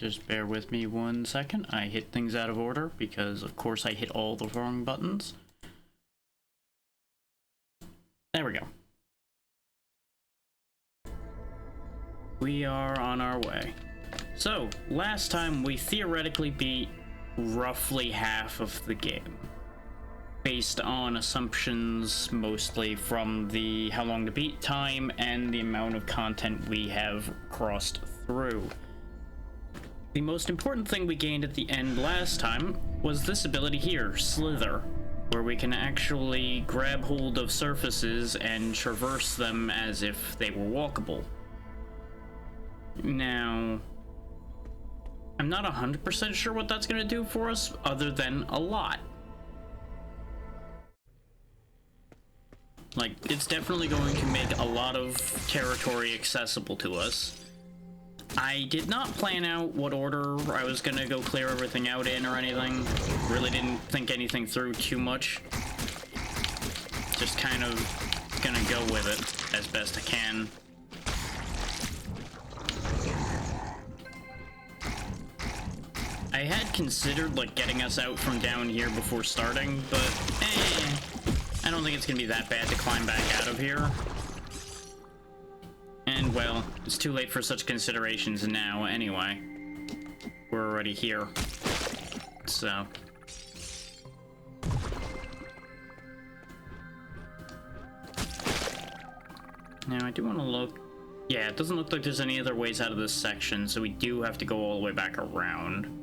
just bear with me 1 second. I hit things out of order because, of course, I hit all the wrong buttons. There we go. We are on our way. So, last time we theoretically beat roughly half of the game, based on assumptions mostly from the how long to beat time and the amount of content we have crossed through. The most important thing we gained at the end last time was this ability here, Slither, where we can actually grab hold of surfaces and traverse them as if they were walkable. Now, I'm not 100% sure what that's going to do for us, other than a lot. Like, it's definitely going to make a lot of territory accessible to us. I did not plan out what order I was going to go clear everything out in or anything. Really didn't think anything through too much. Just kind of gonna go with it as best I can. I had considered, like, getting us out from down here before starting, but I don't think it's gonna be that bad to climb back out of here. And, well, it's too late for such considerations now, anyway. We're already here. So... now, I do want to look... yeah, it doesn't look like there's any other ways out of this section, so we do have to go all the way back around.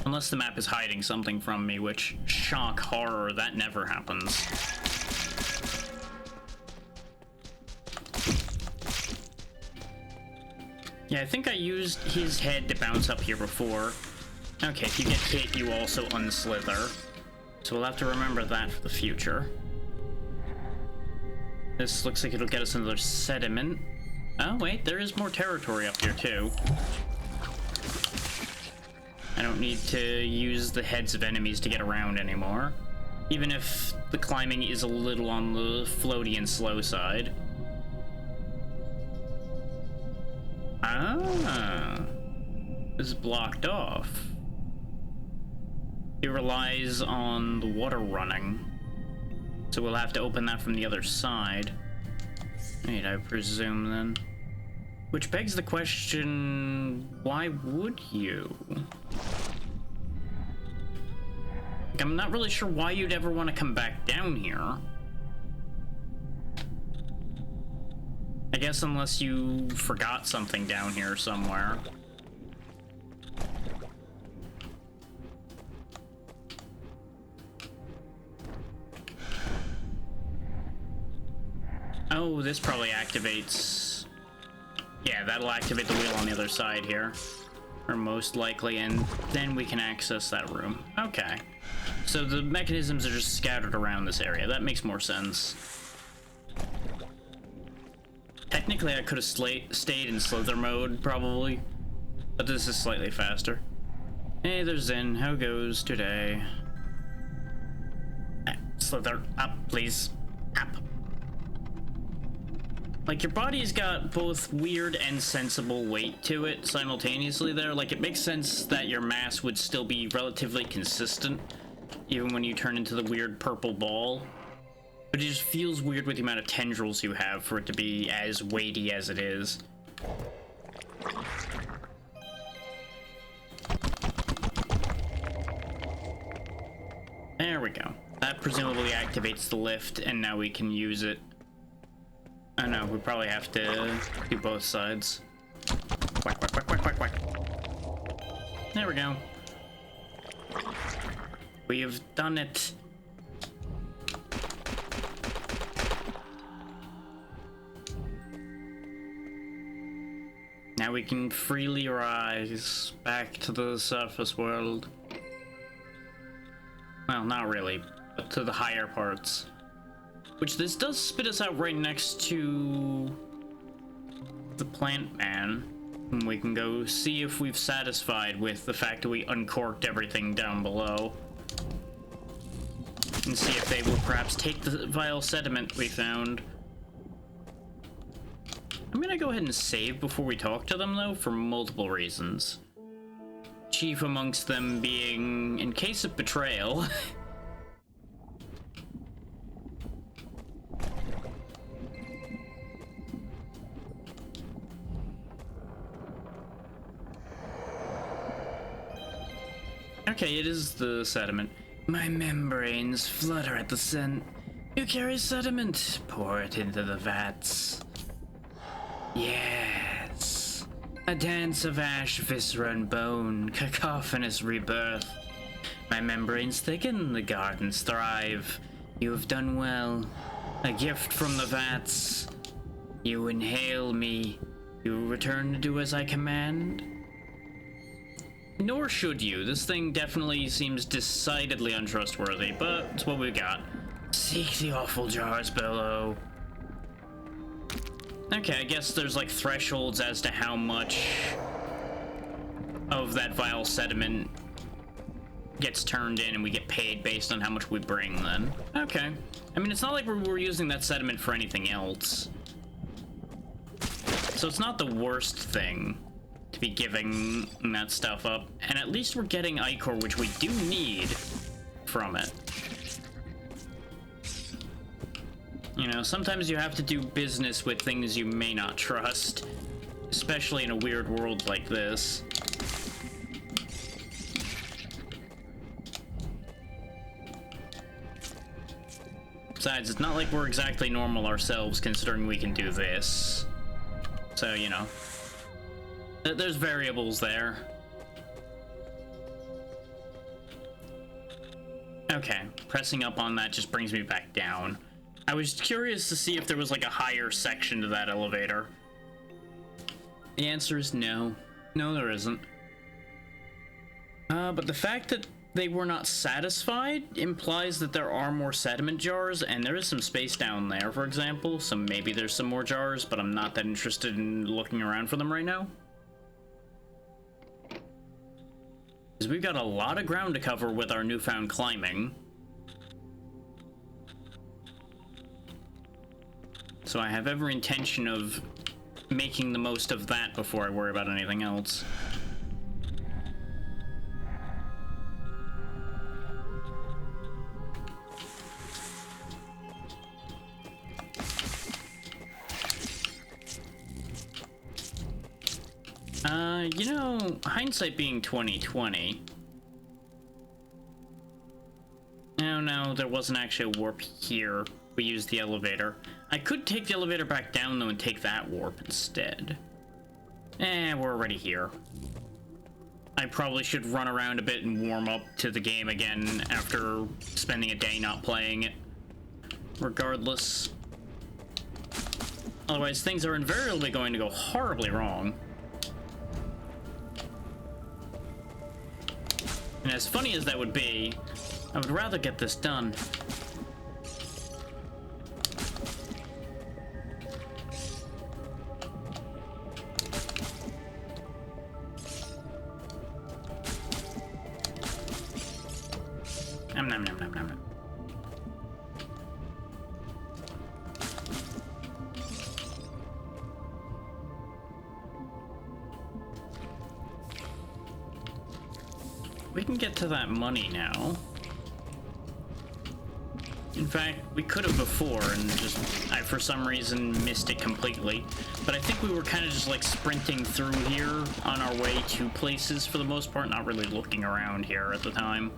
Unless the map is hiding something from me, which, shock, horror, that never happens. Yeah, I think I used his head to bounce up here before. Okay, if you get hit, you also unslither. So we'll have to remember that for the future. This looks like it'll get us another sediment. Oh, wait, there is more territory up here, too. I don't need to use the heads of enemies to get around anymore. Even if the climbing is a little on the floaty and slow side. Ah. This is blocked off. It relies on the water running. So we'll have to open that from the other side. Wait, I presume then. Which begs the question, why would you? Like, I'm not really sure why you'd ever want to come back down here. I guess unless you forgot something down here somewhere. Oh, this probably activates... yeah, that'll activate the wheel on the other side here. Or most likely, and then we can access that room. Okay. So the mechanisms are just scattered around this area. That makes more sense. Technically, I could have stayed in Slither mode, probably. But this is slightly faster. Hey, there's Zen. How goes today? Slither, up, please. Up. Like, your body's got both weird and sensible weight to it simultaneously there. Like, it makes sense that your mass would still be relatively consistent, even when you turn into the weird purple ball. But it just feels weird with the amount of tendrils you have for it to be as weighty as it is. There we go. That presumably activates the lift, and now we can use it. I know, we probably have to do both sides. Quack, quack, quack, quack, quack, quack. There we go. We have done it. Now we can freely rise back to the surface world. Well, not really, but to the higher parts. Which this does spit us out right next to the plant man. And we can go see if we've satisfied with the fact that we uncorked everything down below. And see if they will perhaps take the vile sediment we found. I'm gonna go ahead and save before we talk to them, though, for multiple reasons. Chief amongst them being, in case of betrayal... Okay, it is the sediment. My membranes flutter at the scent. You carry sediment. Pour it into the vats. Yes. A dance of ash, viscera, and bone. Cacophonous rebirth. My membranes thicken, the gardens thrive. You have done well. A gift from the vats. You inhale me. You return to do as I command. Nor should you. This thing definitely seems decidedly untrustworthy, but it's what we got. Seek the awful jars below. Okay, I guess there's like thresholds as to how much of that vile sediment gets turned in, and we get paid based on how much we bring then. Okay. I mean, it's not like we're using that sediment for anything else. So it's not the worst thing to be giving that stuff up, and at least we're getting ichor, which we do need from it. You know, sometimes you have to do business with things you may not trust, especially in a weird world like this. Besides, it's not like we're exactly normal ourselves, considering we can do this. So, you know. There's variables there. Okay, pressing up on that just brings me back down. I was curious to see if there was like a higher section to that elevator. The answer is no. No, there isn't. But the fact that they were not satisfied implies that there are more sediment jars, and there is some space down there, for example, so maybe there's some more jars, but I'm not that interested in looking around for them right now. Because we've got a lot of ground to cover with our newfound climbing. So I have every intention of making the most of that before I worry about anything else. You know, hindsight being 2020. No, there wasn't actually a warp here. We used the elevator. I could take the elevator back down, though, and take that warp instead. We're already here. I probably should run around a bit and warm up to the game again after spending a day not playing it. Regardless. Otherwise, things are invariably going to go horribly wrong. And as funny as that would be, I would rather get this done. Nom nom nom nom nom nom. We can get to that money now. In fact, we could have before, and just, I for some reason missed it completely. But I think we were kind of just like sprinting through here on our way to places for the most part, not really looking around here at the time.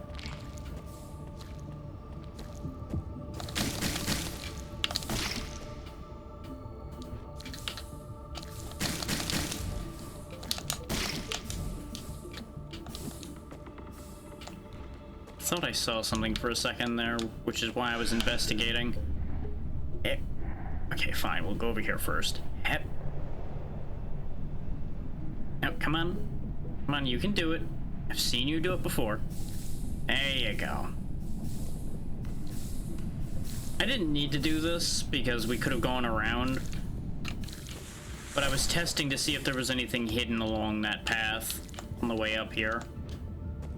Thought I saw something for a second there, which is why I was investigating. Okay, fine, we'll go over here first. Oh, come on. Come on, you can do it. I've seen you do it before. There you go. I didn't need to do this because we could have gone around, but I was testing to see if there was anything hidden along that path on the way up here.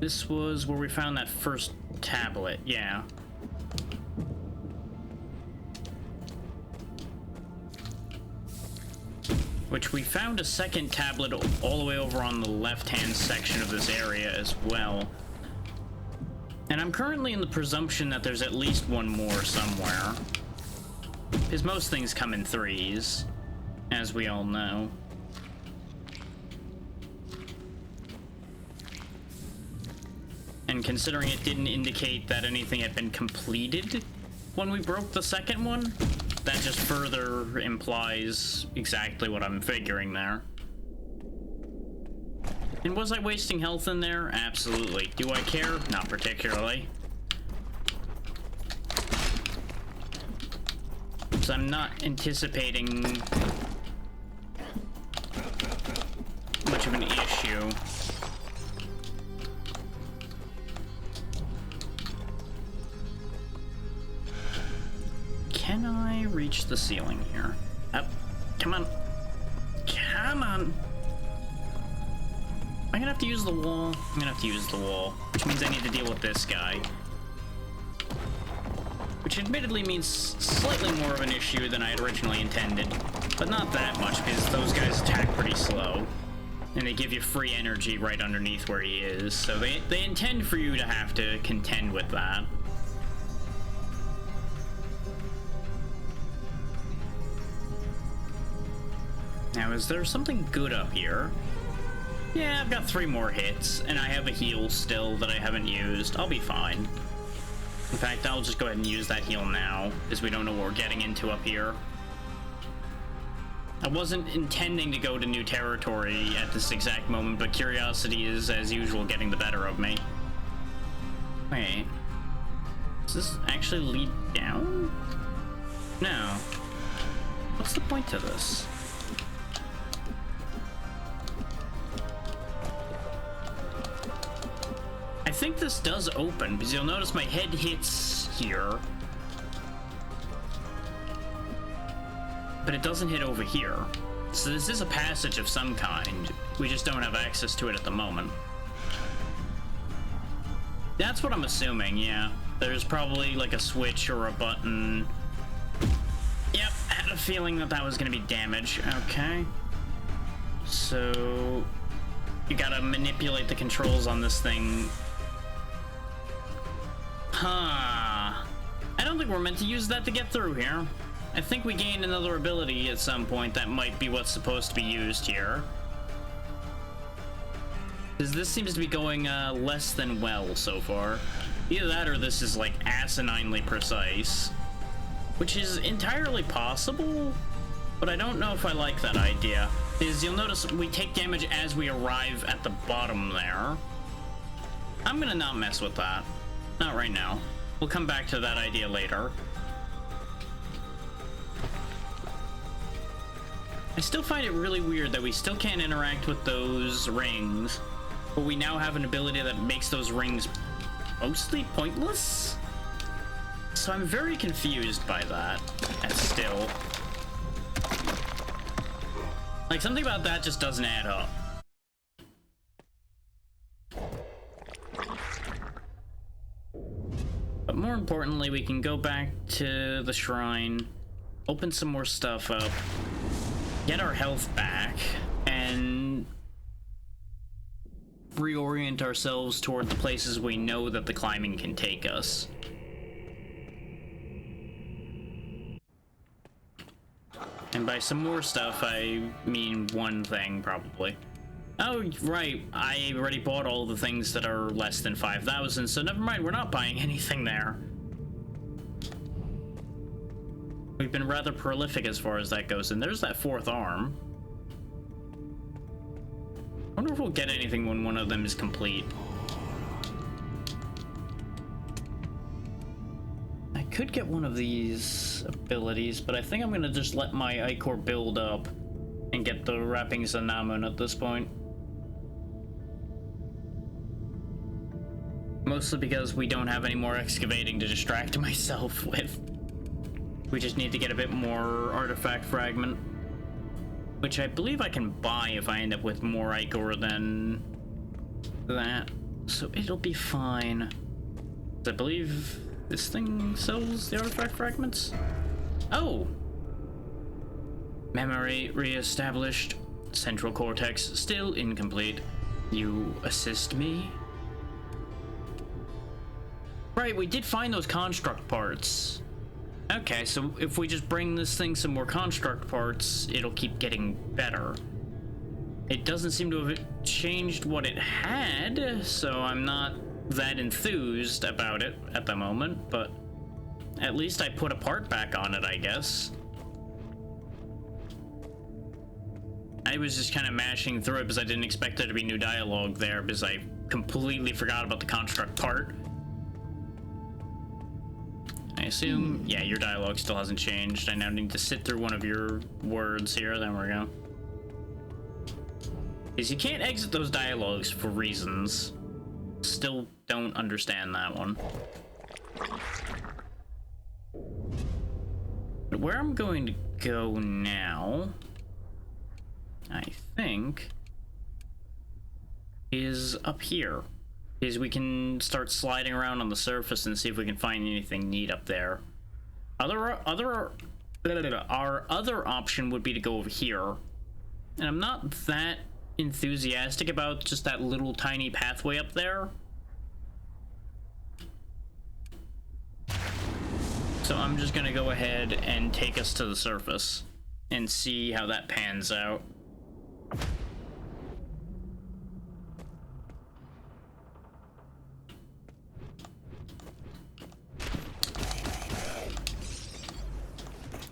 This was where we found that first tablet, yeah. which we found a second tablet all the way over on the left-hand section of this area as well. And I'm currently in the presumption that there's at least one more somewhere, because most things come in threes, as we all know. And considering it didn't indicate that anything had been completed when we broke the second one, that just further implies exactly what I'm figuring there. And was I wasting health in there? Absolutely. Do I care? Not particularly. So I'm not anticipating much of an issue. Can I reach the ceiling here? Up. Come on. Come on. I'm gonna have to use the wall. I'm gonna have to use the wall, which means I need to deal with this guy. Which admittedly means slightly more of an issue than I had originally intended, but not that much because those guys attack pretty slow. And they give you free energy right underneath where he is, so they intend for you to have to contend with that. Now, is there something good up here? Yeah, I've got 3 more hits, and I have a heal still that I haven't used. I'll be fine. In fact, I'll just go ahead and use that heal now, because we don't know what we're getting into up here. I wasn't intending to go to new territory at this exact moment, but curiosity is, as usual, getting the better of me. Wait. Does this actually lead down? No. What's the point to this? I think this does open, because you'll notice my head hits here, but it doesn't hit over here. So this is a passage of some kind. We just don't have access to it at the moment. That's what I'm assuming, yeah. There's probably like a switch or a button. Yep, I had a feeling that that was going to be damage. Okay. So you gotta manipulate the controls on this thing. Huh. I don't think we're meant to use that to get through here. I think we gained another ability at some point that might be what's supposed to be used here. Because this seems to be going less than well so far. Either that or this is like asininely precise. Which is entirely possible, but I don't know if I like that idea. Because you'll notice we take damage as we arrive at the bottom there. I'm gonna not mess with that. Not right now. We'll come back to that idea later. I still find it really weird that we still can't interact with those rings, but we now have an ability that makes those rings mostly pointless? So I'm very confused by that, and still. Like, something about that just doesn't add up. But more importantly, we can go back to the shrine, open some more stuff up, get our health back, and reorient ourselves toward the places we know that the climbing can take us. And by some more stuff, I mean one thing, probably. Oh, right, I already bought all the things that are less than 5,000, so never mind, we're not buying anything there. We've been rather prolific as far as that goes, and there's that 4th arm. I wonder if we'll get anything when one of them is complete. I could get one of these abilities, but I think I'm gonna just let my Ichor build up and get the wrappings of Namun at this point. Mostly because we don't have any more excavating to distract myself with. We just need to get a bit more artifact fragment, which I believe I can buy if I end up with more Ichor than that. So it'll be fine. I believe this thing sells the artifact fragments. Oh! Memory re-established. Central cortex still incomplete. You assist me? Right, we did find those construct parts. Okay, so if we just bring this thing some more construct parts, it'll keep getting better. It doesn't seem to have changed what it had, so I'm not that enthused about it at the moment, but at least I put a part back on it, I guess. I was just kind of mashing through it because I didn't expect there to be new dialogue there because I completely forgot about the construct part. I assume, yeah, your dialogue still hasn't changed. I now need to sit through one of your words here. There we go. Because you can't exit those dialogues for reasons. Still don't understand that one. But where I'm going to go now, I think, is up here. Is we can start sliding around on the surface and see if we can find anything neat up there. Our other option would be to go over here. And I'm not that enthusiastic about just that little tiny pathway up there. So I'm just gonna go ahead and take us to the surface and see how that pans out.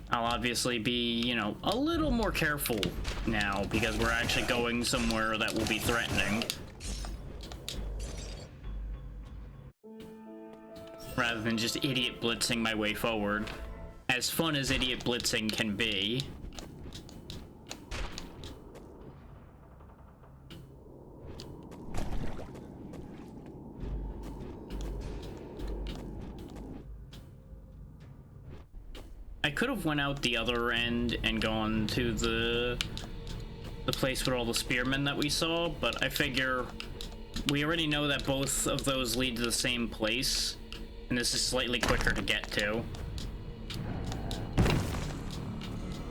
I'll obviously be, you know, a little more careful now because we're actually going somewhere that will be threatening. Rather than just idiot blitzing my way forward. As fun as idiot blitzing can be. I could have went out the other end and gone to the place with all the spearmen that we saw, but I figure we already know that both of those lead to the same place, and this is slightly quicker to get to.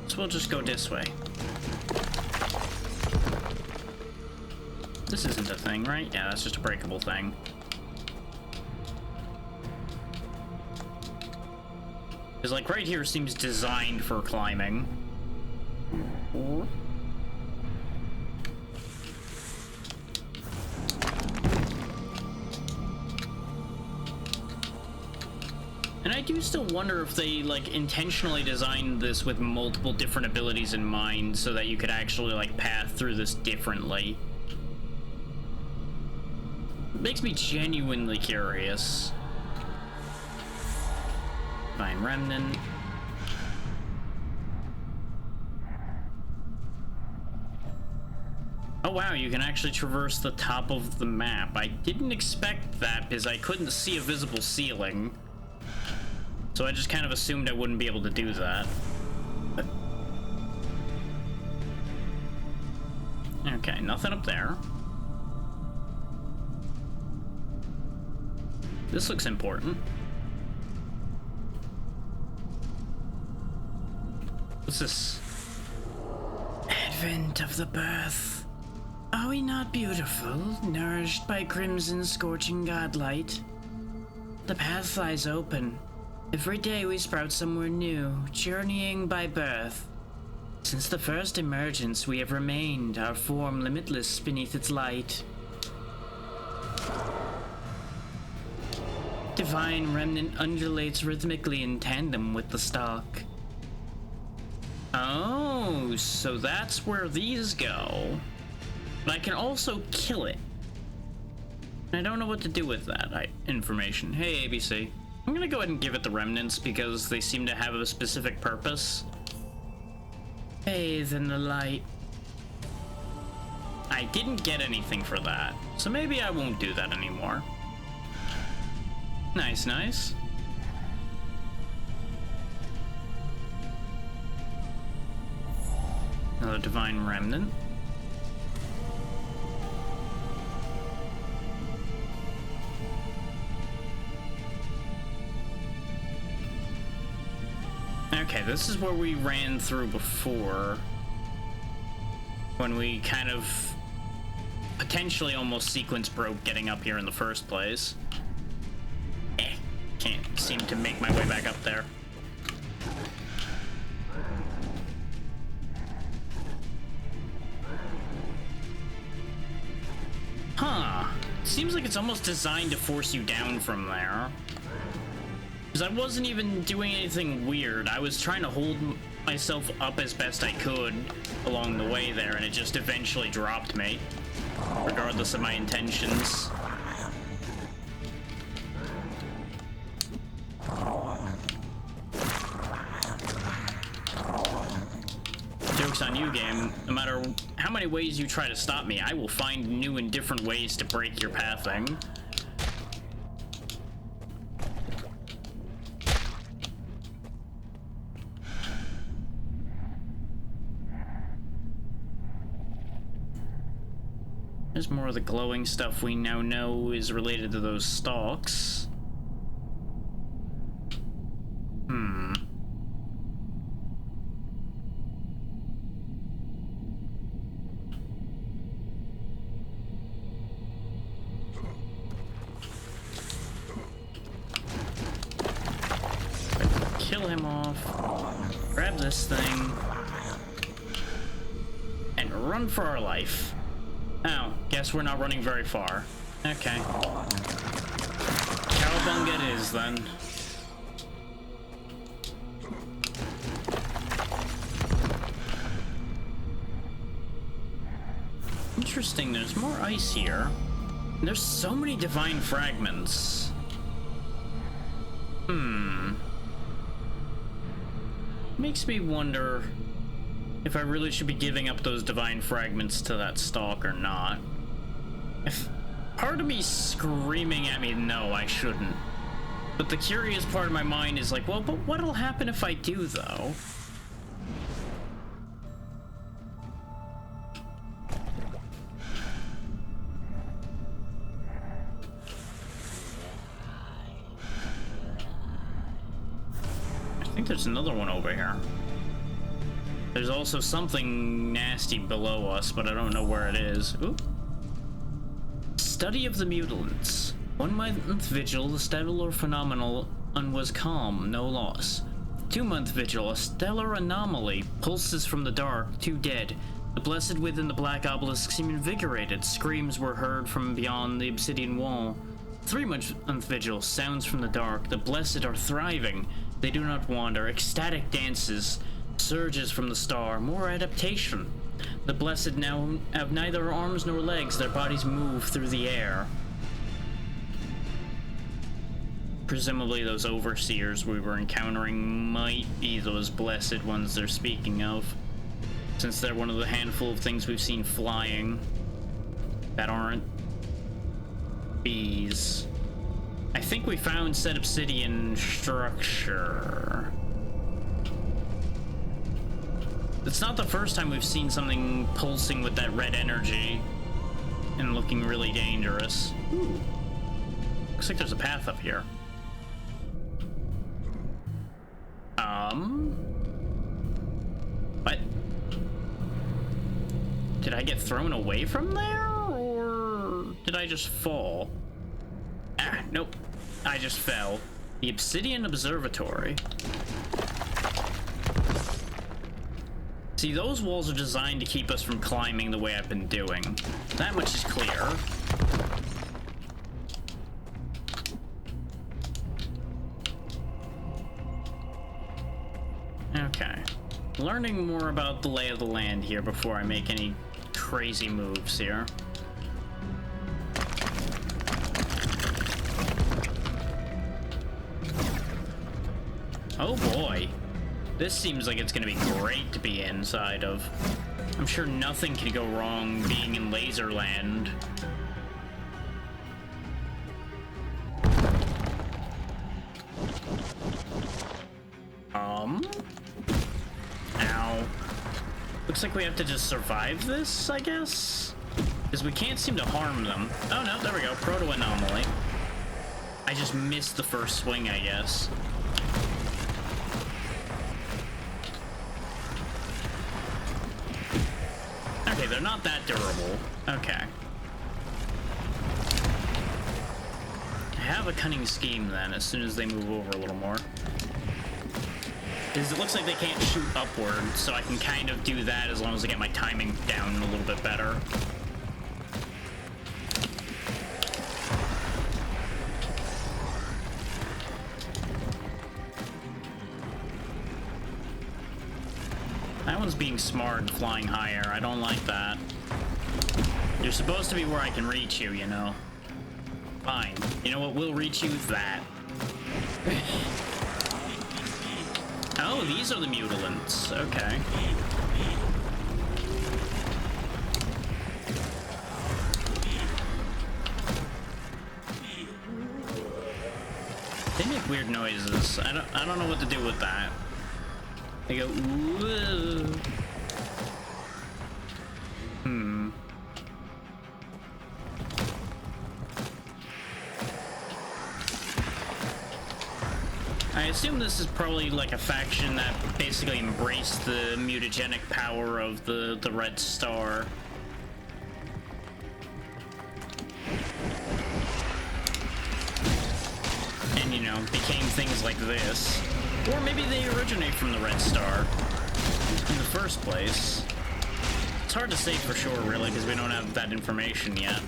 So we'll just go this way. This isn't a thing, right? Yeah, that's just a breakable thing. Because, like, right here seems designed for climbing. And I do still wonder if they, like, intentionally designed this with multiple different abilities in mind so that you could actually, like, path through this differently. It makes me genuinely curious. Divine Remnant. Oh wow, you can actually traverse the top of the map. I didn't expect that because I couldn't see a visible ceiling. So I just kind of assumed I wouldn't be able to do that. But... okay, nothing up there. This looks important. What's this? Advent of the birth. Are we not beautiful, nourished by crimson scorching godlight? The path lies open. Every day we sprout somewhere new, journeying by birth. Since the first emergence we have remained, our form limitless beneath its light. Divine Remnant undulates rhythmically in tandem with the stalk. Oh, so that's where these go. But I can also kill it. I don't know what to do with that information. Hey, ABC. I'm gonna go ahead and give it the remnants because they seem to have a specific purpose. Bathe in the light. I didn't get anything for that, so maybe I won't do that anymore. Nice, nice. Another Divine Remnant. Okay, this is where we ran through before. When we kind of potentially almost sequence broke getting up here in the first place. Can't seem to make my way back up there. Huh. Seems like it's almost designed to force you down from there. Because I wasn't even doing anything weird. I was trying to hold myself up as best I could along the way there, and it just eventually dropped me, regardless of my intentions. Joke's on you, game. No matter how many ways you try to stop me, I will find new and different ways to break your pathing. There's more of the glowing stuff we now know is related to those stalks. Kill him off. Grab this thing. And run for our life. Oh, guess we're not running very far. Okay. Cowabunga it is, then. Interesting, there's more ice here. And there's so many divine fragments. Makes me wonder if I really should be giving up those divine fragments to that stalk or not. If part of me screaming at me, no, I shouldn't. But the curious part of my mind is like, well, but what'll happen if I do, though? I think there's another one over here. There's also something nasty below us, but I don't know where it is. Ooh. Study of the Mutilants. 1 month vigil, the stellar phenomenon was calm, no loss. 2 month vigil, a stellar anomaly pulses from the dark, 2 dead. The blessed within the black obelisk seem invigorated. Screams were heard from beyond the obsidian wall. 3 month vigil, sounds from the dark. The blessed are thriving. They do not wander. Ecstatic dances. Surges from the star. More adaptation. The blessed now have neither arms nor legs. Their bodies move through the air. Presumably those overseers we were encountering might be those blessed ones they're speaking of, since they're one of the handful of things we've seen flying that aren't bees. I think we found said obsidian structure. It's not the first time we've seen something pulsing with that red energy and looking really dangerous. Ooh. Looks like there's a path up here. What? Did I get thrown away from there, or did I just fall? Ah, nope. I just fell. The Obsidian Observatory. See, those walls are designed to keep us from climbing the way I've been doing. That much is clear. Okay. Learning more about the lay of the land here before I make any crazy moves here. Oh boy. This seems like it's gonna be great to be inside of. I'm sure nothing can go wrong being in Laserland. Ow. Looks like we have to just survive this, I guess? Because we can't seem to harm them. Oh no, there we go. Proto-anomaly. I just missed the first swing, I guess. they're not that durable. Okay. I have a cunning scheme then, as soon as they move over a little more. Because it looks like they can't shoot upward, so I can kind of do that as long as I get my timing down a little bit better. That one's being smart and flying higher. I don't like that. You're supposed to be where I can reach you, you know? Fine. You know what will reach you? That. Oh, these are the mutilants. Okay. They make weird noises. I don't know what to do with that. They go, whoa. I assume this is probably like a faction that basically embraced the mutagenic power of the Red Star. And, you know, became things like this. Or maybe they originate from the Red Star in the first place. It's hard to say for sure, really, because we don't have that information yet.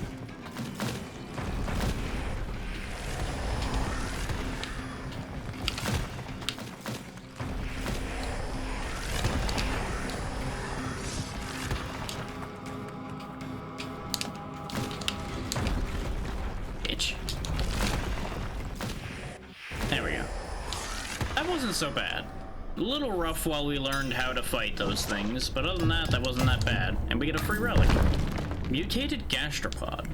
There we go. That wasn't so bad. A little rough while we learned how to fight those things, but other than that, that wasn't that bad. And we get a free relic. Mutated gastropod.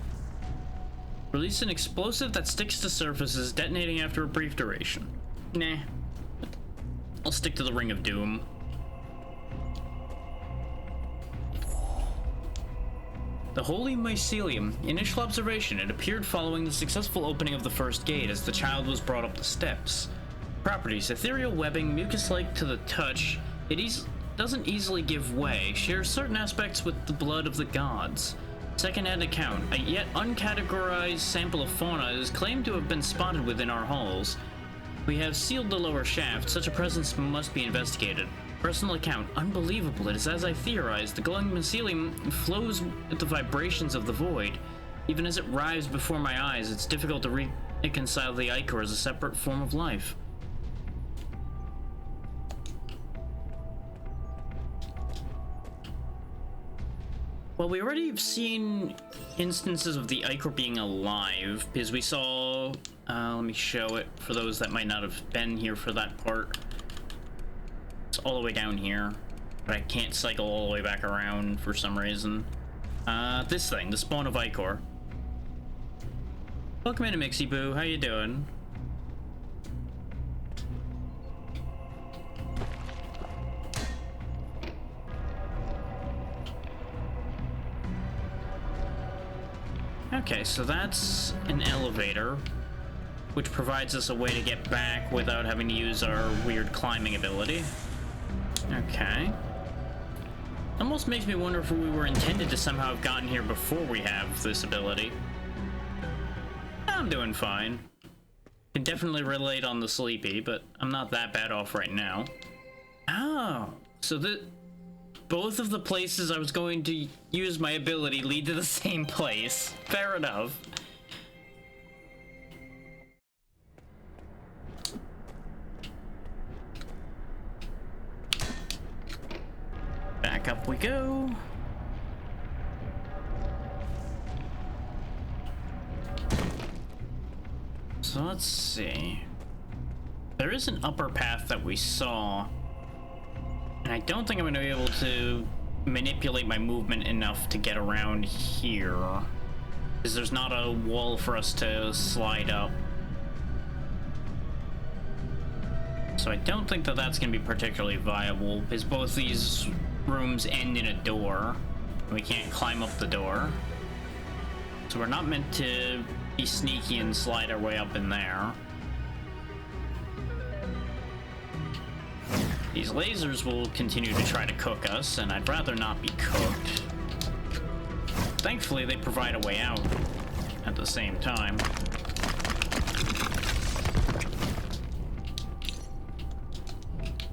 Release an explosive that sticks to surfaces, detonating after a brief duration. Nah. I'll stick to the Ring of Doom. The Holy Mycelium. Initial observation. It appeared following the successful opening of the first gate as the child was brought up the steps. Properties. Ethereal webbing, mucus-like to the touch. It doesn't easily give way. Shares certain aspects with the blood of the gods. Second-hand account. A yet uncategorized sample of fauna is claimed to have been spotted within our halls. We have sealed the lower shaft. Such a presence must be investigated. Personal account. Unbelievable. It is as I theorized. The glowing mycelium flows with the vibrations of the void. Even as it writhes before my eyes, it's difficult to reconcile the ichor as a separate form of life. Well, we already have seen instances of the ichor being alive, because we saw... let me show it for those that might not have been here for that part. It's all the way down here, but I can't cycle all the way back around for some reason. This thing, the spawn of ichor. Welcome in, Mixie Boo. How you doing? Okay, so that's an elevator, which provides us a way to get back without having to use our weird climbing ability. Okay. Almost makes me wonder if we were intended to somehow have gotten here before we have this ability. I'm doing fine. Can definitely relate on the sleepy, but I'm not that bad off right now. Oh, so both of the places I was going to use my ability lead to the same place. Fair enough. Back up we go. So let's see. There is an upper path that we saw. And I don't think I'm going to be able to manipulate my movement enough to get around here. Because there's not a wall for us to slide up. So I don't think that that's going to be particularly viable, because both these rooms end in a door. We can't climb up the door. So we're not meant to be sneaky and slide our way up in there. These lasers will continue to try to cook us, and I'd rather not be cooked. thankfully they provide a way out at the same time.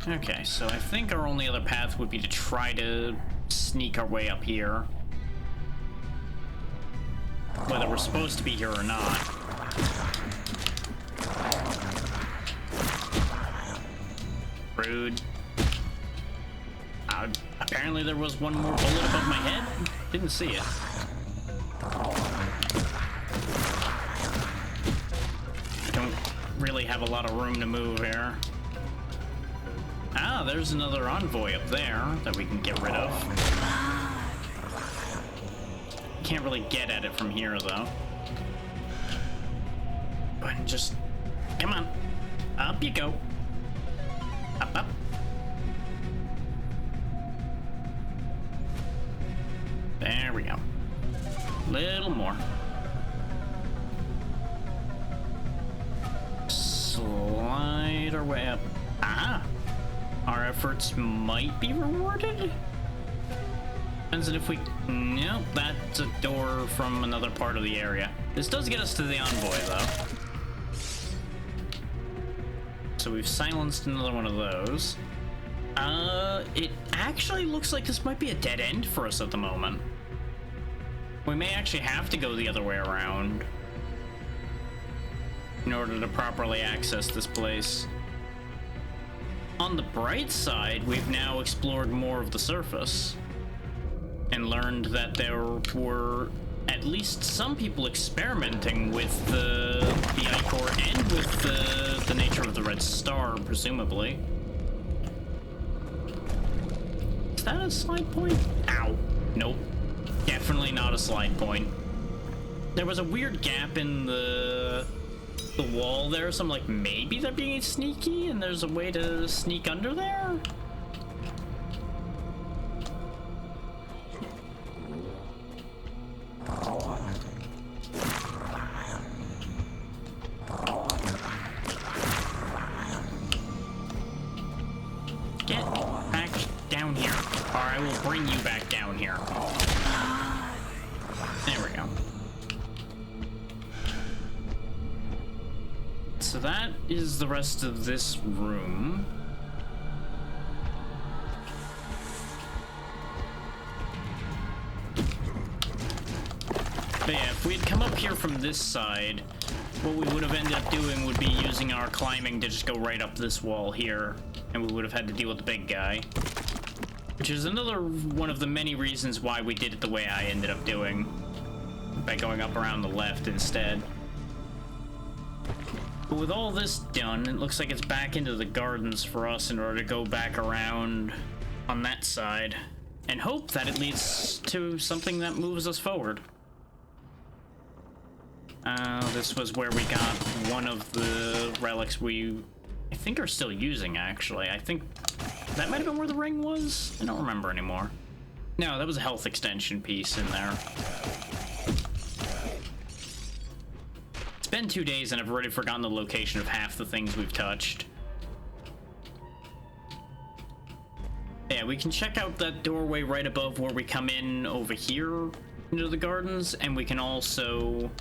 Okay, so I think our only other path would be to try to sneak our way up here. Whether we're supposed to be here or not. Rude. Apparently there was one more bullet above my head. Didn't see it. I don't really have a lot of room to move here. Ah, there's another envoy up there that we can get rid of. Can't really get at it from here, though. But just... come on. Up you go. Up, up. There we go. Little more. Slide our way up. Ah! Our efforts might be rewarded? Depends on if we... nope, that's a door from another part of the area. This does get us to the envoy, though. So we've silenced another one of those. It actually looks like this might be a dead end for us at the moment. We may actually have to go the other way around in order to properly access this place. On the bright side, we've now explored more of the surface and learned that there were at least some people experimenting with the ichor and with the nature of the red star, presumably. Is that a slide point? Ow. Nope. Definitely not a slide point. There was a weird gap in the wall there, so I'm like, maybe they're being sneaky and there's a way to sneak under there? Get back down here, or I will bring you back down here. There we go. So that is the rest of this room. But yeah, if we'd come up here from this side, what we would have ended up doing would be using our climbing to just go right up this wall here, and we would have had to deal with the big guy. Which is another one of the many reasons why we did it the way I ended up doing, by going up around the left instead. But with all this done, it looks like it's back into the gardens for us in order to go back around on that side and hope that it leads to something that moves us forward. This was where we got one of the relics we, I think, are still using, actually. I think that might have been where the ring was? I don't remember anymore. No, that was a health extension piece in there. It's been 2 days and I've already forgotten the location of half the things we've touched. Yeah, we can check out that doorway right above where we come in over here into the gardens, and we can also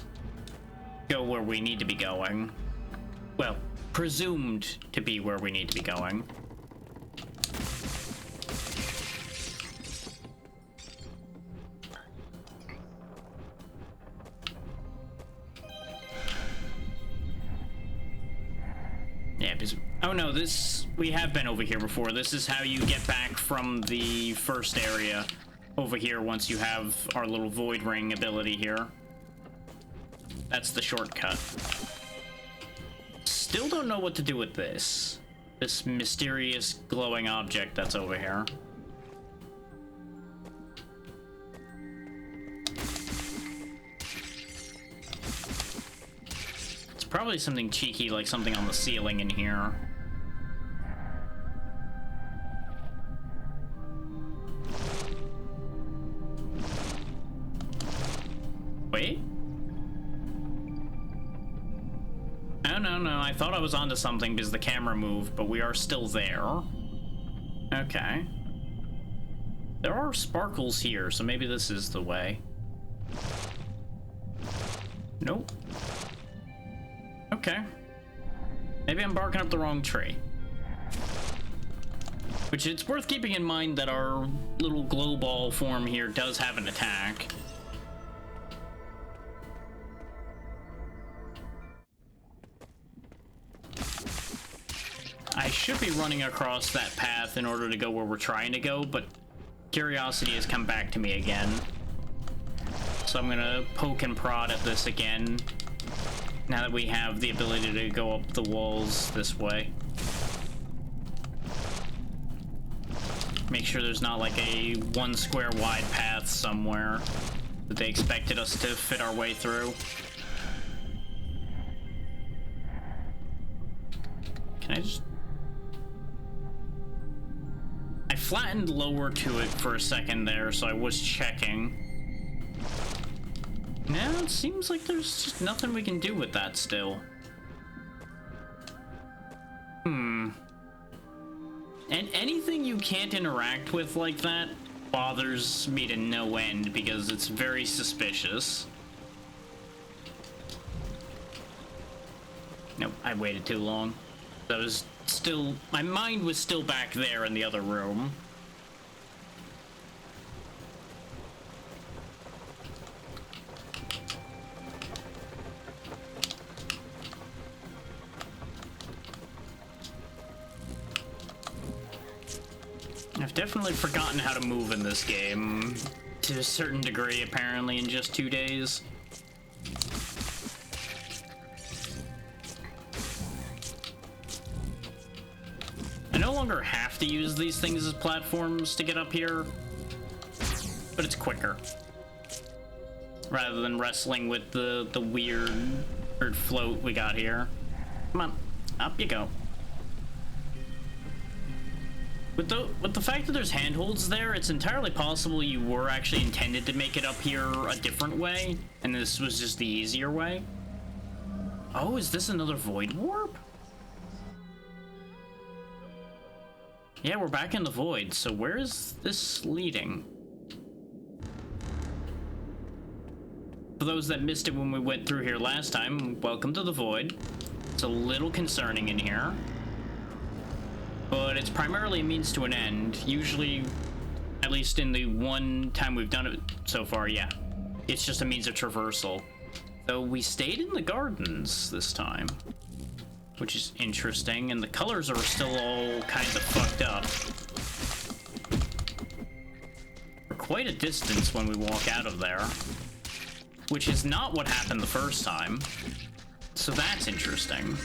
go where we need to be going. Well, presumed to be where we need to be going. Yeah, because... oh no, this... we have been over here before. This is how you get back from the first area over here once you have our little void ring ability here. That's the shortcut. Still don't know what to do with this. This mysterious glowing object that's over here. It's probably something cheeky, like something on the ceiling in here. Wait? No, I thought I was onto something because the camera moved, but we are still there. Okay. There are sparkles here, so maybe this is the way. Nope. Okay. Maybe I'm barking up the wrong tree. Which it's worth keeping in mind that our little glow ball form here does have an attack. I should be running across that path in order to go where we're trying to go, but curiosity has come back to me again. So I'm gonna poke and prod at this again, now that we have the ability to go up the walls this way. Make sure there's not like a 1 square wide path somewhere that they expected us to fit our way through. Can I just... I flattened lower to it for a second there, so I was checking. Now it seems like there's just nothing we can do with that still. And anything you can't interact with like that bothers me to no end because it's very suspicious. Nope, I waited too long. That was still... my mind was still back there in the other room. I've definitely forgotten how to move in this game to a certain degree, apparently, in just 2 days. I no longer have to use these things as platforms to get up here, but it's quicker. Rather than wrestling with the weird float we got here. Come on, up you go. With the fact that there's handholds there, it's entirely possible you were actually intended to make it up here a different way, and this was just the easier way. Oh, is this another void warp? Yeah, we're back in the void, so where is this leading? For those that missed it when we went through here last time, welcome to the void. It's a little concerning in here. But it's primarily a means to an end. Usually, at least in the one time we've done it so far, yeah. It's just a means of traversal. Though we stayed in the gardens this time, which is interesting, and the colors are still all kind of fucked up. We're quite a distance when we walk out of there, which is not what happened the first time. So that's interesting.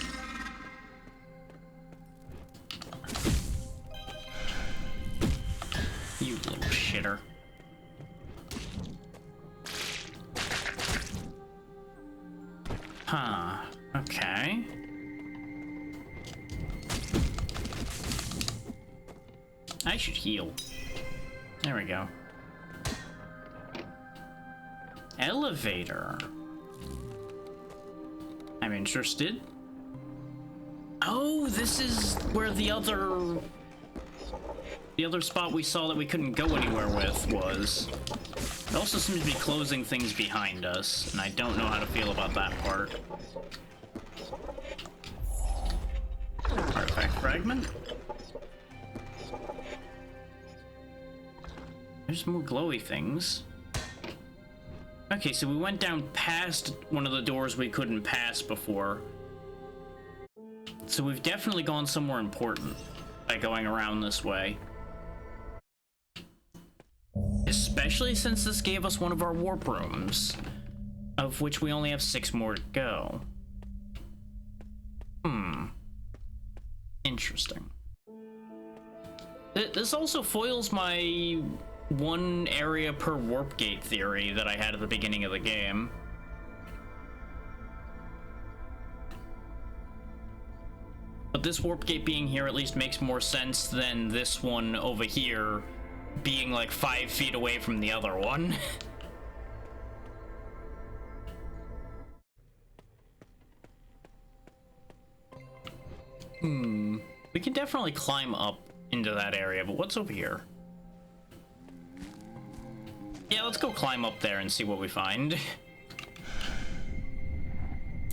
You little shitter. Huh. Okay. I should heal. There we go. Elevator. I'm interested. Oh, this is where the other spot we saw that we couldn't go anywhere with was. It also seems to be closing things behind us, and I don't know how to feel about that part. Artifact fragment? There's more glowy things. Okay, so we went down past one of the doors we couldn't pass before. So we've definitely gone somewhere important by going around this way. Especially since this gave us one of our warp rooms, of which we only have 6 more to go. Interesting. This also foils my 1 area per warp gate theory that I had at the beginning of the game. But this warp gate being here at least makes more sense than this one over here being like 5 feet away from the other one. We can definitely climb up into that area, but what's over here? Yeah, let's go climb up there and see what we find.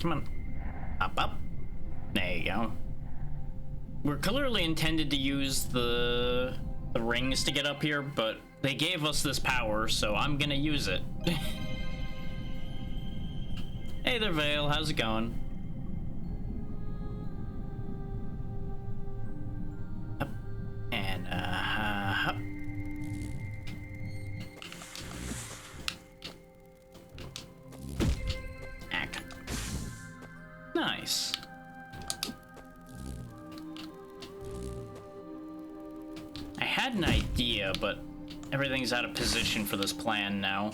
Come on. Up, up. There you go. We're clearly intended to use the rings to get up here, but they gave us this power, so I'm gonna use it. Hey there, Vale. How's it going? Up. And, up. Act. Nice. I had an idea, but everything's out of position for this plan now.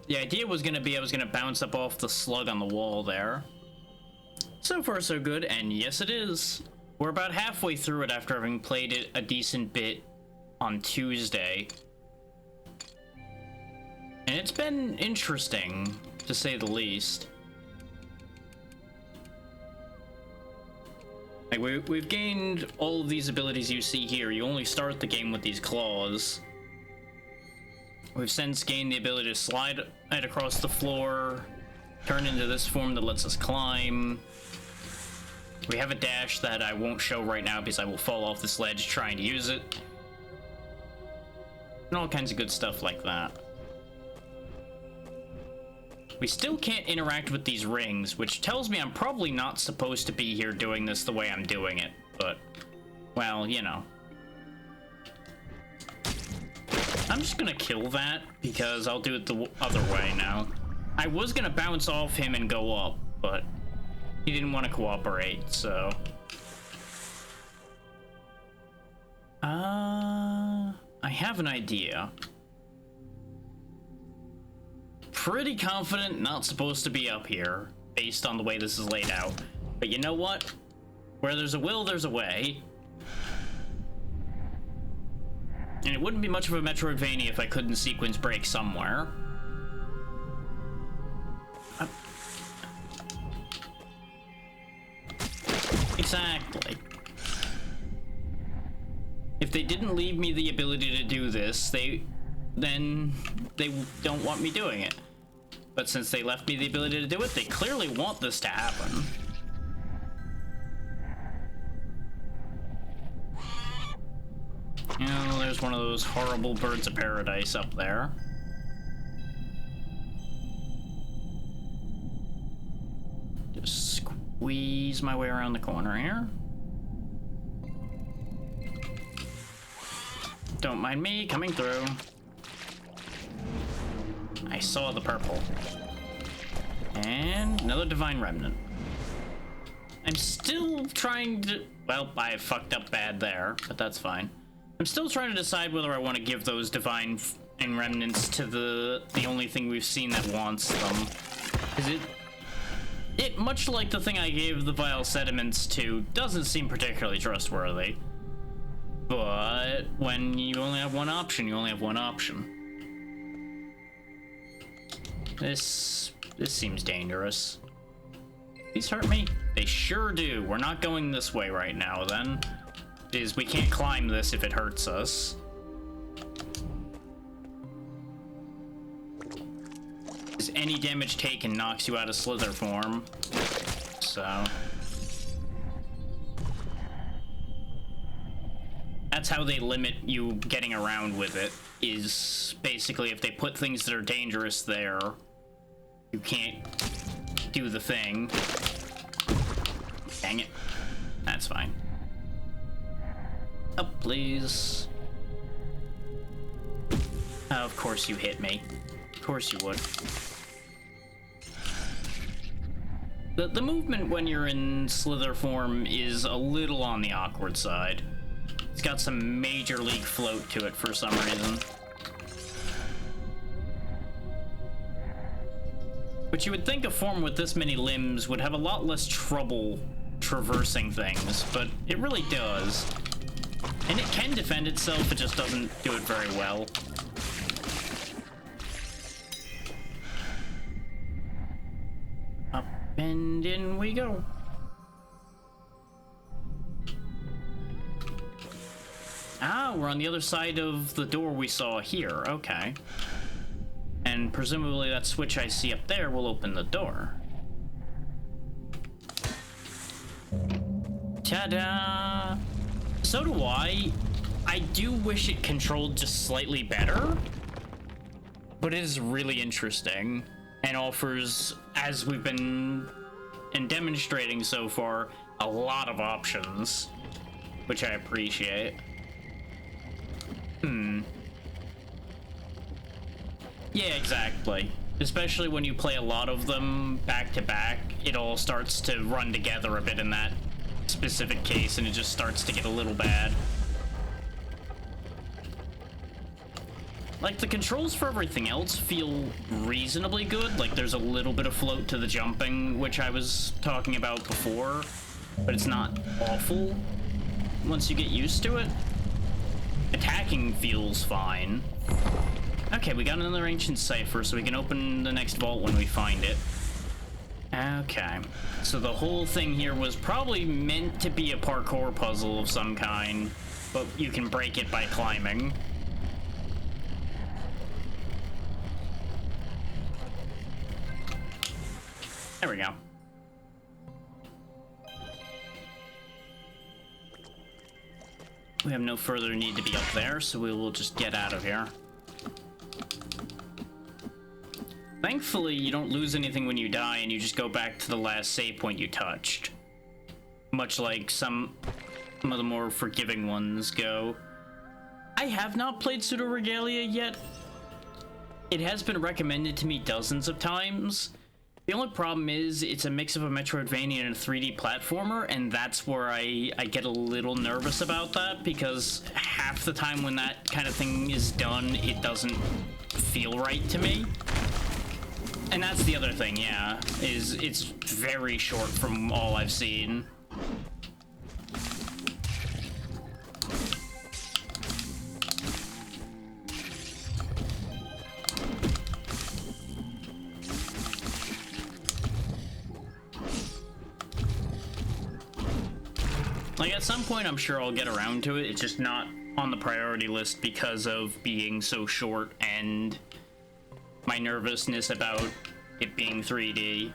The idea was gonna be I was gonna bounce up off the slug on the wall there. So far so good, and yes it is. We're about halfway through it after having played it a decent bit on Tuesday. And it's been interesting, to say the least. Like, we've gained all of these abilities you see here. You only start the game with these claws. We've since gained the ability to slide right across the floor, turn into this form that lets us climb. We have a dash that I won't show right now because I will fall off this ledge trying to use it. And all kinds of good stuff like that. We still can't interact with these rings, which tells me I'm probably not supposed to be here doing this the way I'm doing it, but, well, you know. I'm just gonna kill that, because I'll do it the other way now. I was gonna bounce off him and go up, but he didn't want to cooperate, so... I have an idea. Pretty confident not supposed to be up here, based on the way this is laid out. But you know what? Where there's a will, there's a way. And it wouldn't be much of a Metroidvania if I couldn't sequence break somewhere. Exactly. If they didn't leave me the ability to do this, then they don't want me doing it. But since they left me the ability to do it, they clearly want this to happen. You know, there's one of those horrible birds of paradise up there. Just squeeze my way around the corner here. Don't mind me coming through. I saw the purple. And another divine remnant. I'm still trying to... Well, I fucked up bad there, but that's fine. I'm still trying to decide whether I want to give those divine and remnants to the only thing we've seen that wants them. Because it, much like the thing I gave the vile sediments to, doesn't seem particularly trustworthy. But when you only have one option, you only have one option. This seems dangerous. These hurt me? They sure do. We're not going this way right now, then. Because we can't climb this if it hurts us. Because any damage taken knocks you out of slither form. So... that's how they limit you getting around with it, is basically if they put things that are dangerous there, you can't do the thing. Dang it. That's fine. Up, please. Oh, of course you hit me. Of course you would. The movement when you're in slither form is a little on the awkward side. It's got some major league float to it for some reason. But you would think a form with this many limbs would have a lot less trouble traversing things, but it really does. And it can defend itself, it just doesn't do it very well. Up and in we go. Ah, we're on the other side of the door we saw here. Okay. And presumably that switch I see up there will open the door. Ta-da! So do I. I do wish it controlled just slightly better, but it is really interesting and offers, as we've been demonstrating so far, a lot of options, which I appreciate. Yeah, exactly. Especially when you play a lot of them back to back, it all starts to run together a bit in that specific case, and it just starts to get a little bad. Like, the controls for everything else feel reasonably good. Like, there's a little bit of float to the jumping, which I was talking about before, but it's not awful once you get used to it. Attacking feels fine. Okay, we got another ancient cipher, so we can open the next vault when we find it. Okay, so the whole thing here was probably meant to be a parkour puzzle of some kind, but you can break it by climbing. There we go. We have no further need to be up there, so we will just get out of here. Thankfully, you don't lose anything when you die, and you just go back to the last save point you touched. Much like some of the more forgiving ones go. I have not played Pseudo Regalia yet. It has been recommended to me dozens of times. The only problem is it's a mix of a Metroidvania and a 3D platformer, and that's where I get a little nervous about that, because half the time when that kind of thing is done, it doesn't feel right to me. And that's the other thing, yeah, is it's very short from all I've seen. Like, at some point, I'm sure I'll get around to it. It's just not on the priority list because of being so short and my nervousness about it being 3D.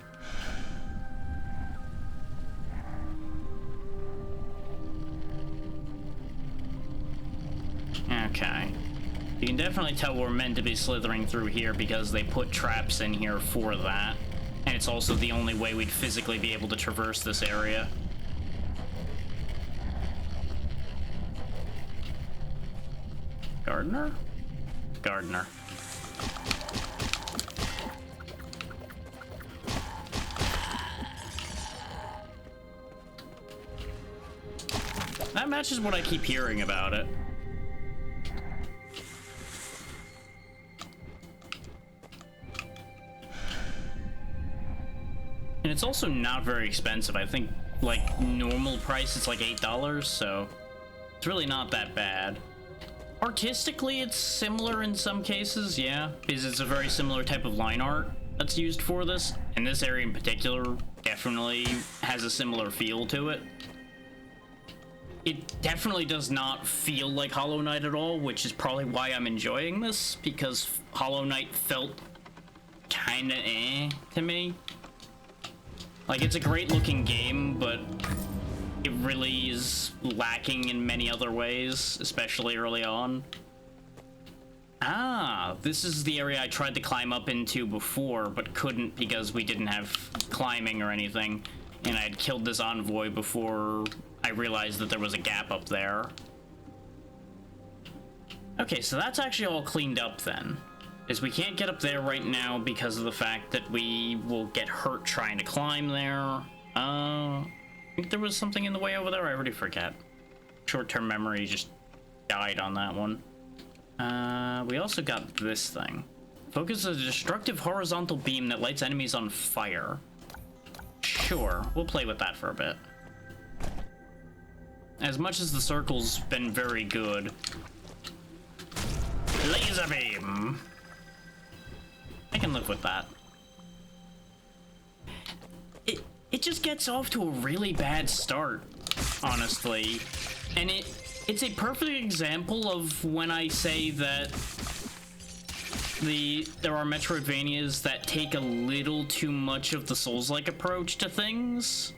Okay. You can definitely tell we're meant to be slithering through here because they put traps in here for that. And it's also the only way we'd physically be able to traverse this area. Gardener? Gardener. That matches what I keep hearing about it. And it's also not very expensive. I think, like, normal price, it's like $8, so it's really not that bad. Artistically, it's similar in some cases, yeah, because it's a very similar type of line art that's used for this, and this area in particular definitely has a similar feel to it. It definitely does not feel like Hollow Knight at all, which is probably why I'm enjoying this, because Hollow Knight felt kinda to me. Like, it's a great looking game, but it really is lacking in many other ways, especially early on. Ah, this is the area I tried to climb up into before, but couldn't because we didn't have climbing or anything, and I had killed this envoy before I realized that there was a gap up there. Okay, so that's actually all cleaned up then. Is we can't get up there right now because of the fact that we will get hurt trying to climb there. I think there was something in the way over there. I already forget. Short-term memory just died on that one. We also got this thing. Focus a destructive horizontal beam that lights enemies on fire. Sure, we'll play with that for a bit. As much as the circle's been very good. Laser beam! I can live with that. It just gets off to a really bad start, honestly. And it's a perfect example of when I say that there are Metroidvanias that take a little too much of the Souls-like approach to things.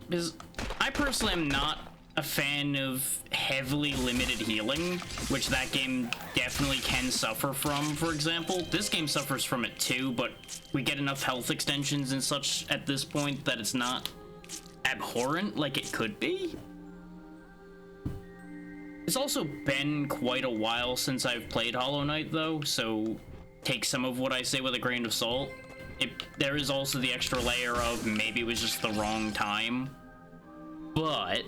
Because I personally am not a fan of heavily limited healing, which that game definitely can suffer from, for example. This game suffers from it too, but we get enough health extensions and such at this point that it's not abhorrent like it could be. It's also been quite a while since I've played Hollow Knight, though, so take some of what I say with a grain of salt. There is also the extra layer of maybe it was just the wrong time, but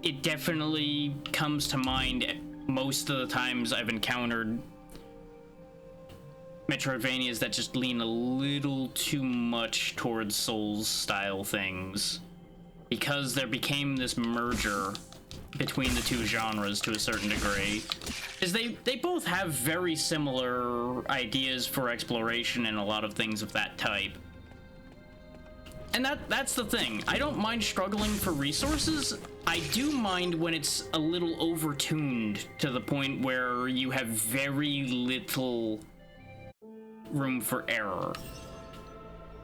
it definitely comes to mind most of the times I've encountered Metroidvanias that just lean a little too much towards Souls-style things, because there became this merger between the two genres to a certain degree. Is they both have very similar ideas for exploration and a lot of things of that type. And that's the thing. I don't mind struggling for resources. I do mind when it's a little overtuned to the point where you have very little room for error.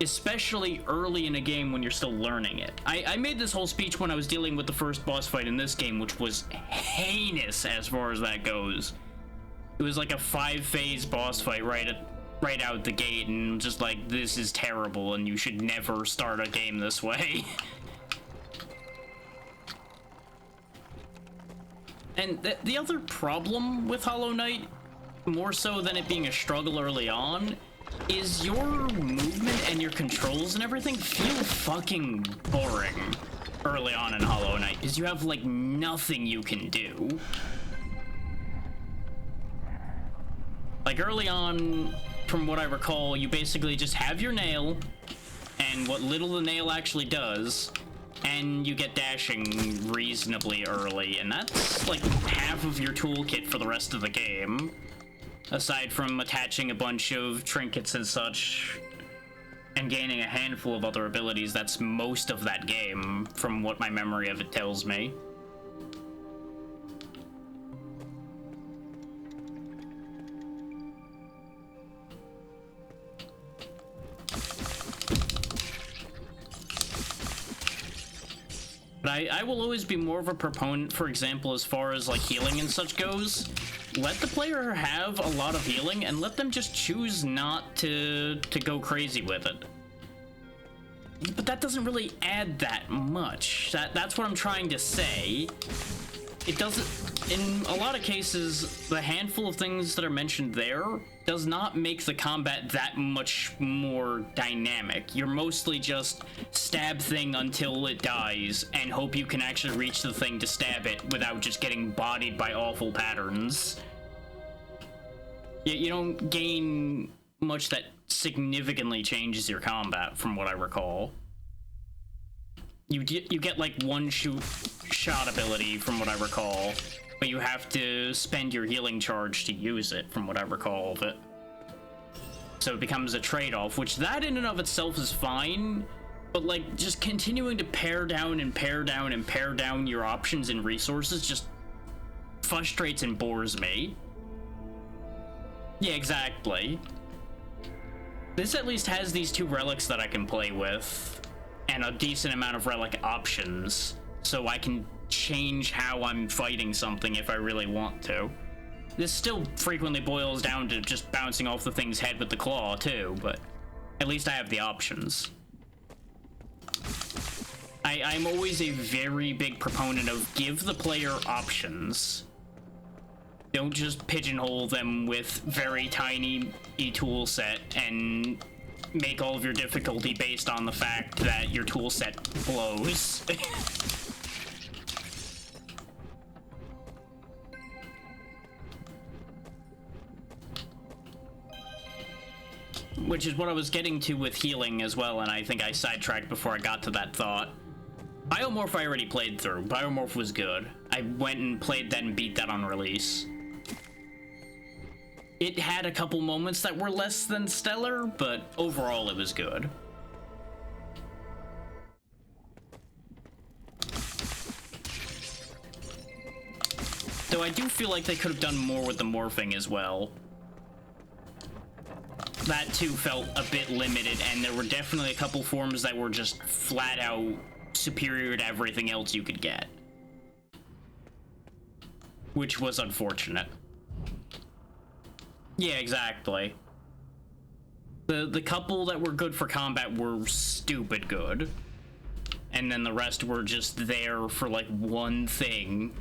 Especially early in a game when you're still learning it. I made this whole speech when I was dealing with the first boss fight in this game, which was heinous as far as that goes. It was like a 5-phase boss fight right out the gate, and just like, this is terrible and you should never start a game this way. And the other problem with Hollow Knight, more so than it being a struggle early on, is your movement and your controls and everything feel fucking boring early on in Hollow Knight, because you have like nothing you can do. Like early on, from what I recall, you basically just have your nail and what little the nail actually does, and you get dashing reasonably early, and that's like half of your toolkit for the rest of the game. Aside from attaching a bunch of trinkets and such, and gaining a handful of other abilities, that's most of that game, from what my memory of it tells me. But I will always be more of a proponent, for example, as far as like healing and such goes. Let the player have a lot of healing and let them just choose not to go crazy with it. But that doesn't really add that much. That's what I'm trying to say. It doesn't, in a lot of cases, the handful of things that are mentioned there does not make the combat that much more dynamic. You're mostly just stab thing until it dies and hope you can actually reach the thing to stab it without just getting bodied by awful patterns. You don't gain much that significantly changes your combat, from what I recall. You get like one shot ability, from what I recall, but you have to spend your healing charge to use it, from what I recall of it. So it becomes a trade-off, which that in and of itself is fine, but like just continuing to pare down and pare down and pare down your options and resources just frustrates and bores me. Yeah, exactly. This at least has these 2 relics that I can play with, and a decent amount of relic options, so I can change how I'm fighting something if I really want to. This still frequently boils down to just bouncing off the thing's head with the claw too, but at least I have the options. I'm always a very big proponent of give the player options. Don't just pigeonhole them with very tiny tool set and make all of your difficulty based on the fact that your tool set blows. Which is what I was getting to with healing as well, and I think I sidetracked before I got to that thought. Biomorph I already played through. Biomorph was good. I went and played that and beat that on release. It had a couple moments that were less than stellar, but overall it was good. Though I do feel like they could have done more with the morphing as well. That too felt a bit limited, and there were definitely a couple forms that were just flat out superior to everything else you could get. Which was unfortunate. Yeah, exactly. The couple that were good for combat were stupid good. And then the rest were just there for like one thing.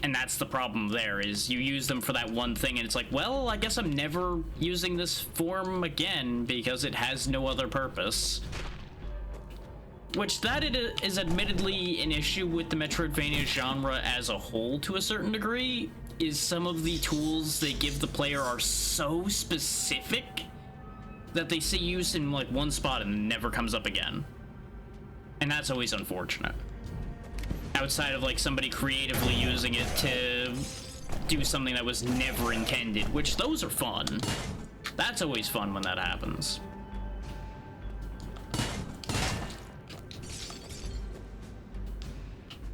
And that's the problem there, is you use them for that one thing and it's like, well, I guess I'm never using this form again because it has no other purpose. Which that is admittedly an issue with the Metroidvania genre as a whole to a certain degree, is some of the tools they give the player are so specific that they say use in like one spot and never comes up again. And that's always unfortunate. Outside of like somebody creatively using it to do something that was never intended, which those are fun. That's always fun when that happens.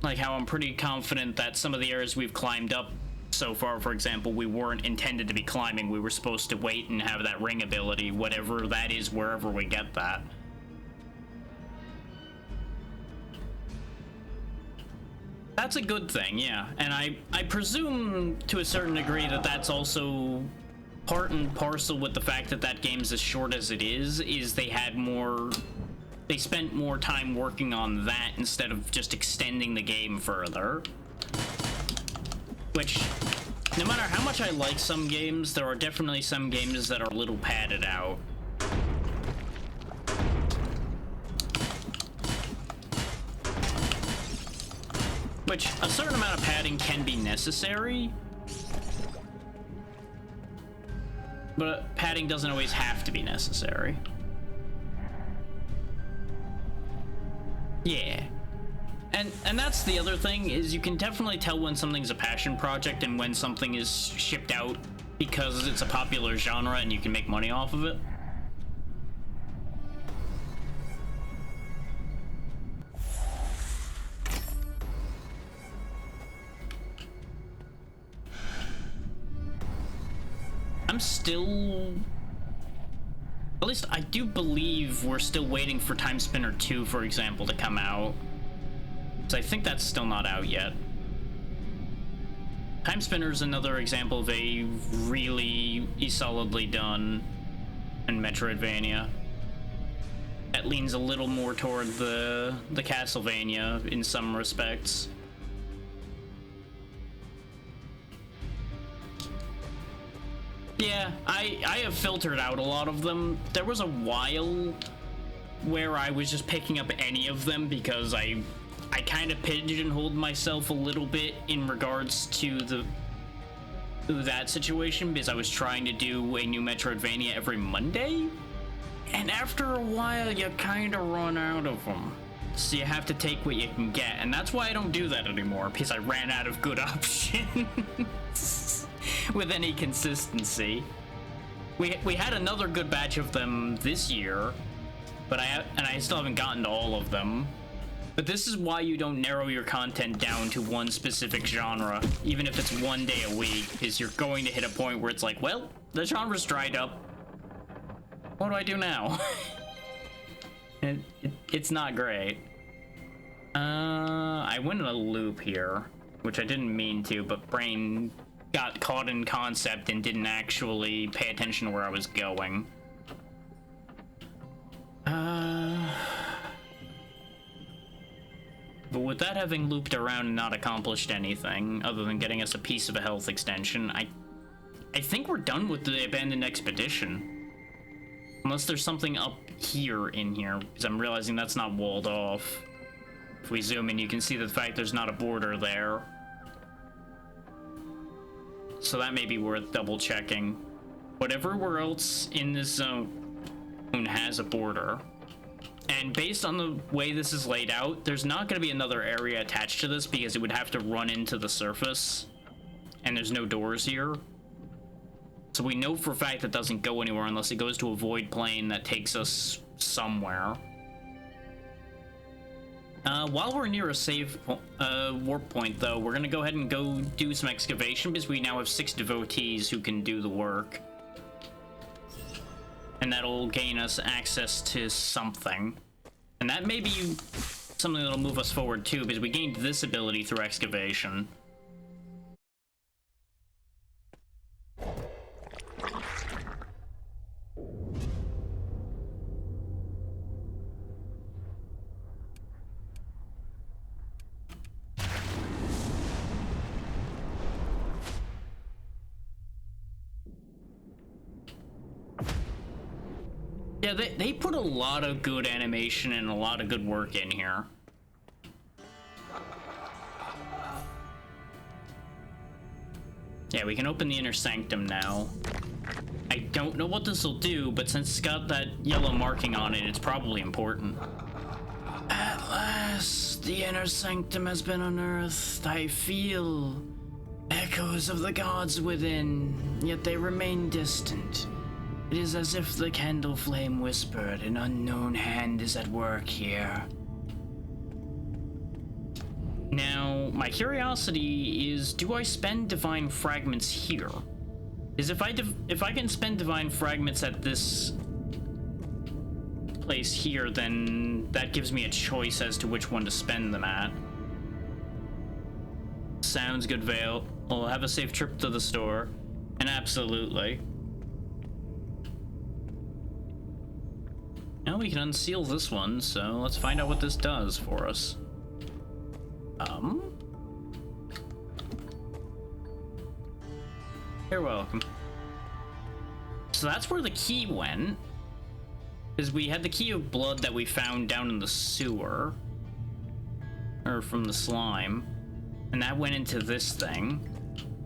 Like how I'm pretty confident that some of the areas we've climbed up so far, for example, we weren't intended to be climbing. We were supposed to wait and have that ring ability, whatever that is, wherever we get that. That's a good thing, yeah. And I presume to a certain degree that that's also part and parcel with the fact that that game's as short as it is they spent more time working on that instead of just extending the game further. Which, no matter how much I like some games, there are definitely some games that are a little padded out. Which, a certain amount of padding can be necessary, but padding doesn't always have to be necessary. Yeah. And that's the other thing, is you can definitely tell when something's a passion project and when something is shipped out because it's a popular genre and you can make money off of it. I'm still... At least I do believe we're still waiting for Time Spinner 2, for example, to come out. So I think that's still not out yet. Time Spinner is another example of a really solidly done and Metroidvania that leans a little more toward the Castlevania in some respects. Yeah, I have filtered out a lot of them. There was a while where I was just picking up any of them because I kind of pigeonholed myself a little bit in regards to that situation, because I was trying to do a new Metroidvania every Monday, and after a while you kind of run out of them. So you have to take what you can get, and that's why I don't do that anymore, because I ran out of good options with any consistency. We had another good batch of them this year, but I still haven't gotten to all of them. But this is why you don't narrow your content down to one specific genre, even if it's one day a week, is you're going to hit a point where it's like, well, the genre's dried up. What do I do now? It's not great. I went in a loop here, which I didn't mean to, but brain got caught in concept and didn't actually pay attention to where I was going. But with that having looped around and not accomplished anything, other than getting us a piece of a health extension, I think we're done with the abandoned expedition. Unless there's something up here in here, because I'm realizing that's not walled off. If we zoom in, you can see the fact there's not a border there. So that may be worth double checking. Whatever else in this zone has a border. And based on the way this is laid out, there's not going to be another area attached to this because it would have to run into the surface. And there's no doors here. So we know for a fact it doesn't go anywhere unless it goes to a void plane that takes us somewhere. While we're near a warp point, though, we're gonna go ahead and go do some excavation because we now have 6 devotees who can do the work. And that'll gain us access to something. And that may be something that'll move us forward too, because we gained this ability through excavation. Yeah, they put a lot of good animation and a lot of good work in here. Yeah, we can open the inner sanctum now. I don't know what this will do, but since it's got that yellow marking on it, it's probably important. At last, the inner sanctum has been unearthed. I feel echoes of the gods within, yet they remain distant. It is as if the candle flame whispered, an unknown hand is at work here. Now, my curiosity is, do I spend divine fragments here? Is if I can spend divine fragments at this place here, then that gives me a choice as to which one to spend them at. Sounds good, Vale. We'll have a safe trip to the store. And absolutely. Now we can unseal this one, so let's find out what this does for us. You're welcome. So that's where the key went. Because we had the key of blood that we found down in the sewer. Or from the slime. And that went into this thing.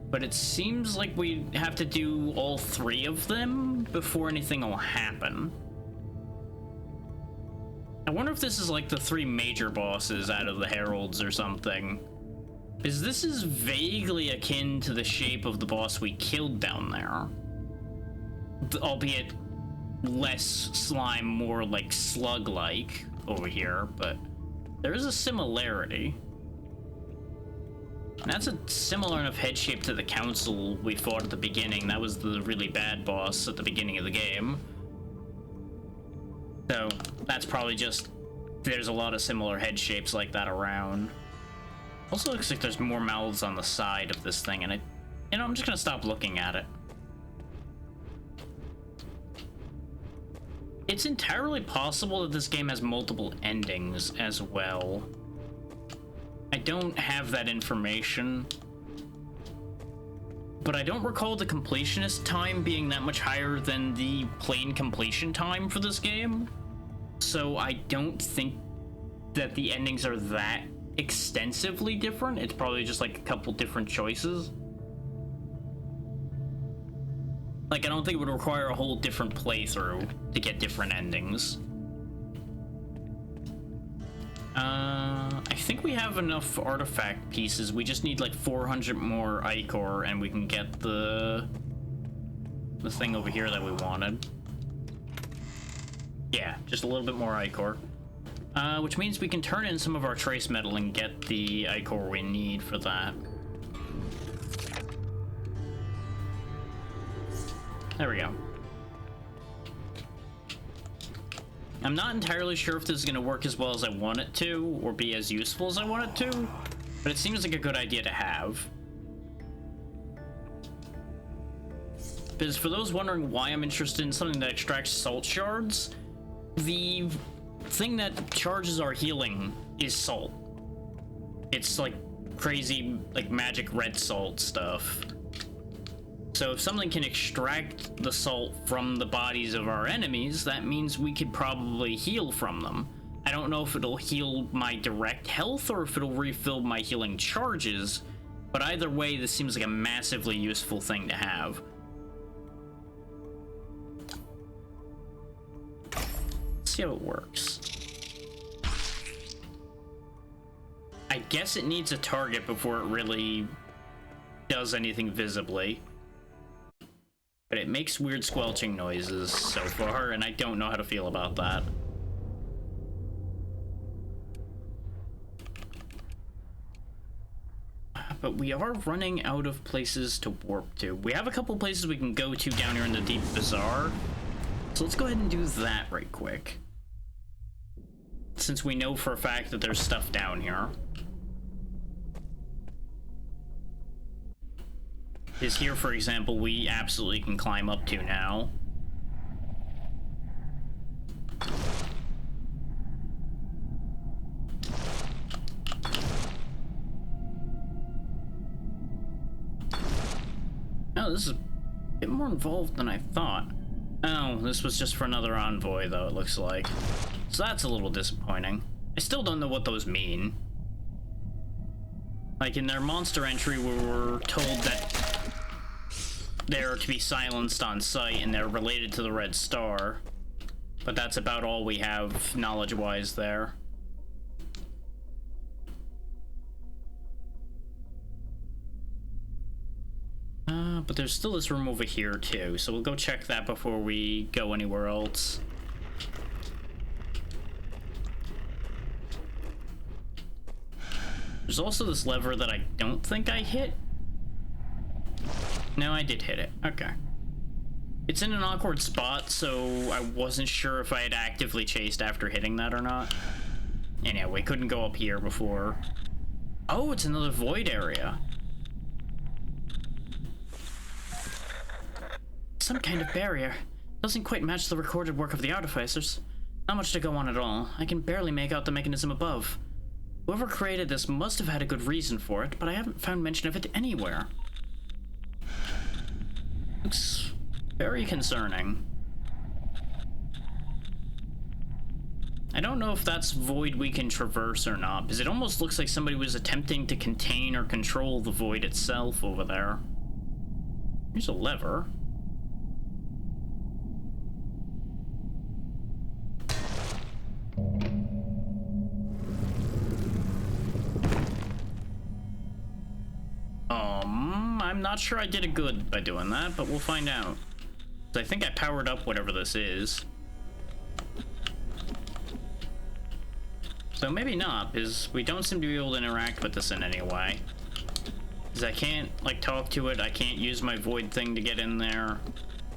But it seems like we have to do all 3 of them before anything will happen. I wonder if this is like the 3 major bosses out of the Heralds or something. Because this is vaguely akin to the shape of the boss we killed down there. Albeit less slime, more like slug-like over here, but there is a similarity. And that's a similar enough head shape to the council we fought at the beginning. That was the really bad boss at the beginning of the game. So that's probably just, there's a lot of similar head shapes like that around. Also looks like there's more mouths on the side of this thing, and I'm just gonna stop looking at it. It's entirely possible that this game has multiple endings as well. I don't have that information, but I don't recall the completionist time being that much higher than the plain completion time for this game. So I don't think that the endings are that extensively different. It's probably just like a couple different choices. Like, I don't think it would require a whole different playthrough to get different endings. I think we have enough artifact pieces. We just need like 400 more ichor and we can get the thing over here that we wanted. Yeah, just a little bit more ichor. Which means we can turn in some of our trace metal and get the ichor we need for that. There we go. I'm not entirely sure if this is going to work as well as I want it to, or be as useful as I want it to, but it seems like a good idea to have. Because for those wondering why I'm interested in something that extracts salt shards, the thing that charges our healing is salt. It's like crazy, like magic red salt stuff. So if something can extract the salt from the bodies of our enemies, that means we could probably heal from them. I don't know if it'll heal my direct health or if it'll refill my healing charges, but either way, this seems like a massively useful thing to have. Let's see how it works. I guess it needs a target before it really does anything visibly. But it makes weird squelching noises so far, and I don't know how to feel about that. but we are running out of places to warp to. We have a couple places we can go to down here in the Deep Bazaar, so let's go ahead and do that right quick. Since we know for a fact that there's stuff down here. Is here, for example, we absolutely can climb up to now. Oh, this is a bit more involved than I thought. Oh, this was just for another envoy, though, it looks like. So that's a little disappointing. I still don't know what those mean. Like, in their monster entry, we were told that they're to be silenced on sight and they're related to the Red Star. But that's about all we have knowledge-wise there. But there's still this room over here too, so we'll go check that before we go anywhere else. There's also this lever that I don't think I hit. No, I did hit it. Okay. It's in an awkward spot, so I wasn't sure if I had actively chased after hitting that or not. Anyway, we couldn't go up here before. Oh, it's another void area. Some kind of barrier. Doesn't quite match the recorded work of the artificers. Not much to go on at all. I can barely make out the mechanism above. Whoever created this must have had a good reason for it, but I haven't found mention of it anywhere. Looks very concerning. I don't know if that's void we can traverse or not, because it almost looks like somebody was attempting to contain or control the void itself over there. Here's a lever. I'm not sure I did it good by doing that, but we'll find out. I think I powered up whatever this is. So maybe not, because we don't seem to be able to interact with this in any way. Because I can't, like, talk to it, I can't use my void thing to get in there.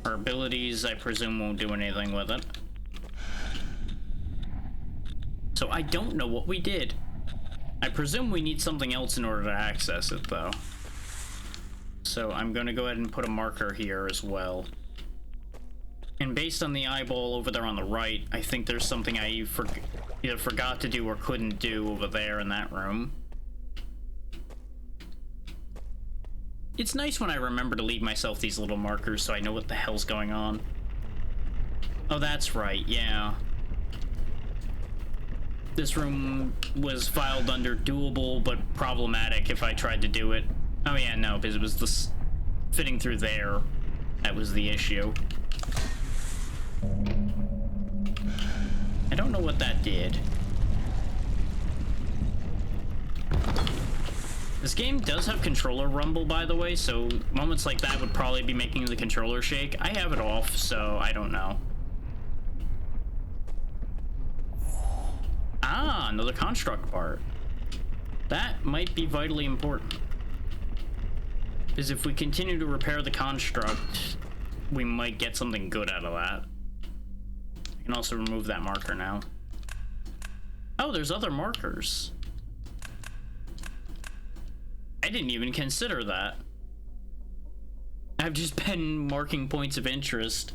Our abilities, I presume, won't do anything with it. So I don't know what we did. I presume we need something else in order to access it, though. So I'm going to go ahead and put a marker here as well. And based on the eyeball over there on the right, I think there's something I either forgot to do or couldn't do over there in that room. It's nice when I remember to leave myself these little markers so I know what the hell's going on. Oh, that's right, yeah. This room was filed under doable but problematic if I tried to do it. Oh yeah, no, because it was this fitting through there. That was the issue. I don't know what that did. This game does have controller rumble, by the way, so moments like that would probably be making the controller shake. I have it off, so I don't know. Ah, another construct part. That might be vitally important. Because if we continue to repair the construct, we might get something good out of that. I can also remove that marker now. Oh, there's other markers. I didn't even consider that. I've just been marking points of interest.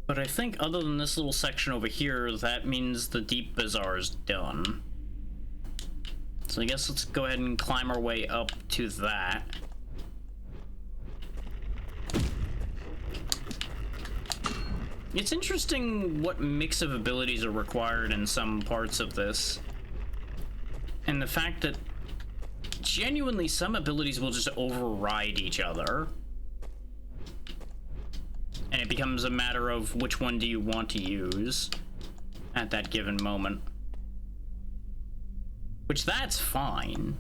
But I think other than this little section over here, that means the Deep Bazaar is done. So I guess let's go ahead and climb our way up to that. It's interesting what mix of abilities are required in some parts of this. And the fact that genuinely some abilities will just override each other. And it becomes a matter of which one do you want to use at that given moment. Which, that's fine.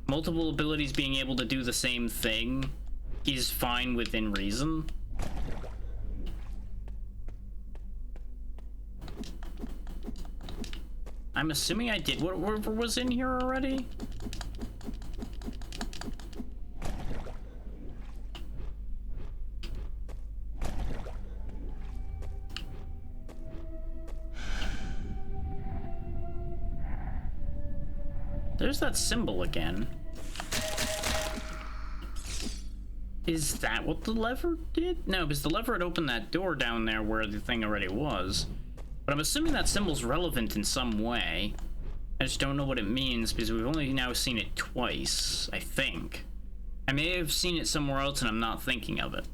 Multiple abilities being able to do the same thing is fine within reason. I'm assuming I did whatever was in here already? There's that symbol again. Is that what the lever did? No, because the lever had opened that door down there where the thing already was. But I'm assuming that symbol's relevant in some way. I just don't know what it means because we've only now seen it twice, I think. I may have seen it somewhere else and I'm not thinking of it.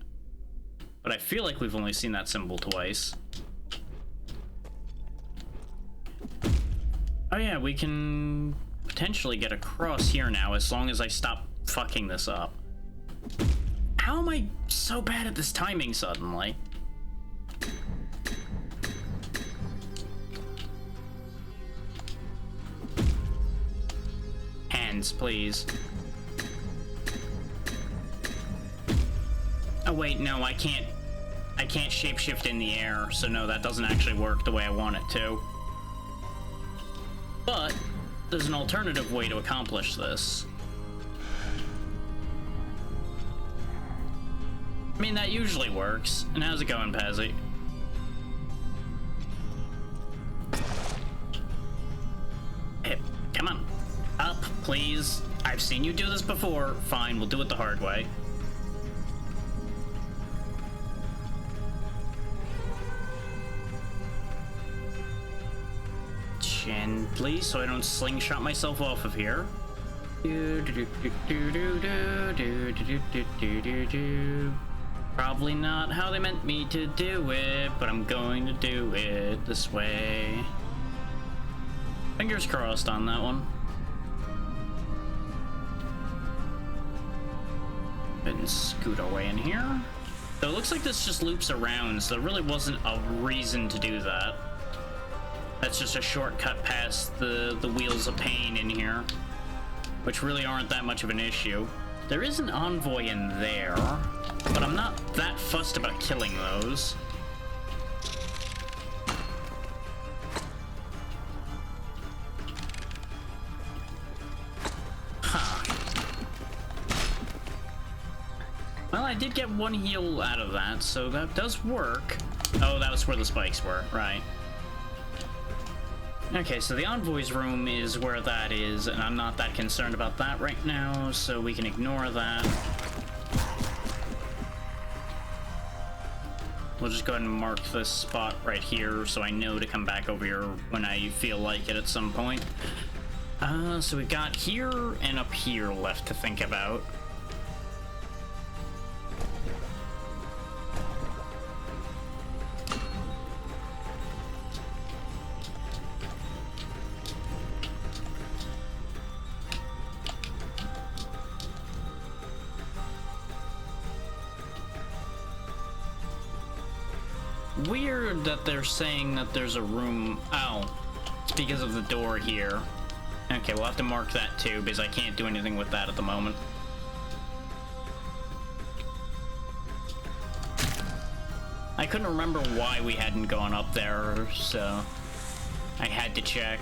But I feel like we've only seen that symbol twice. Oh yeah, we can potentially get across here now as long as I stop fucking this up. How am I so bad at this timing suddenly? Hands, please. Oh wait, no, I can't shapeshift in the air, so no, that doesn't actually work the way I want it to. But there's an alternative way to accomplish this. I mean, that usually works. And how's it going, Pazzy? Hey, come on. Up, please. I've seen you do this before. Fine, we'll do it the hard way. Gently, so I don't slingshot myself off of here. Probably not how they meant me to do it, but I'm going to do it this way. Fingers crossed on that one. And scoot our way in here. So it looks like this just loops around, so there really wasn't a reason to do that. That's just a shortcut past the wheels of pain in here, which really aren't that much of an issue. There is an envoy in there, but I'm not that fussed about killing those. Huh. Well, I did get one heal out of that, so that does work. Oh, that was where the spikes were, right. Okay, so the envoy's room is where that is, and I'm not that concerned about that right now, so we can ignore that. We'll just go ahead and mark this spot right here so I know to come back over here when I feel like it at some point. So we've got here and up here left to think about. Weird that they're saying that there's a room. Oh, it's because of the door here. Okay, we'll have to mark that too because I can't do anything with that at the moment. I couldn't remember why we hadn't gone up there, so I had to check.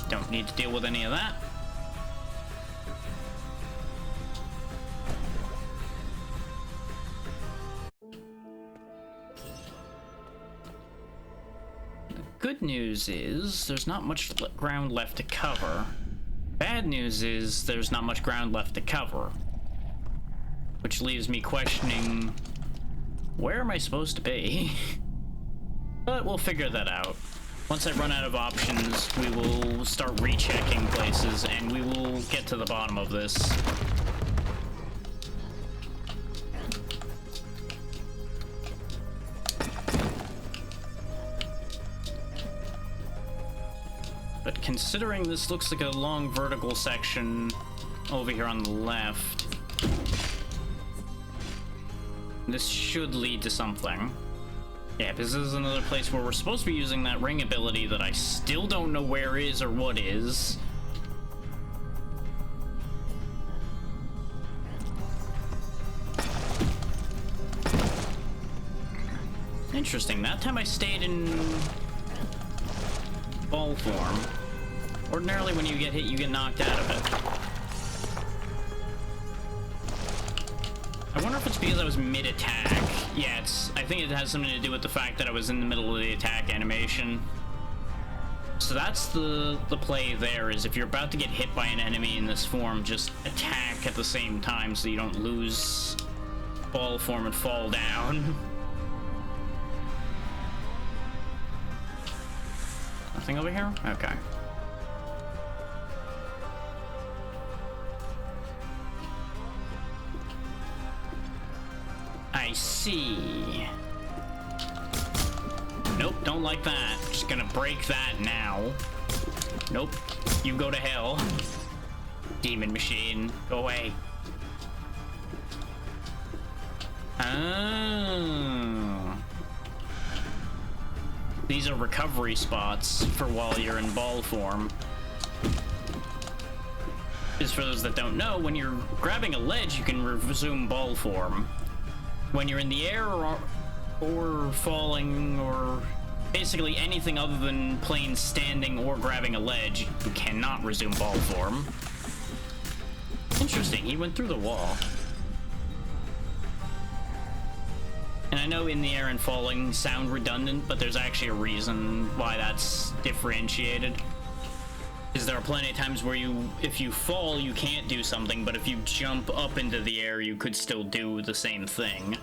Don't need to deal with any of that. The good news is there's not much ground left to cover. Bad news is there's not much ground left to cover, which leaves me questioning, where am I supposed to be? But we'll figure that out. Once I run out of options, we will start rechecking places, and we will get to the bottom of this. But considering this looks like a long vertical section, over here on the left. This should lead to something. Yeah, this is another place where we're supposed to be using that ring ability that I still don't know where is or what is. Interesting, that time I stayed in ball form. Ordinarily when you get hit, you get knocked out of it. I wonder if it's because I was mid-attack. Yeah, I think it has something to do with the fact that I was in the middle of the attack animation. So that's the play there, is if you're about to get hit by an enemy in this form, just attack at the same time so you don't lose ball form and fall down. Nothing over here? Okay. I see. Nope, don't like that. Just gonna break that now. Nope, you go to hell. Demon machine, go away. Oh. These are recovery spots for while you're in ball form. Just for those that don't know, when you're grabbing a ledge, you can resume ball form. When you're in the air or falling or basically anything other than plain standing or grabbing a ledge, you cannot resume ball form. Interesting, he went through the wall. And I know in the air and falling sound redundant, but there's actually a reason why that's differentiated. Is there are plenty of times where if you fall, you can't do something, but if you jump up into the air, you could still do the same thing.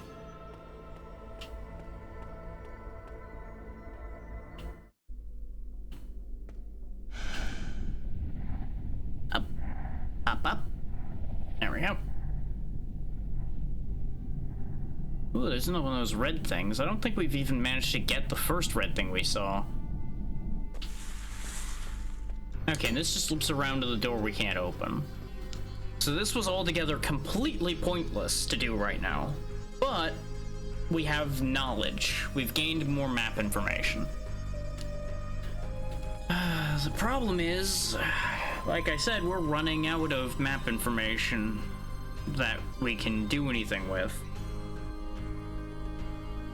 Up, up, up. There we go. Ooh, there's another one of those red things. I don't think we've even managed to get the first red thing we saw. Okay, and this just loops around to the door we can't open. So this was altogether completely pointless to do right now. But we have knowledge. We've gained more map information. The problem is, like I said, we're running out of map information that we can do anything with.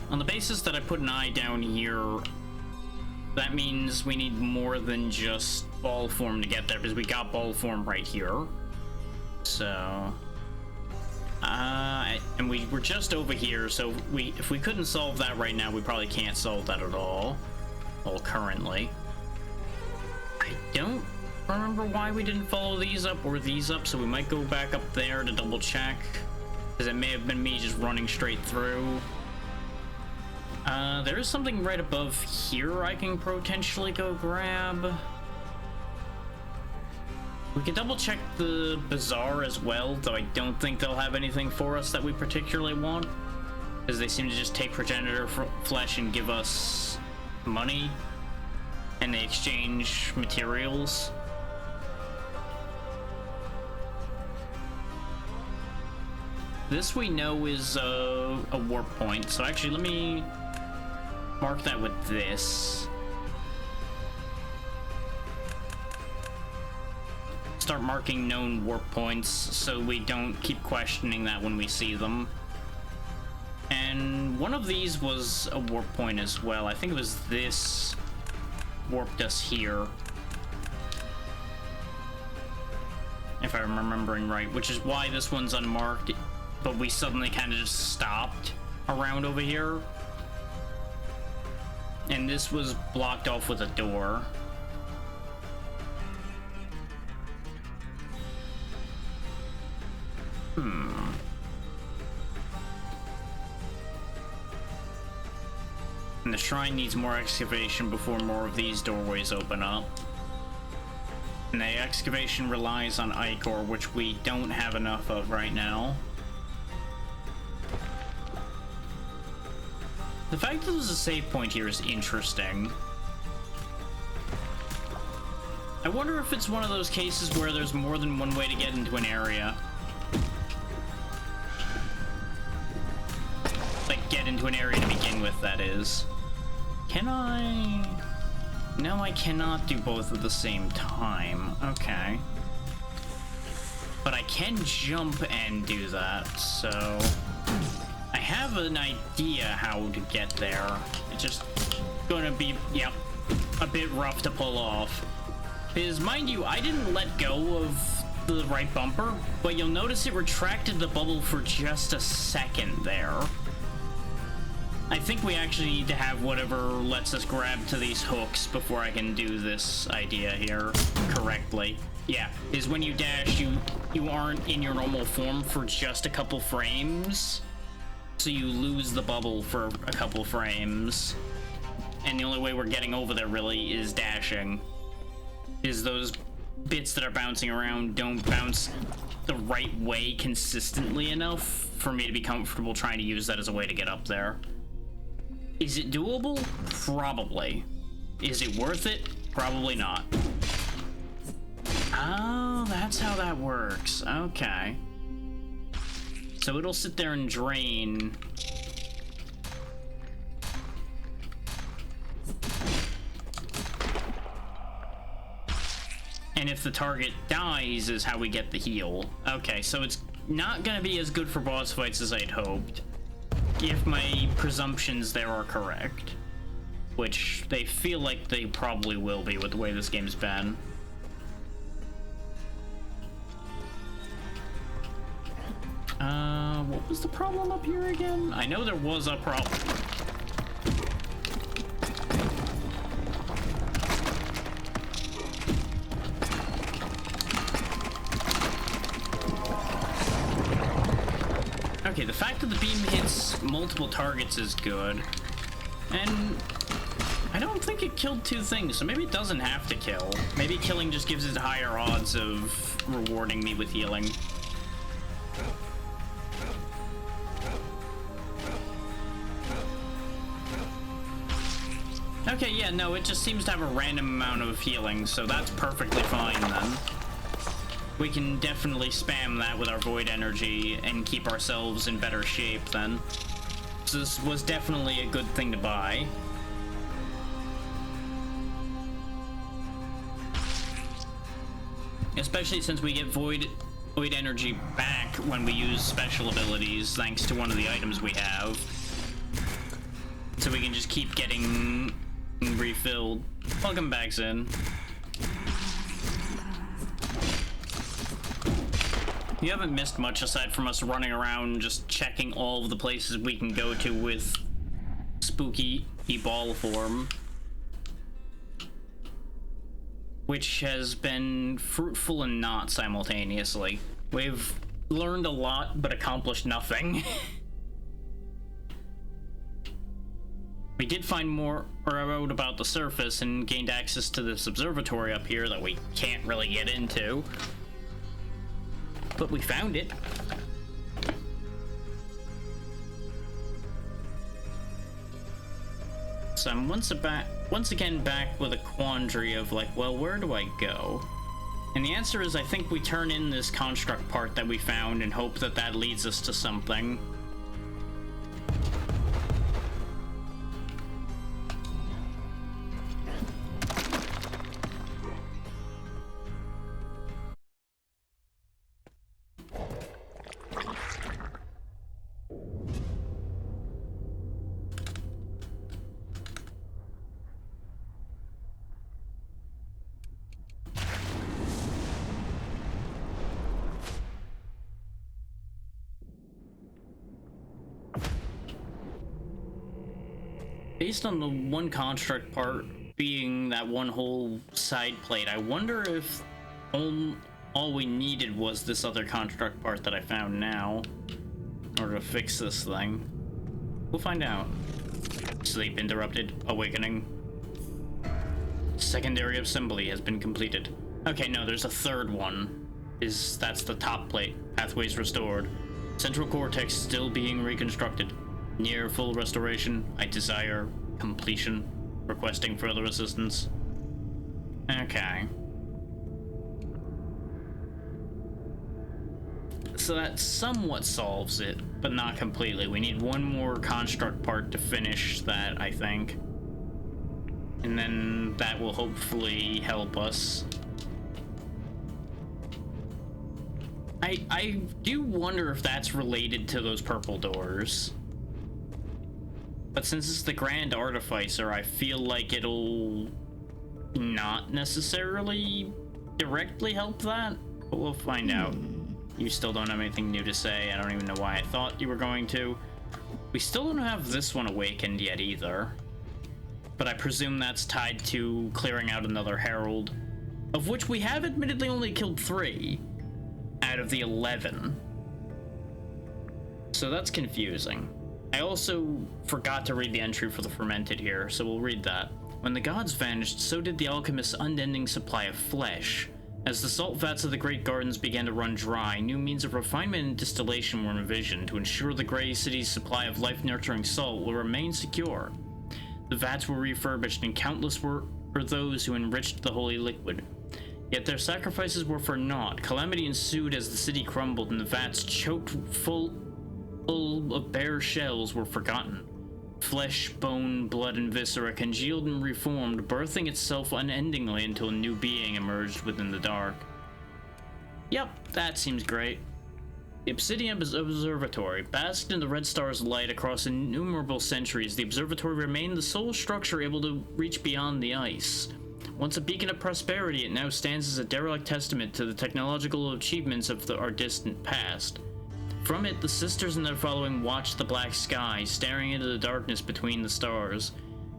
On the basis that I put an eye down here, that means we need more than just ball form to get there, because we got ball form right here. So, and we were just over here, so if we couldn't solve that right now, we probably can't solve that at all. Well, currently. I don't remember why we didn't follow these up or these up, so we might go back up there to double check, because it may have been me just running straight through. There is something right above here I can potentially go grab. We could double check the bazaar as well, though I don't think they'll have anything for us that we particularly want, because they seem to just take progenitor flesh and give us money, and they exchange materials. This we know is a warp point, so actually let me mark that with this. Start marking known warp points so we don't keep questioning that when we see them. And one of these was a warp point as well. I think it was this warped us here, if I'm remembering right, which is why this one's unmarked, but we suddenly kind of just stopped around over here. And this was blocked off with a door. And the shrine needs more excavation before more of these doorways open up. And the excavation relies on ichor, which we don't have enough of right now. The fact that there's a save point here is interesting. I wonder if it's one of those cases where there's more than one way to get into an area. Like, get into an area to begin with, that is. Can I... No, I cannot do both at the same time. Okay. But I can jump and do that, so... I have an idea how to get there. It's just gonna be, yep, a bit rough to pull off. Because, mind you, I didn't let go of the right bumper, but you'll notice it retracted the bubble for just a second there. I think we actually need to have whatever lets us grab to these hooks before I can do this idea here correctly. Yeah, is when you dash, you aren't in your normal form for just a couple frames, so you lose the bubble for a couple frames. And the only way we're getting over there really is dashing. Is those bits that are bouncing around don't bounce the right way consistently enough for me to be comfortable trying to use that as a way to get up there. Is it doable? Probably. Is it worth it? Probably not. Oh, that's how that works. Okay. So it'll sit there and drain. And if the target dies is how we get the heal. Okay, so it's not gonna be as good for boss fights as I'd hoped. If my presumptions there are correct. Which they feel like they probably will be with the way this game's been. What was the problem up here again? I know there was a problem. Okay, the fact that the beam hits multiple targets is good. And I don't think it killed two things, so maybe it doesn't have to kill. Maybe killing just gives it higher odds of rewarding me with healing. Okay, yeah, no, it just seems to have a random amount of healing, so that's perfectly fine then. We can definitely spam that with our void energy and keep ourselves in better shape then. So this was definitely a good thing to buy. Especially since we get void energy back when we use special abilities thanks to one of the items we have. So we can just keep getting refilled. Welcome back, Zin. You haven't missed much aside from us running around just checking all of the places we can go to with spooky ball form. Which has been fruitful and not simultaneously. We've learned a lot but accomplished nothing. We did find more out about the surface and gained access to this observatory up here that we can't really get into. But we found it. So I'm once again back with a quandary of like, well, where do I go? And the answer is I think we turn in this construct part that we found and hope that that leads us to something. Based on the one construct part being that one whole side plate, I wonder if all we needed was this other construct part that I found now in order to fix this thing. We'll find out. Sleep interrupted. Awakening. Secondary assembly has been completed. Okay, no, there's a third one. That's the top plate. Pathways restored. Central cortex still being reconstructed. Near full restoration. I desire completion. Requesting further assistance. Okay. so that somewhat solves it, but not completely. We need one more construct part to finish that, I think. And then that will hopefully help us. I do wonder if that's related to those purple doors. But since it's the Grand Artificer, I feel like it'll not necessarily directly help that, but we'll find out. You still don't have anything new to say. I don't even know why I thought you were going to. We still don't have this one awakened yet either, but I presume that's tied to clearing out another Herald, of which we have admittedly only killed 3 out of the 11. So that's confusing. I also forgot to read the entry for the fermented here, so we'll read that. When the gods vanished, so did the alchemist's unending supply of flesh. As the salt vats of the great gardens began to run dry, new means of refinement and distillation were envisioned to ensure the Grey City's supply of life-nurturing salt will remain secure. The vats were refurbished, and countless were those who enriched the holy liquid. Yet their sacrifices were for naught. Calamity ensued as the city crumbled, and the vats, choked full of bare shells, were forgotten. Flesh, bone, blood, and viscera congealed and reformed, birthing itself unendingly until a new being emerged within the dark. Yep, that seems great. The Obsidian Observatory. Basked in the Red Star's light across innumerable centuries, the observatory remained the sole structure able to reach beyond the ice. Once a beacon of prosperity, it now stands as a derelict testament to the technological achievements of our distant past. From it, the sisters and their following watched the black sky, staring into the darkness between the stars.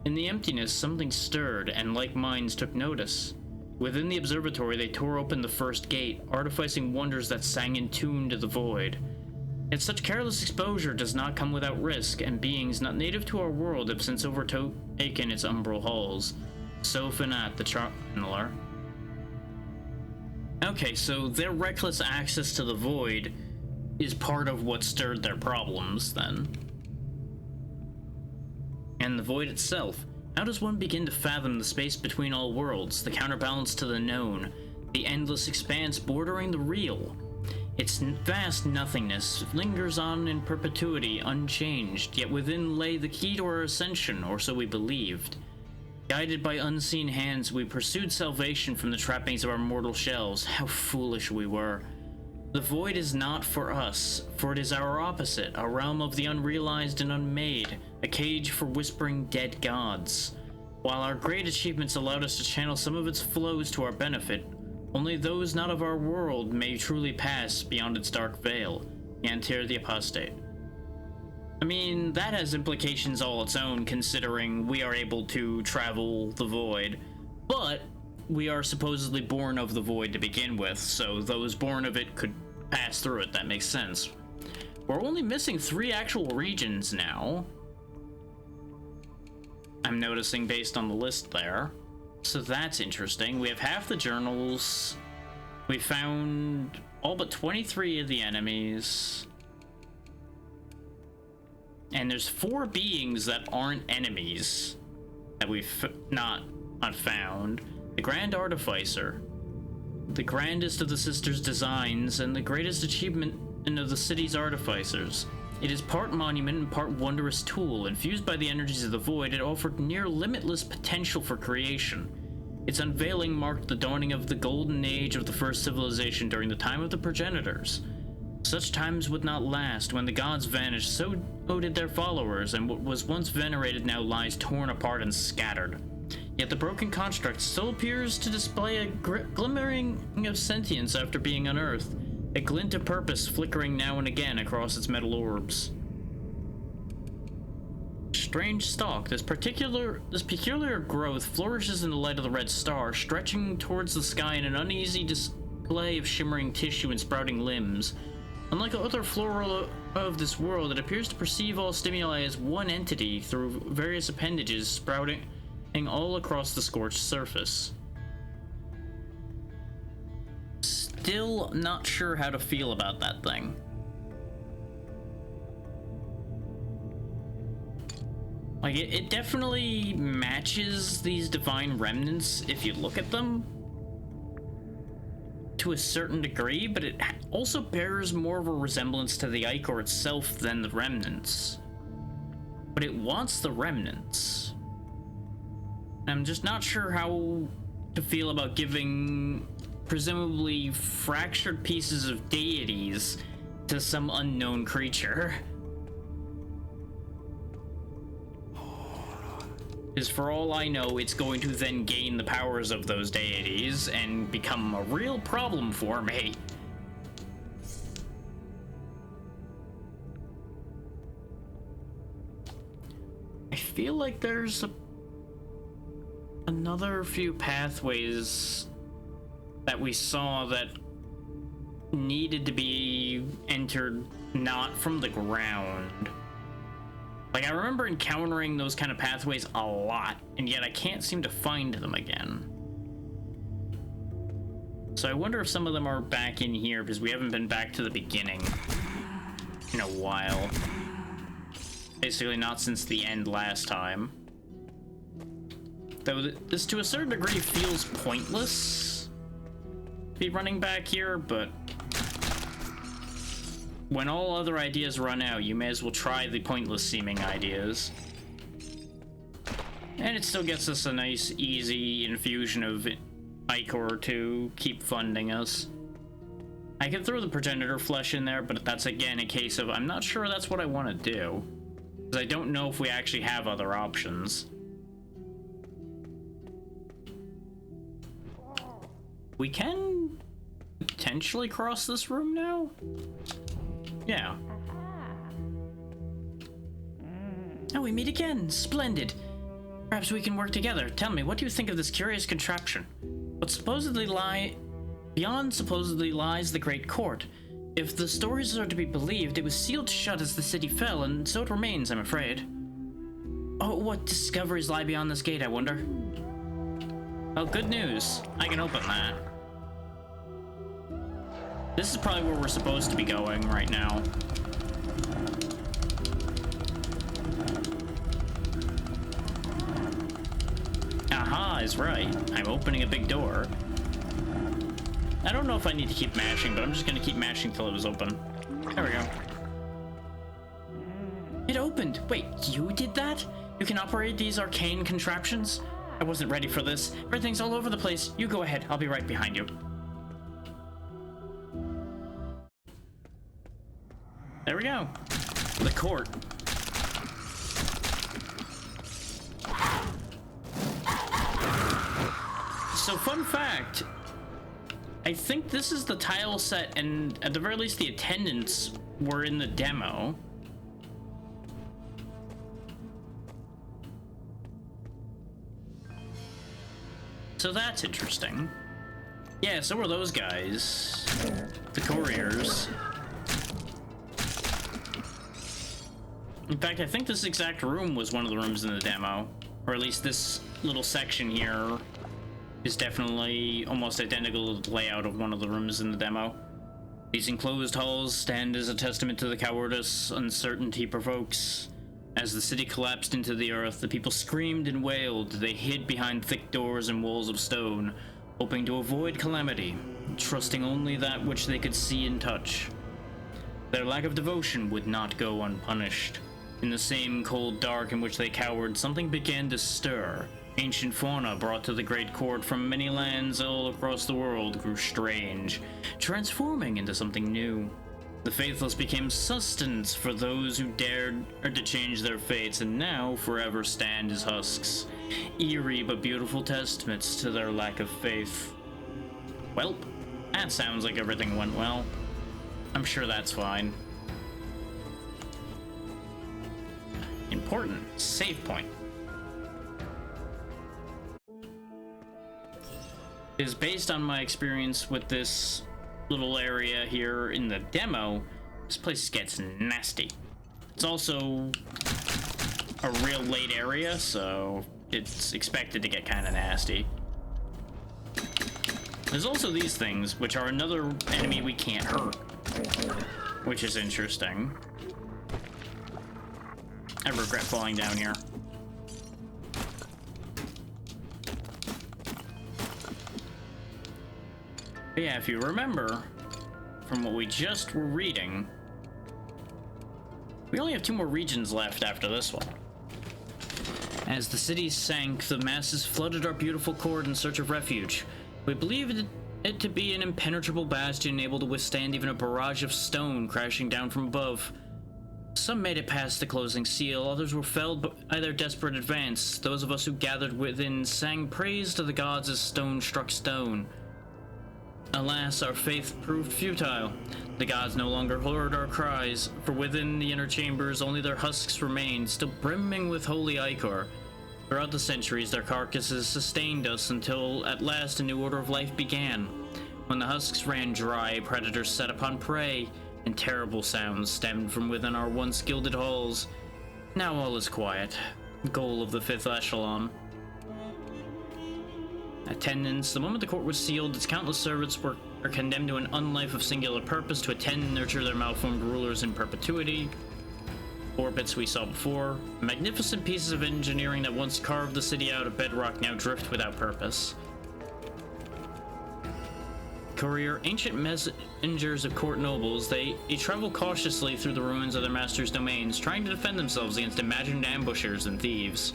In the emptiness, something stirred, and like minds took notice. Within the observatory, they tore open the first gate, artificing wonders that sang in tune to the void. Yet such careless exposure does not come without risk, and beings not native to our world have since overtaken its umbral halls. So Finat, the channeler. Okay, so their reckless access to the void is part of what stirred their problems, then. And the void itself. How does one begin to fathom the space between all worlds, the counterbalance to the known, the endless expanse bordering the real? Its vast nothingness lingers on in perpetuity, unchanged, yet within lay the key to our ascension, or so we believed. Guided by unseen hands, we pursued salvation from the trappings of our mortal shells. How foolish we were. The void is not for us, for it is our opposite, a realm of the unrealized and unmade, a cage for whispering dead gods. While our great achievements allowed us to channel some of its flows to our benefit, only those not of our world may truly pass beyond its dark veil. Yantir the Apostate. I mean, that has implications all its own, considering we are able to travel the void, but we are supposedly born of the void to begin with, so those born of it could pass through it. That makes sense. We're only missing 3 actual regions now, I'm noticing based on the list there. So that's interesting. We have half the journals. We found all but 23 of the enemies. And there's 4 beings that aren't enemies that we've not found. The Grand Artificer, the grandest of the sisters' designs, and the greatest achievement of the city's artificers. It is part monument and part wondrous tool. Infused by the energies of the void, it offered near limitless potential for creation. Its unveiling marked the dawning of the golden age of the first civilization during the time of the progenitors. Such times would not last. When the gods vanished, so did their followers, and what was once venerated now lies torn apart and scattered. Yet the broken construct still appears to display a glimmering of sentience after being unearthed, a glint of purpose flickering now and again across its metal orbs. Strange stalk. This peculiar growth flourishes in the light of the red star, stretching towards the sky in an uneasy display of shimmering tissue and sprouting limbs. Unlike other flora of this world, it appears to perceive all stimuli as one entity through various appendages sprouting all across the scorched surface. Still not sure how to feel about that thing. Like, it definitely matches these divine remnants if you look at them. to a certain degree, but it also bears more of a resemblance to the Ichor itself than the remnants. But it wants the remnants. I'm just not sure how to feel about giving presumably fractured pieces of deities to some unknown creature. Because for all I know, it's going to then gain the powers of those deities and become a real problem for me. I feel like there's another few pathways that we saw that needed to be entered not from the ground. Like, I remember encountering those kind of pathways a lot, and yet I can't seem to find them again. So I wonder if some of them are back in here, because we haven't been back to the beginning in a while. Basically not since the end last time. Though this, to a certain degree, feels pointless to be running back here, but when all other ideas run out, you may as well try the pointless seeming ideas. And it still gets us a nice, easy infusion of Ichor to keep funding us. I could throw the progenitor flesh in there, but that's again a case of I'm not sure that's what I want to do. Because I don't know if we actually have other options. We can potentially cross this room now? Yeah. Oh, we meet again. Splendid. Perhaps we can work together. Tell me, what do you think of this curious contraption? Beyond supposedly lies the Great Court. If the stories are to be believed, it was sealed shut as the city fell, and so it remains, I'm afraid. Oh, what discoveries lie beyond this gate, I wonder? Oh, good news. I can open that. This is probably where we're supposed to be going right now. Aha is right. I'm opening a big door. I don't know if I need to keep mashing, but I'm just gonna keep mashing till it was open. There we go. It opened! Wait, you did that? You can operate these arcane contraptions? I wasn't ready for this. Everything's all over the place. You go ahead. I'll be right behind you. There we go. The court. So, fun fact. I think this is the tile set, and at the very least the attendants were in the demo. So that's interesting. Yeah, so were those guys. The couriers. In fact, I think this exact room was one of the rooms in the demo. Or at least this little section here is definitely almost identical to the layout of one of the rooms in the demo. These enclosed halls stand as a testament to the cowardice uncertainty provokes. As the city collapsed into the earth, the people screamed and wailed. They hid behind thick doors and walls of stone, hoping to avoid calamity, trusting only that which they could see and touch. Their lack of devotion would not go unpunished. In the same cold dark in which they cowered, something began to stir. Ancient fauna brought to the Great Court from many lands all across the world grew strange, transforming into something new. The faithless became sustenance for those who dared to change their fates, and now forever stand as husks, eerie but beautiful testaments to their lack of faith. Well, that sounds like everything went well. I'm sure that's fine. Important save point. Is based on my experience with this little area here in the demo, this place gets nasty. It's also a real late area, so it's expected to get kind of nasty. There's also these things, which are another enemy we can't hurt, which is interesting. I regret falling down here. But yeah, if you remember from what we just were reading, we only have 2 more regions left after this one. As the city sank, the masses flooded our beautiful court in search of refuge. We believed it to be an impenetrable bastion able to withstand even a barrage of stone crashing down from above. Some made it past the closing seal, others were felled by their desperate advance. Those of us who gathered within sang praise to the gods as stone struck stone. Alas, our faith proved futile. The gods no longer heard our cries, for within the inner chambers only their husks remained, still brimming with holy ichor. Throughout the centuries, their carcasses sustained us until at last a new order of life began. When the husks ran dry, predators set upon prey, and terrible sounds stemmed from within our once gilded halls. Now all is quiet. Goal of the 5th echelon. Attendance. The moment the court was sealed, its countless servants were condemned to an unlife of singular purpose to attend and nurture their malformed rulers in perpetuity. Orbits we saw before. Magnificent pieces of engineering that once carved the city out of bedrock now drift without purpose. Courier. Ancient messengers of court nobles, they travel cautiously through the ruins of their master's domains, trying to defend themselves against imagined ambushers and thieves.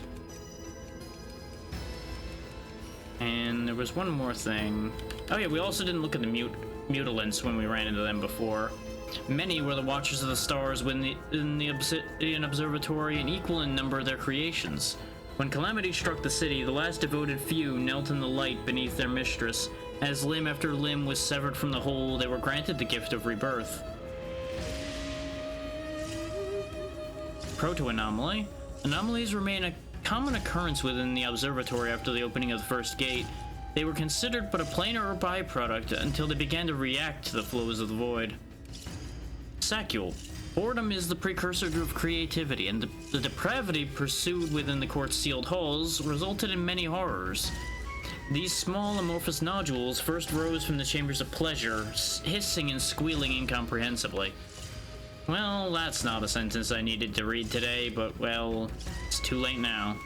And there was one more thing. Oh yeah, we also didn't look at the mutilants when we ran into them before. Many were the Watchers of the Stars in the Obsidian Observatory, and equal in number their creations. When calamity struck the city, the last devoted few knelt in the light beneath their mistress. As limb after limb was severed from the whole, they were granted the gift of rebirth. Proto-anomaly. Anomalies remain a common occurrence within the observatory after the opening of the first gate. They were considered but a planar byproduct until they began to react to the flows of the void. Sacule. Boredom is the precursor of creativity, and the depravity pursued within the court's sealed halls resulted in many horrors. These small amorphous nodules first rose from the chambers of pleasure, hissing and squealing incomprehensibly. Well, that's not a sentence I needed to read today, but, well, it's too late now.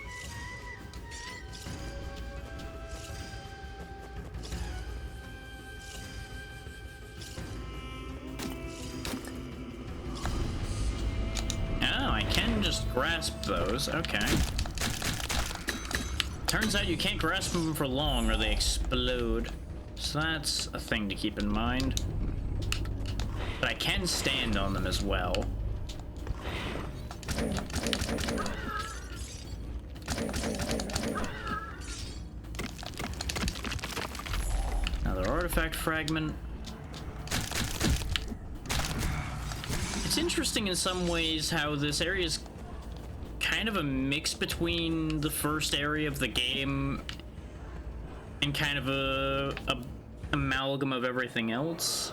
Oh, I can just grasp those. Okay. Turns out you can't grasp them for long or they explode. So that's a thing to keep in mind. But I can stand on them as well. Another artifact fragment. It's interesting in some ways how this area is kind of a mix between the first area of the game and kind of a amalgam of everything else.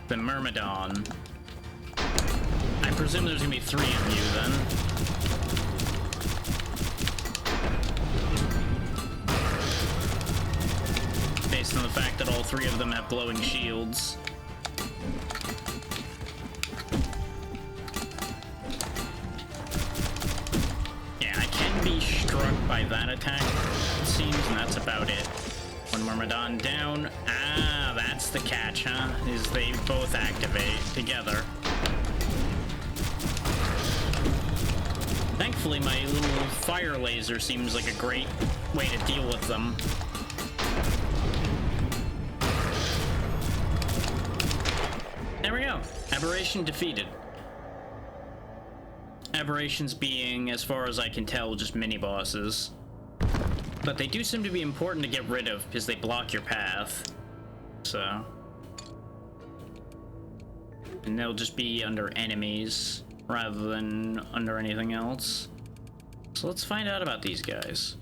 The Myrmidon. I presume there's gonna be 3 of you then. Based on the fact that all 3 of them have glowing shields. Yeah, I can be struck by that attack, it seems, and that's about it. One Myrmidon down. Ah, that's the catch, huh? Is they both activate together. Thankfully, my little fire laser seems like a great way to deal with them. There we go. Aberration defeated. Aberrations being, as far as I can tell, just mini-bosses. But they do seem to be important to get rid of because they block your path. So. And they'll just be under enemies rather than under anything else. So let's find out about these guys.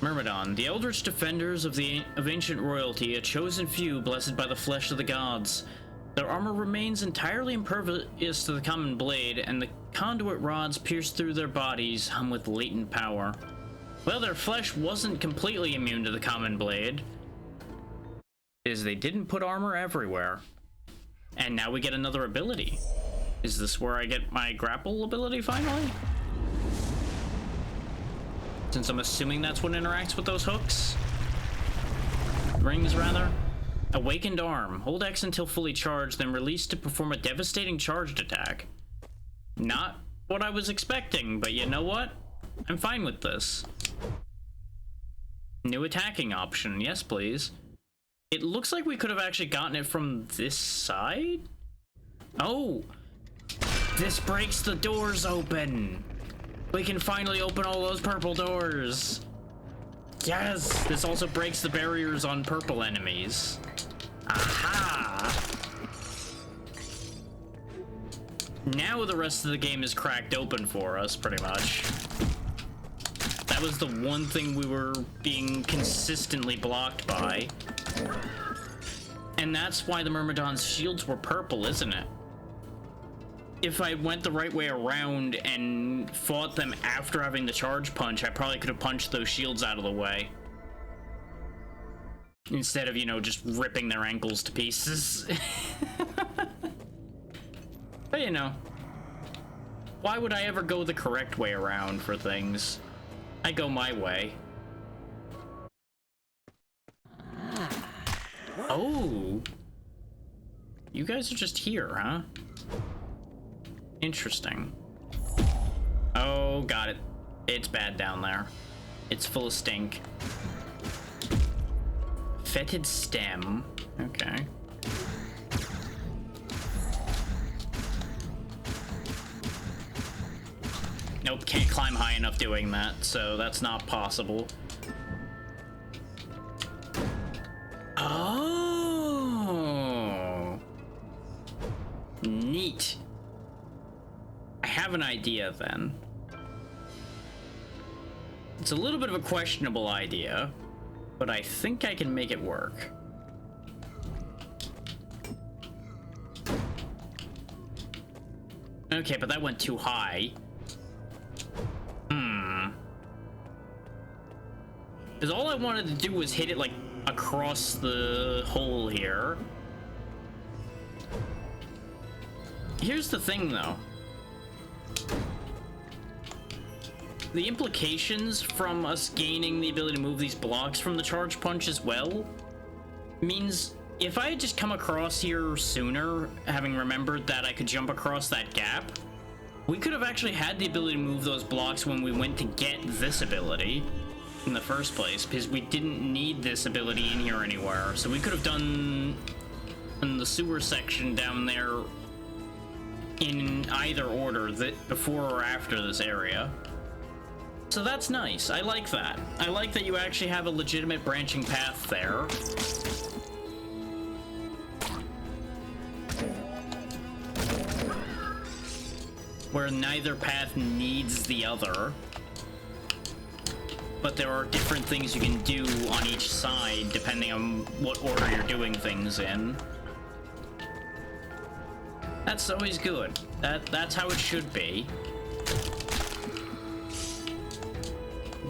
Myrmidon, the eldritch defenders of ancient royalty, a chosen few blessed by the flesh of the gods. Their armor remains entirely impervious to the common blade, and the conduit rods pierced through their bodies hum with latent power. Well, their flesh wasn't completely immune to the common blade, as they didn't put armor everywhere. And now we get another ability. Is this where I get my grapple ability finally? Since I'm assuming that's what interacts with those hooks. Rings, rather. Awakened arm. Hold X until fully charged, then release to perform a devastating charged attack. Not what I was expecting, but you know what? I'm fine with this. New attacking option. Yes, please. It looks like we could have actually gotten it from this side? Oh! This breaks the doors open! We can finally open all those purple doors! Yes! This also breaks the barriers on purple enemies. Aha! Now the rest of the game is cracked open for us, pretty much. That was the one thing we were being consistently blocked by. And that's why the Myrmidon's shields were purple, isn't it? If I went the right way around and fought them after having the charge punch, I probably could have punched those shields out of the way. Instead of, you know, just ripping their ankles to pieces. But, you know, why would I ever go the correct way around for things? I go my way. Oh! You guys are just here, huh? Interesting. Oh, got it. It's bad down there. It's full of stink. Fetid stem. Okay. Nope, can't climb high enough doing that, so that's not possible. Oh! Neat. I have an idea then. It's a little bit of a questionable idea, but I think I can make it work. Okay, but that went too high. Because all I wanted to do was hit it, like, across the hole here. Here's the thing, though. The implications from us gaining the ability to move these blocks from the charge punch as well means if I had just come across here sooner, having remembered that I could jump across that gap, we could have actually had the ability to move those blocks when we went to get this ability in the first place, because we didn't need this ability in here anywhere. So we could have done in the sewer section down there in either order, that before or after this area. So that's nice. I like that. I like that you actually have a legitimate branching path there. Where neither path needs the other. But there are different things you can do on each side depending on what order you're doing things in. That's always good. That's how it should be.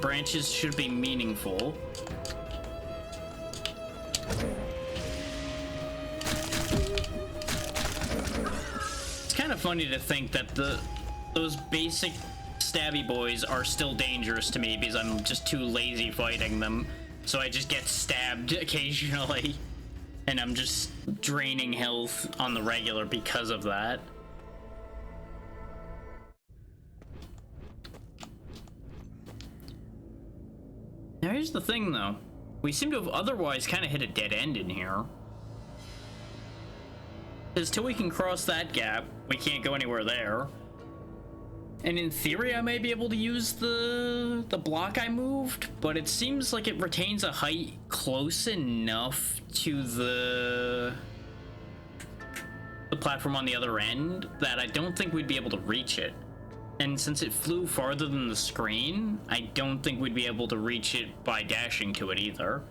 Branches should be meaningful. It's kind of funny to think that those basic stabby boys are still dangerous to me because I'm just too lazy fighting them. So I just get stabbed occasionally. And I'm just draining health on the regular because of that. Now here's the thing though. We seem to have otherwise kind of hit a dead end in here. Because till we can cross that gap, we can't go anywhere there. And in theory, I may be able to use the block I moved, but it seems like it retains a height close enough to the platform on the other end that I don't think we'd be able to reach it. And since it flew farther than the screen, I don't think we'd be able to reach it by dashing to it either.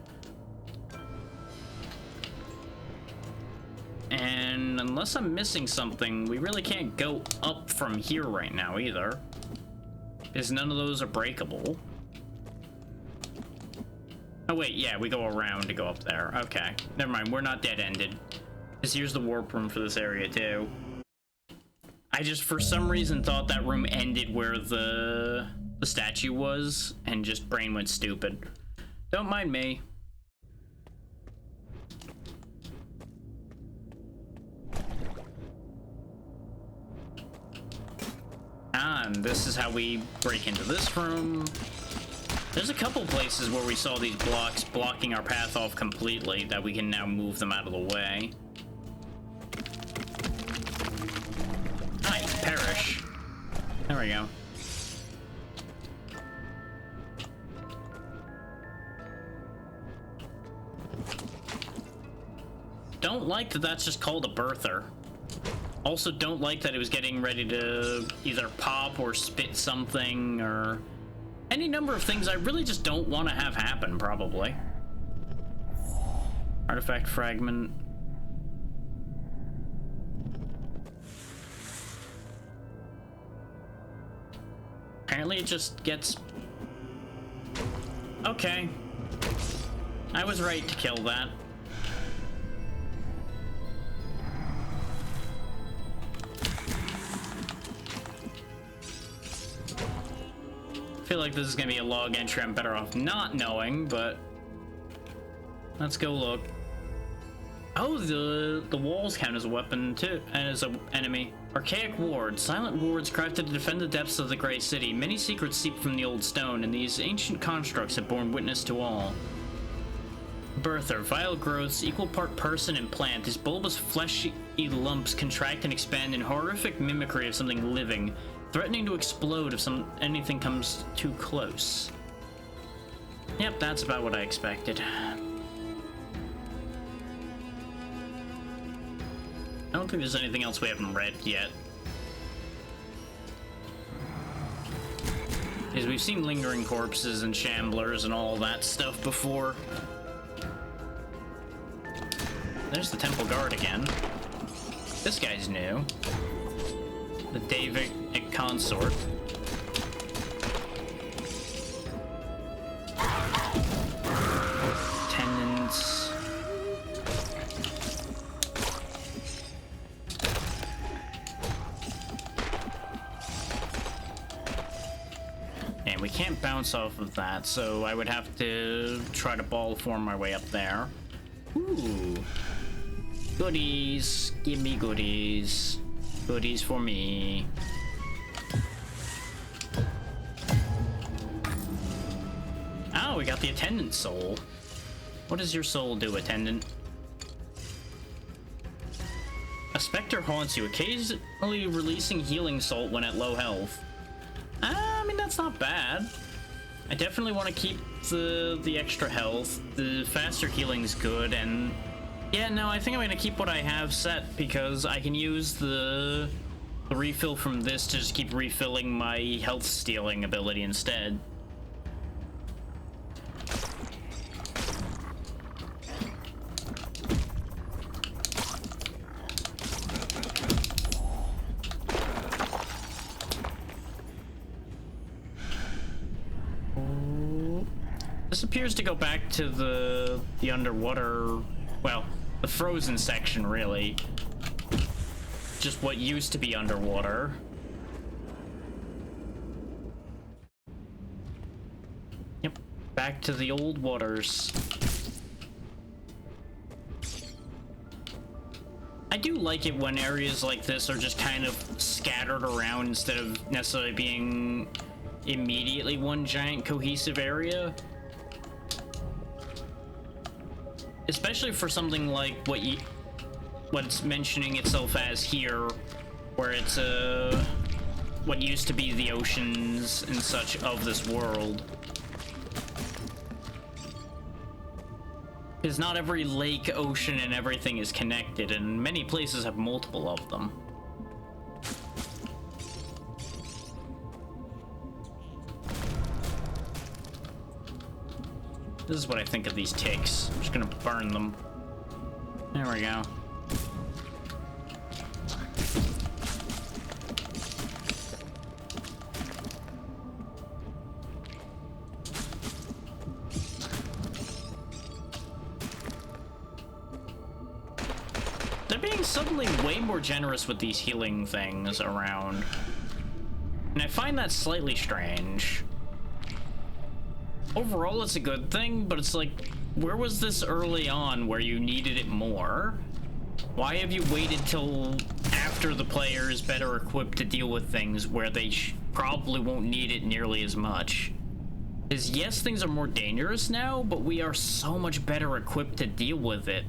And unless I'm missing something, we really can't go up from here right now either, because none of those are breakable. Oh wait, yeah, we go around to go up there. Okay, never mind, we're not dead-ended. Because here's the warp room for this area too. I just, for some reason, thought that room ended where the the statue was and just brain went stupid. Don't mind me. And this is how we break into this room. There's a couple places where we saw these blocks blocking our path off completely that we can now move them out of the way. Nice, perish. There we go. Don't like that that's just called a birther. Also don't like that it was getting ready to either pop or spit something or any number of things I really just don't want to have happen, probably. Artifact fragment. Apparently it just gets... Okay. I was right to kill that. I feel like this is gonna be a log entry I'm better off not knowing, but let's go look. Oh, the walls count as a weapon too, and as an enemy. Archaic wards, silent wards crafted to defend the depths of the Grey City. Many secrets seep from the old stone, and these ancient constructs have borne witness to all. Birther, vile growths, equal part person and plant. These bulbous fleshy lumps contract and expand in horrific mimicry of something living, threatening to explode if anything comes too close. Yep, that's about what I expected. I don't think there's anything else we haven't read yet. Because we've seen lingering corpses and shamblers and all that stuff before. There's the temple guard again. This guy's new. The Davic consort. Attendants. And we can't bounce off of that, so I would have to try to ball form my way up there. Ooh. Goodies. Give me goodies. Goodies for me. Oh, we got the attendant soul. What does your soul do, attendant? A specter haunts you, occasionally releasing healing salt when at low health. I mean, that's not bad. I definitely want to keep the extra health. The faster healing's good, and yeah, no, I think I'm gonna keep what I have set because I can use the refill from this to just keep refilling my health stealing ability instead. This appears to go back to the underwater, well, the frozen section, really. Just what used to be underwater. Yep, back to the old waters. I do like it when areas like this are just kind of scattered around instead of necessarily being immediately one giant cohesive area. Especially for something like what's mentioning itself as here, where it's what used to be the oceans and such of this world. Because not every lake, ocean, and everything is connected, and many places have multiple of them. This is what I think of these ticks. I'm just gonna burn them. There we go. They're being suddenly way more generous with these healing things around. And I find that slightly strange. overall it's a good thing, but it's like, where was this early on where you needed it more? Why have you waited till after the player is better equipped to deal with things where they probably won't need it nearly as much? Because yes, things are more dangerous now, but we are so much better equipped to deal with it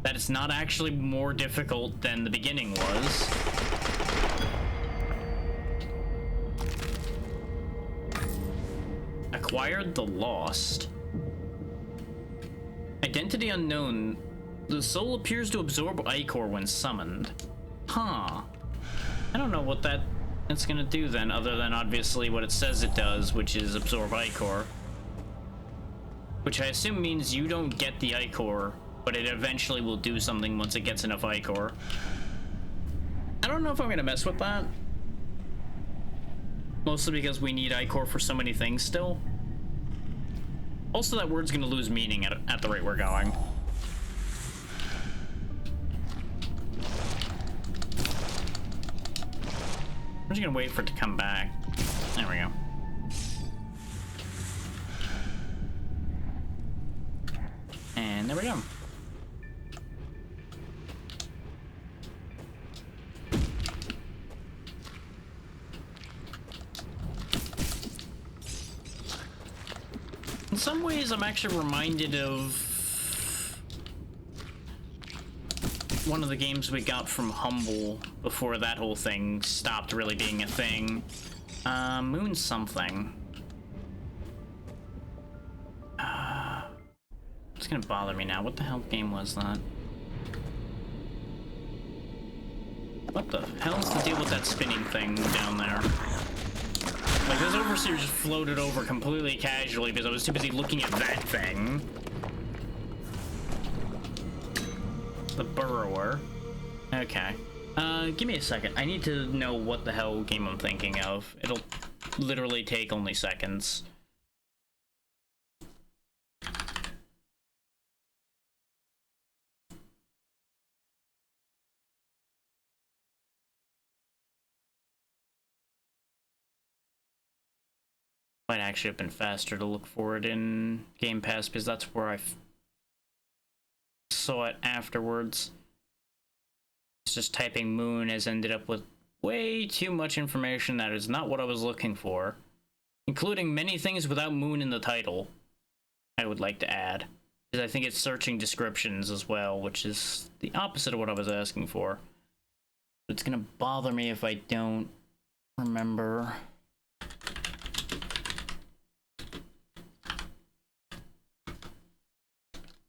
that it's not actually more difficult than the beginning was. Acquired the Lost. Identity unknown. The soul appears to absorb ichor when summoned. Huh. I don't know what that's gonna do then, other than obviously what it says it does, which is absorb ichor. Which I assume means you don't get the ichor, but it eventually will do something once it gets enough ichor. I don't know if I'm gonna mess with that. Mostly because we need ichor for so many things still. Also, that word's gonna lose meaning at the rate we're going. I'm just gonna wait for it to come back. There we go. And there we go. In some ways, I'm actually reminded of one of the games we got from Humble before that whole thing stopped really being a thing. Moon something. It's gonna bother me now. What the hell game was that? What the hell is the deal with that spinning thing down there? Like, this overseer just floated over completely casually because I was too busy looking at that thing. The burrower. Okay. Give me a second. I need to know what the hell game I'm thinking of. It'll literally take only seconds. Might actually have been faster to look for it in Game Pass because that's where I saw it afterwards. It's just typing moon has ended up with way too much information that is not what I was looking for, including many things without moon in the title. I would like to add, because I think it's searching descriptions as well, which is the opposite of what I was asking for. It's gonna bother me if I don't remember.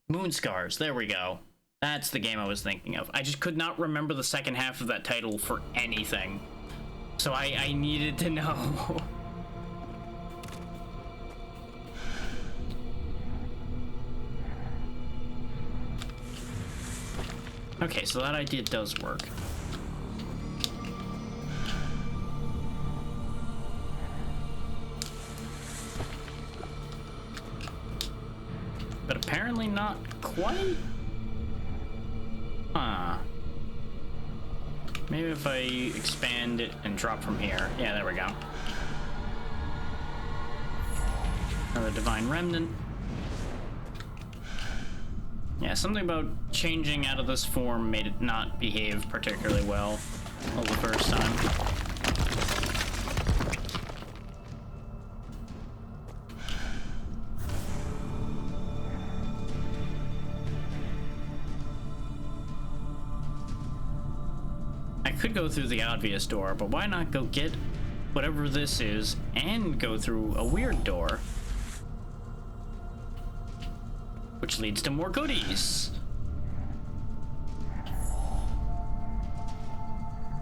Moon Scars, there we go. That's the game I was thinking of. I just could not remember the second half of that title for anything. So I needed to know. Okay, so that idea does work. But apparently not quite. Huh. Maybe if I expand it and drop from here. Yeah, there we go. Another Divine Remnant. Yeah, something about changing out of this form made it not behave particularly well the first time. I could go through the obvious door, but why not go get whatever this is and go through a weird door? Which leads to more goodies.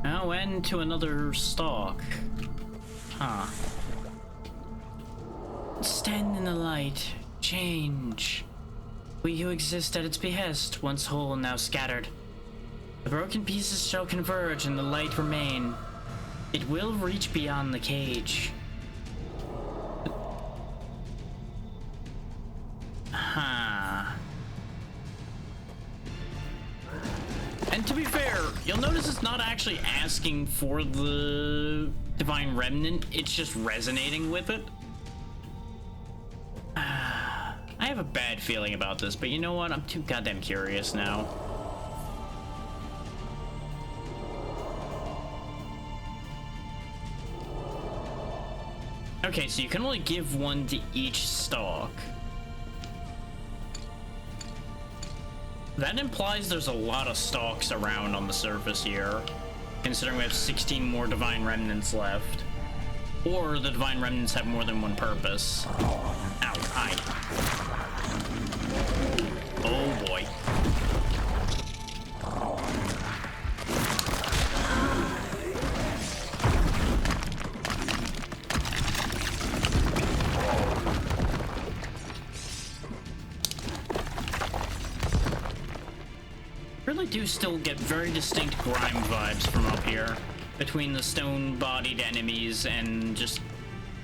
Oh, and to another stalk. Huh. Stand in the light. Change. We who exist at its behest, once whole, now scattered. The broken pieces shall converge and the light remain. It will reach beyond the cage. Huh. And to be fair, you'll notice it's not actually asking for the Divine Remnant, it's just resonating with it. have a bad feeling about this, but you know what? I'm too goddamn curious now. Okay, so you can only give one to each stalk. That implies there's a lot of stalks around on the surface here, considering we have 16 more Divine Remnants left. Or the Divine Remnants have more than one purpose. Ow, hi. Oh boy. Really do still get very distinct Grime vibes from up here, between the stone-bodied enemies and just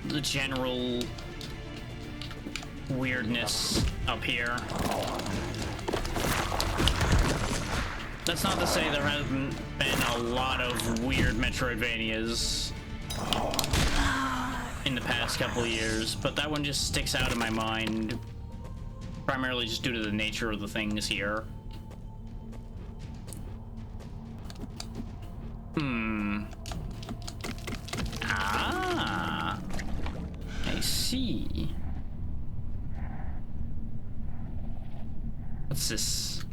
the general weirdness up here. That's not to say there hasn't been a lot of weird Metroidvanias in the past couple of years, but that one just sticks out in my mind, primarily just due to the nature of the things here. Ah, I see. What's this?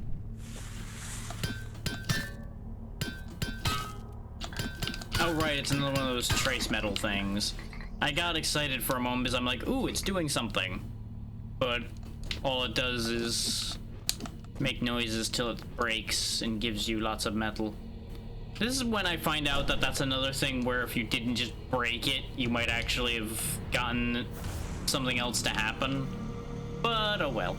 Oh, right, it's another one of those trace metal things. I got excited for a moment because I'm like, ooh, it's doing something. But all it does is make noises till it breaks and gives you lots of metal. This is when I find out that that's another thing where if you didn't just break it, you might actually have gotten something else to happen. But oh well.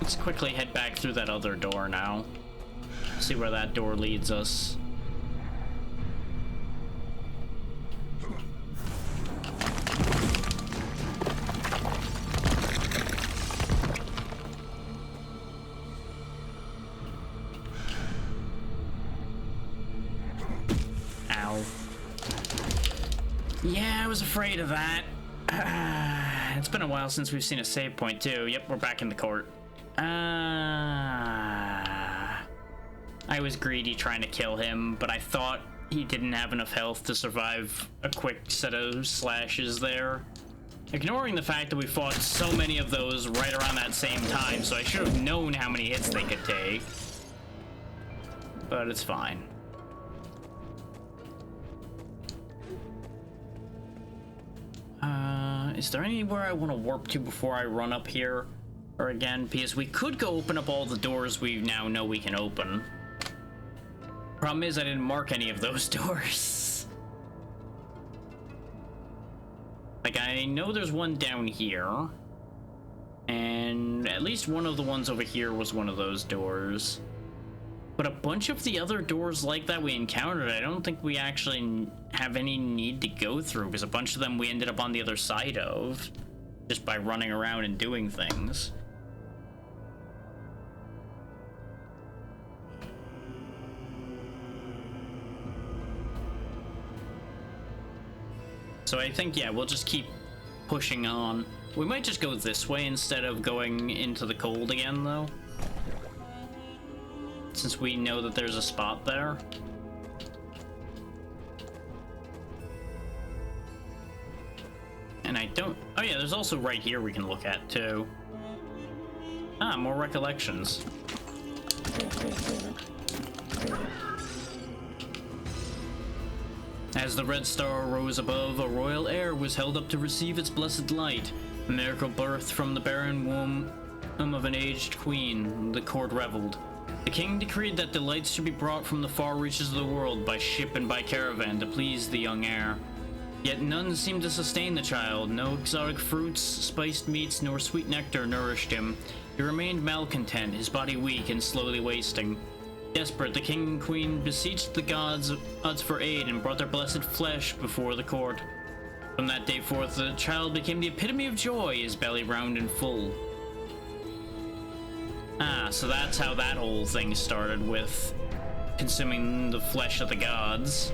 Let's quickly head back through that other door now. See where that door leads us. Yeah, I was afraid of that. It's been a while since we've seen a save point, too. Yep, we're back in the court. I was greedy trying to kill him, but I thought he didn't have enough health to survive a quick set of slashes there. Ignoring the fact that we fought so many of those right around that same time, so I should have known how many hits they could take. But it's fine. Is there anywhere I want to warp to before I run up here? Or again, because we could go open up all the doors we now know we can open. Problem is I didn't mark any of those doors. Like, I know there's one down here. And at least one of the ones over here was one of those doors. But a bunch of the other doors like that we encountered, I don't think we actually have any need to go through, because a bunch of them we ended up on the other side of, just by running around and doing things. So I think, yeah, we'll just keep pushing on. We might just go this way instead of going into the cold again, though, since we know that there's a spot there. And I don't... Oh yeah, there's also right here we can look at, too. Ah, more recollections. As the red star rose above, a royal heir was held up to receive its blessed light. A miracle birthed from the barren womb of an aged queen. The court reveled. The king decreed that delights should be brought from the far reaches of the world by ship and by caravan to please the young heir. Yet none seemed to sustain the child. No exotic fruits, spiced meats, nor sweet nectar nourished him. He remained malcontent, his body weak and slowly wasting. Desperate, the king and queen beseeched the gods for aid and brought their blessed flesh before the court. From that day forth, the child became the epitome of joy, his belly round and full. Ah, so that's how that whole thing started, with consuming the flesh of the gods.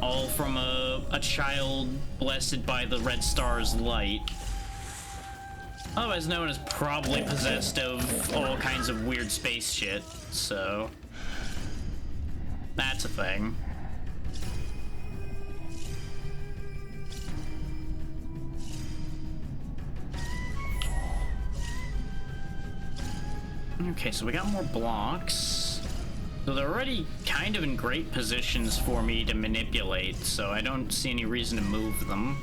All from a child blessed by the red star's light. Otherwise known as probably possessed of all kinds of weird space shit, so that's a thing. Okay, so we got more blocks. So they're already kind of in great positions for me to manipulate, so I don't see any reason to move them.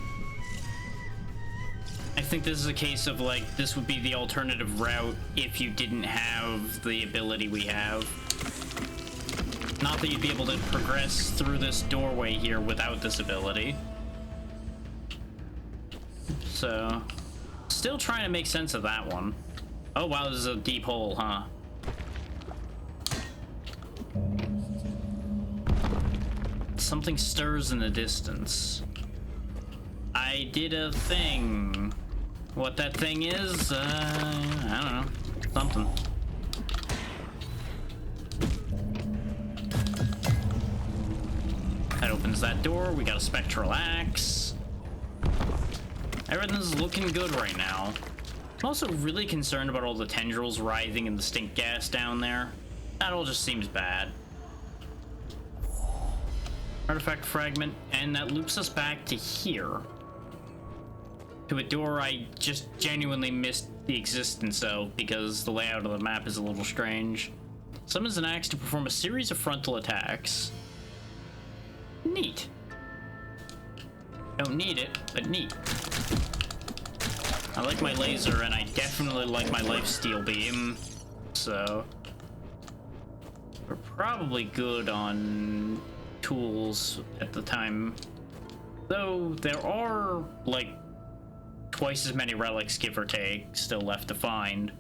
I think this is a case of, like, this would be the alternative route if you didn't have the ability we have. Not that you'd be able to progress through this doorway here without this ability. So, still trying to make sense of that one. Oh wow, this is a deep hole, huh? Something stirs in the distance. I did a thing. What that thing is, I don't know. Something. That opens that door. We got a spectral axe. Everything's looking good right now. I'm also really concerned about all the tendrils writhing in the stink gas down there. That all just seems bad. Artifact fragment, and that loops us back to here. To a door I just genuinely missed the existence of because the layout of the map is a little strange. Summons an axe to perform a series of frontal attacks. Neat. Don't need it, but neat. I like my laser, and I definitely like my lifesteal beam, so we're probably good on tools at the time. Though there are, like, twice as many relics, give or take, still left to find.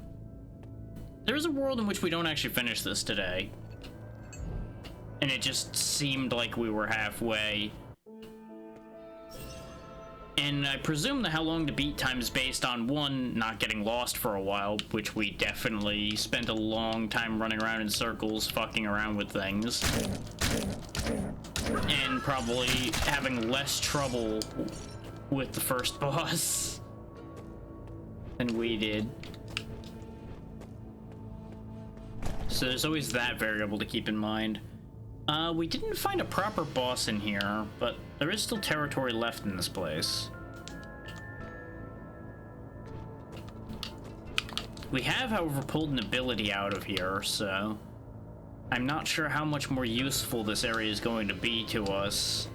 There's a world in which we don't actually finish this today. And it just seemed like we were halfway. And I presume the how long to beat time is based on, one, not getting lost for a while, which we definitely spent a long time running around in circles, fucking around with things. And probably having less trouble with the first boss than we did. So there's always that variable to keep in mind. We didn't find a proper boss in here, but there is still territory left in this place. We have, however, pulled an ability out of here, so I'm not sure how much more useful this area is going to be to us.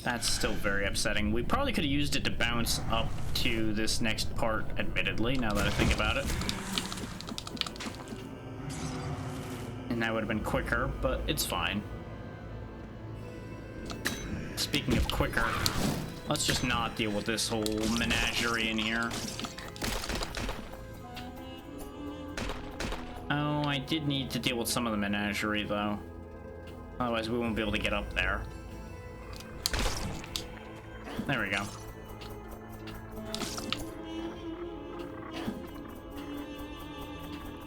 That's still very upsetting. We probably could have used it to bounce up to this next part, admittedly, now that I think about it. And that would have been quicker, but it's fine. Speaking of quicker, let's just not deal with this whole menagerie in here. Oh, I did need to deal with some of the menagerie, though. Otherwise, we won't be able to get up there. There we go.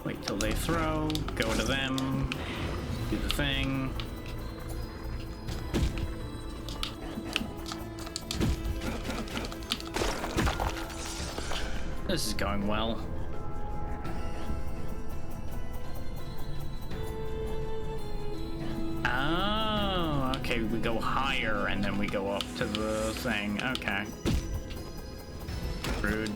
Wait till they throw, go to them, do the thing. This is going well. Oh, okay, we go higher and then we go up to the thing. Okay. Rude.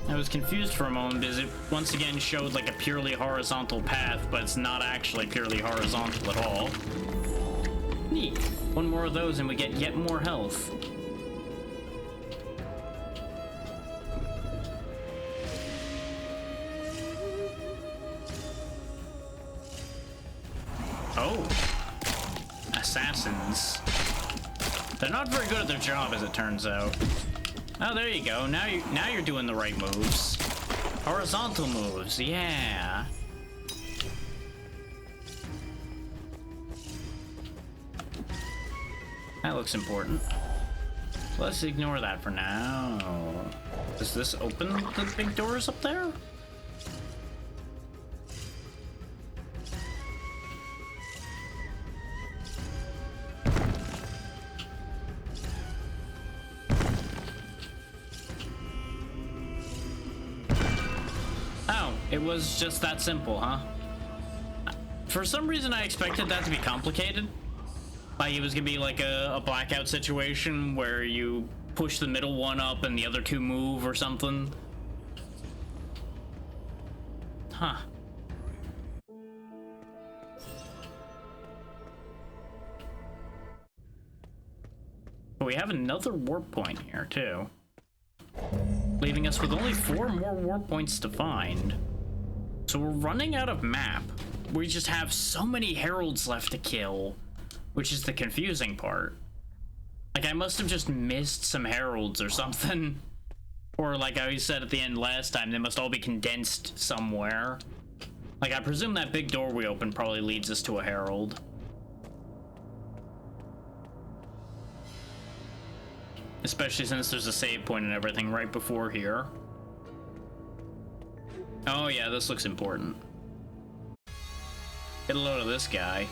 I was confused for a moment because it once again showed like a purely horizontal path, but it's not actually purely horizontal at all. Neat. One more of those and we get yet more health. Oh. Assassins. They're not very good at their job, as it turns out. Oh, there you go. Now you're doing the right moves. Horizontal moves, yeah. That looks important. Let's ignore that for now. Does this open the big doors up there? Oh, it was just that simple, huh? For some reason I expected that to be complicated. Like it was gonna be like a blackout situation where you push the middle one up and the other two move or something. Huh. But we have another warp point here too, leaving us with only 4 more warp points to find. So we're running out of map. We just have so many heralds left to kill, which is the confusing part. Like, I must have just missed some heralds or something. Or like I said at the end last time, they must all be condensed somewhere. Like, I presume that big door we opened probably leads us to a herald. Especially since there's a save point and everything right before here. Oh yeah, this looks important. Get a load of this guy.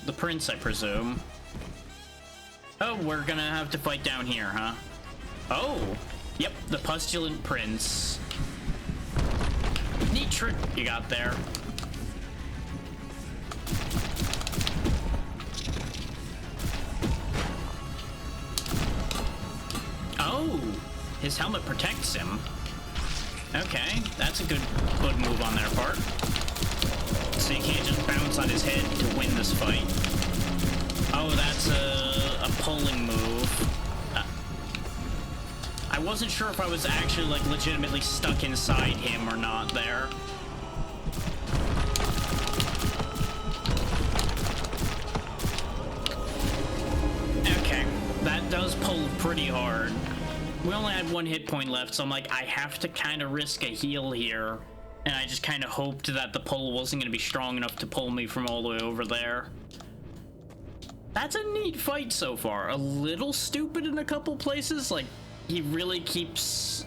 The prince, I presume. Oh, we're gonna have to fight down here, huh? Oh! Yep, the Pustulant Prince. Neat trick you got there. Oh! His helmet protects him. Okay, that's a good move on their part. So you can't just bounce on his head to win this fight. Oh, that's a pulling move. I wasn't sure if I was actually, like, legitimately stuck inside him or not there. Okay, that does pull pretty hard. We only had 1 hit point left, so I'm like, I have to kind of risk a heal here. And I just kind of hoped that the pull wasn't going to be strong enough to pull me from all the way over there. That's a neat fight so far. A little stupid in a couple places. Like, he really keeps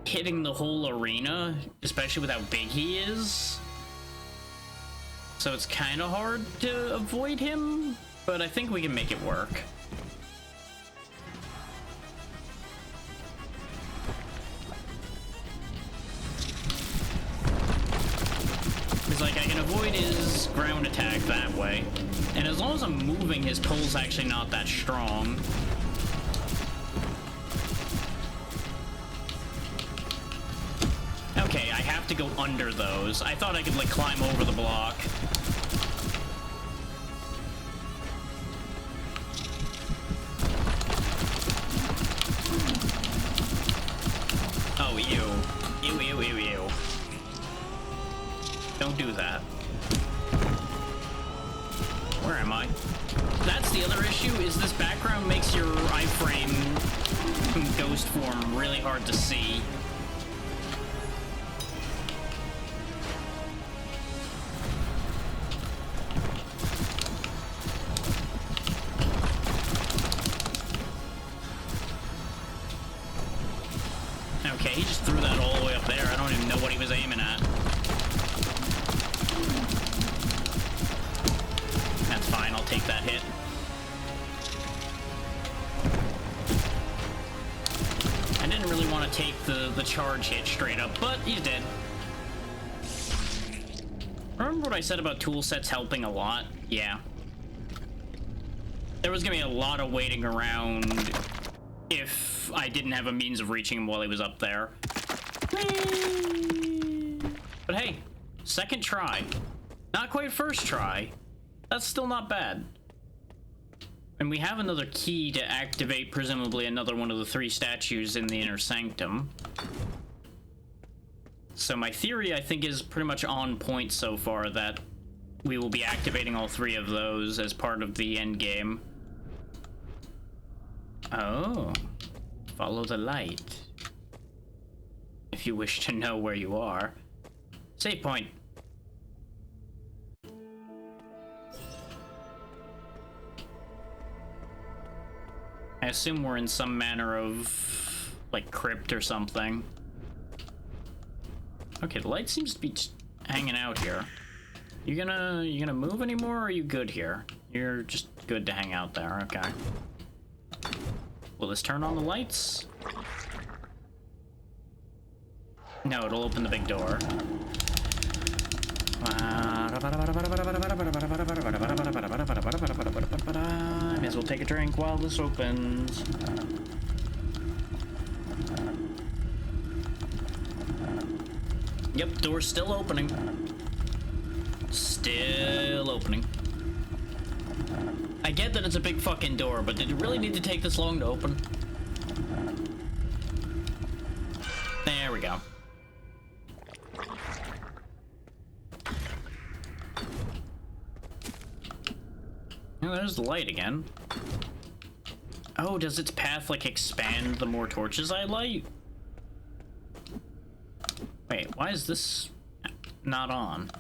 hitting the whole arena, especially with how big he is. So it's kind of hard to avoid him, but I think we can make it work. Because, like, I can avoid his ground attack that way. And as long as I'm moving, his pull's actually not that strong. Okay, I have to go under those. I thought I could, like, climb over the block. Oh, ew. Ew, ew, ew, ew. Don't do that. Where am I? That's the other issue, is this background makes your iframe ghost form really hard to see. Okay, he just threw that all the way up there. I don't even know what he was aiming at. That's fine, I'll take that hit. I didn't really want to take the charge hit straight up, but he's dead. Remember what I said about tool sets helping a lot? Yeah. There was gonna be a lot of waiting around if I didn't have a means of reaching him while he was up there. But hey, second try. Not quite first try. That's still not bad. And we have another key to activate, presumably another one of the 3 statues in the inner sanctum. So my theory, I think, is pretty much on point so far, that we will be activating all 3 of those as part of the end game. Oh, follow the light if you wish to know where you are. Save point. I assume we're in some manner of, like, crypt or something. Okay, the light seems to be hanging out here. You gonna move anymore, or are you good here? You're just good to hang out there, okay. Will this turn on the lights? No, it'll open the big door. May as well take a drink while this opens. Yep, door's still opening. Still opening. I get that it's a big fucking door, but did it really need to take this long to open? There we go. Oh, there's the light again. Oh, does its path, like, expand the more torches I light? Wait, why is this not on?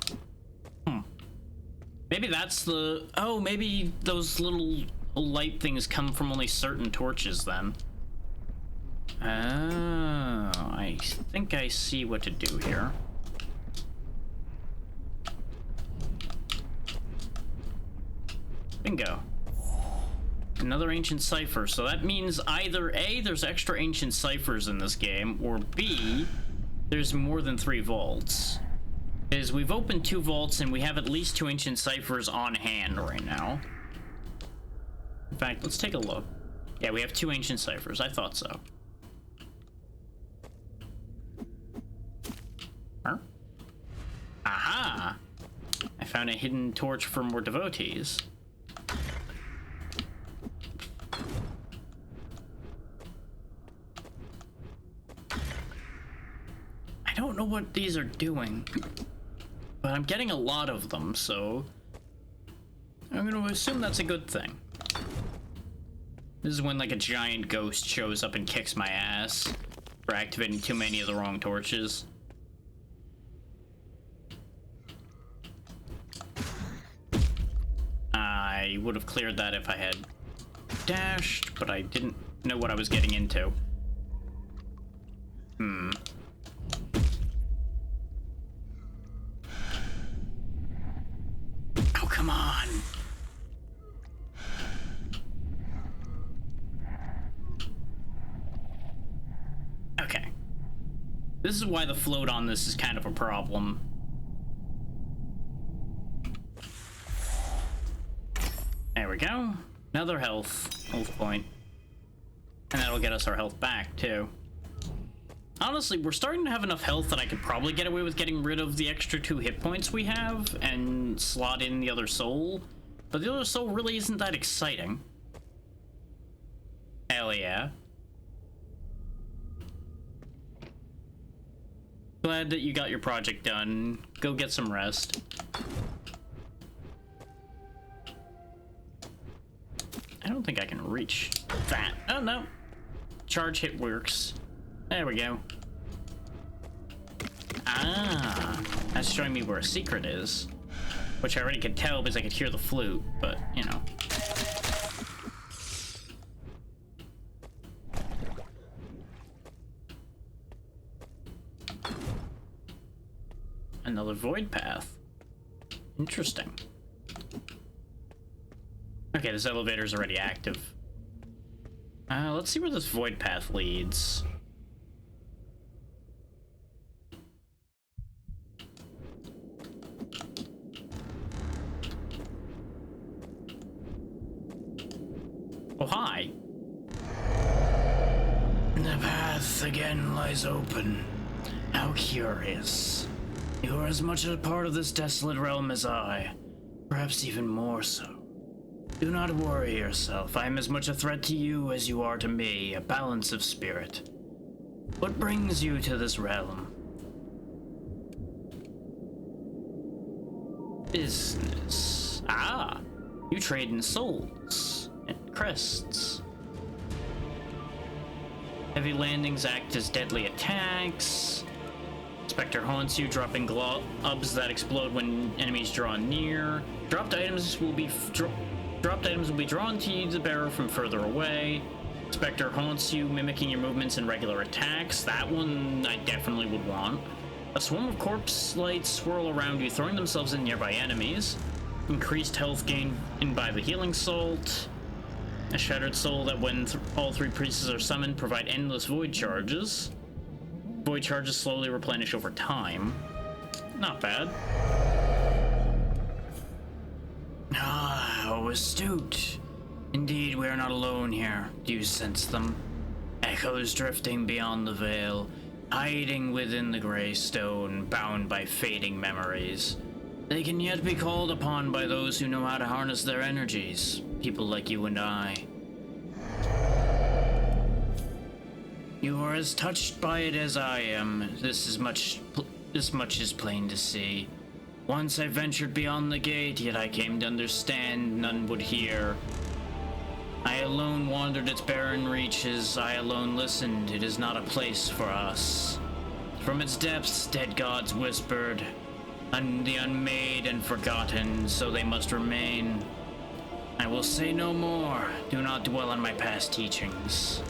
Maybe that's the... Oh, maybe those little light things come from only certain torches, then. Oh, I think I see what to do here. Bingo. Another ancient cipher. So that means either A, there's extra ancient ciphers in this game, or B, there's more than 3 vaults. Is we've opened 2 vaults and we have at least 2 ancient ciphers on hand right now. In fact, let's take a look. Yeah, we have 2 ancient ciphers. I thought so. Huh? Aha! I found a hidden torch for more devotees. I don't know what these are doing, but I'm getting a lot of them, so I'm gonna assume that's a good thing. This is when, like, a giant ghost shows up and kicks my ass for activating too many of the wrong torches. I would have cleared that if I had dashed, but I didn't know what I was getting into. Oh, come on. Okay. This is why the float on this is kind of a problem. There we go. Another health point. And that'll get us our health back, too. Honestly, we're starting to have enough health that I could probably get away with getting rid of the extra 2 hit points we have and slot in the other soul. But the other soul really isn't that exciting. Hell yeah. Glad that you got your project done. Go get some rest. I don't think I can reach that. Oh, no. Charge hit works. There we go. Ah, that's showing me where a secret is. Which I already could tell because I could hear the flute, but, you know. Another void path. Interesting. Okay, this elevator's already active. Let's see where this void path leads. Oh, hi. The path again lies open. How curious. You are as much a part of this desolate realm as I, perhaps even more so. Do not worry yourself. I am as much a threat to you as you are to me, a balance of spirit. What brings you to this realm? Business. Ah, you trade in souls and crests. Heavy landings act as deadly attacks. Spectre haunts you, dropping globs that explode when enemies draw near. Dropped items will be drawn to you, the bearer, from further away. Spectre haunts you, mimicking your movements and regular attacks. That one I definitely would want. A swarm of corpse lights swirl around you, throwing themselves in nearby enemies. Increased health gain by the healing salt. A shattered soul that when all three priests are summoned provide endless void charges. Void charges slowly replenish over time. Not bad. Ah, oh, astute. Indeed, we are not alone here. Do you sense them? Echoes drifting beyond the veil, hiding within the gray stone, bound by fading memories. They can yet be called upon by those who know how to harness their energies. People like you and I. You are as touched by it as I am. This much is plain to see. Once I ventured beyond the gate, yet I came to understand none would hear. I alone wandered its barren reaches, I alone listened, it is not a place for us. From its depths, dead gods whispered, the unmade and forgotten, so they must remain. I will say no more, do not dwell on my past teachings.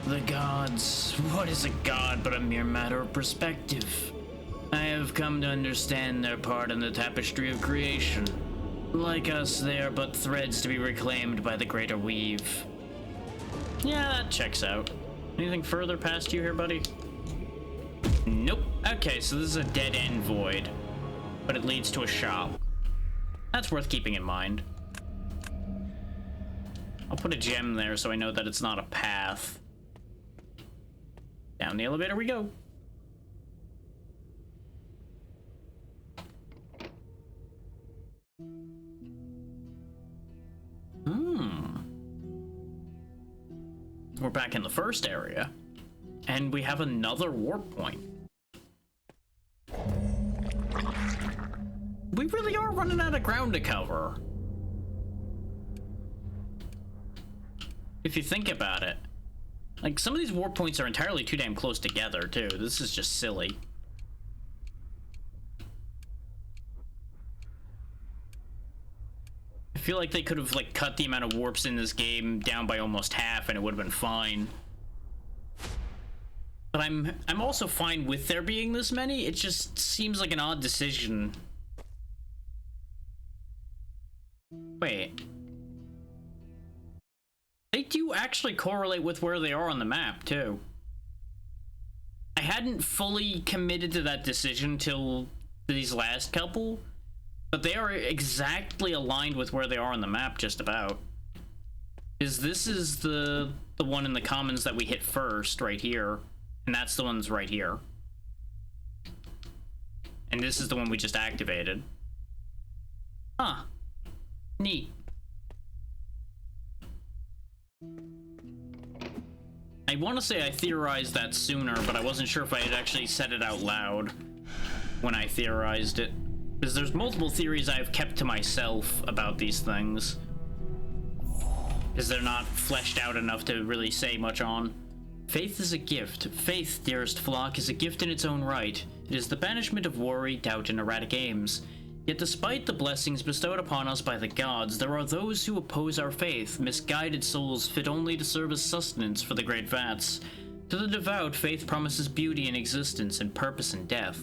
The gods, what is a god but a mere matter of perspective? I have come to understand their part in the tapestry of creation. Like us, they are but threads to be reclaimed by the greater weave. Yeah, that checks out. Anything further past you here, buddy? Nope. Okay, so this is a dead-end void, but it leads to a shop. That's worth keeping in mind. I'll put a gem there so I know that it's not a path. Down the elevator we go. We're back in the first area, and we have another warp point. We really are running out of ground to cover. If you think about it. Like, some of these warp points are entirely too damn close together, too. This is just silly. I feel like they could have, like, cut the amount of warps in this game down by almost half, and it would have been fine. But I'm also fine with there being this many. It just seems like an odd decision. Wait. They do actually correlate with where they are on the map, too. I hadn't fully committed to that decision till these last couple, but they are exactly aligned with where they are on the map, just about. Because this is the one in the commons that we hit first, right here, and that's the one's right here. And this is the one we just activated. Huh. Neat. I want to say I theorized that sooner, but I wasn't sure if I had actually said it out loud when I theorized it. Because there's multiple theories I've kept to myself about these things. Because they're not fleshed out enough to really say much on. Faith is a gift. Faith, dearest flock, is a gift in its own right. It is the banishment of worry, doubt, and erratic aims. Yet despite the blessings bestowed upon us by the gods, there are those who oppose our faith, misguided souls fit only to serve as sustenance for the great vats. To the devout, faith promises beauty in existence and purpose in death.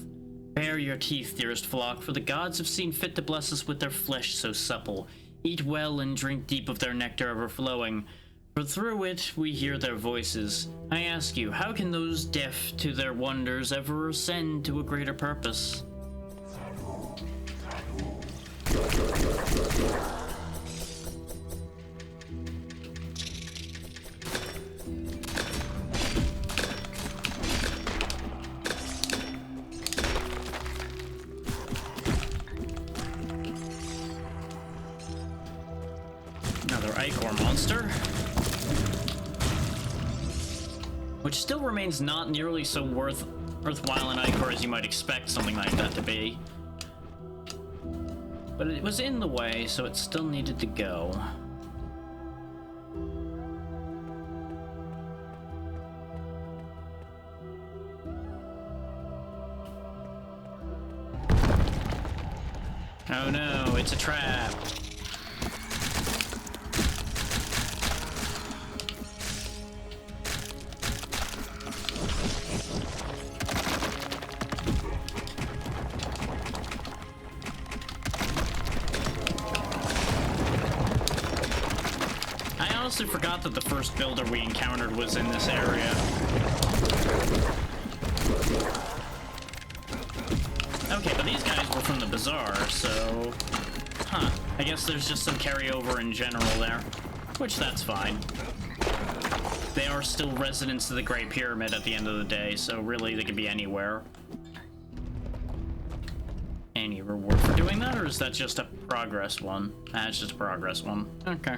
Bare your teeth, dearest flock, for the gods have seen fit to bless us with their flesh so supple. Eat well and drink deep of their nectar ever-flowing, for through it we hear their voices. I ask you, how can those deaf to their wonders ever ascend to a greater purpose? Another ichor monster, which still remains not nearly so worthwhile an ichor as you might expect something like that to be. But it was in the way, so it still needed to go. Oh no, it's a trap. honestly forgot that the first builder we encountered was in this area. Okay, but these guys were from the bazaar, so... Huh. I guess there's just some carryover in general there. Which, that's fine. They are still residents of the Great Pyramid at the end of the day, so really they could be anywhere. Any reward for doing that, or is that just a progress one? It's just a progress one. Okay.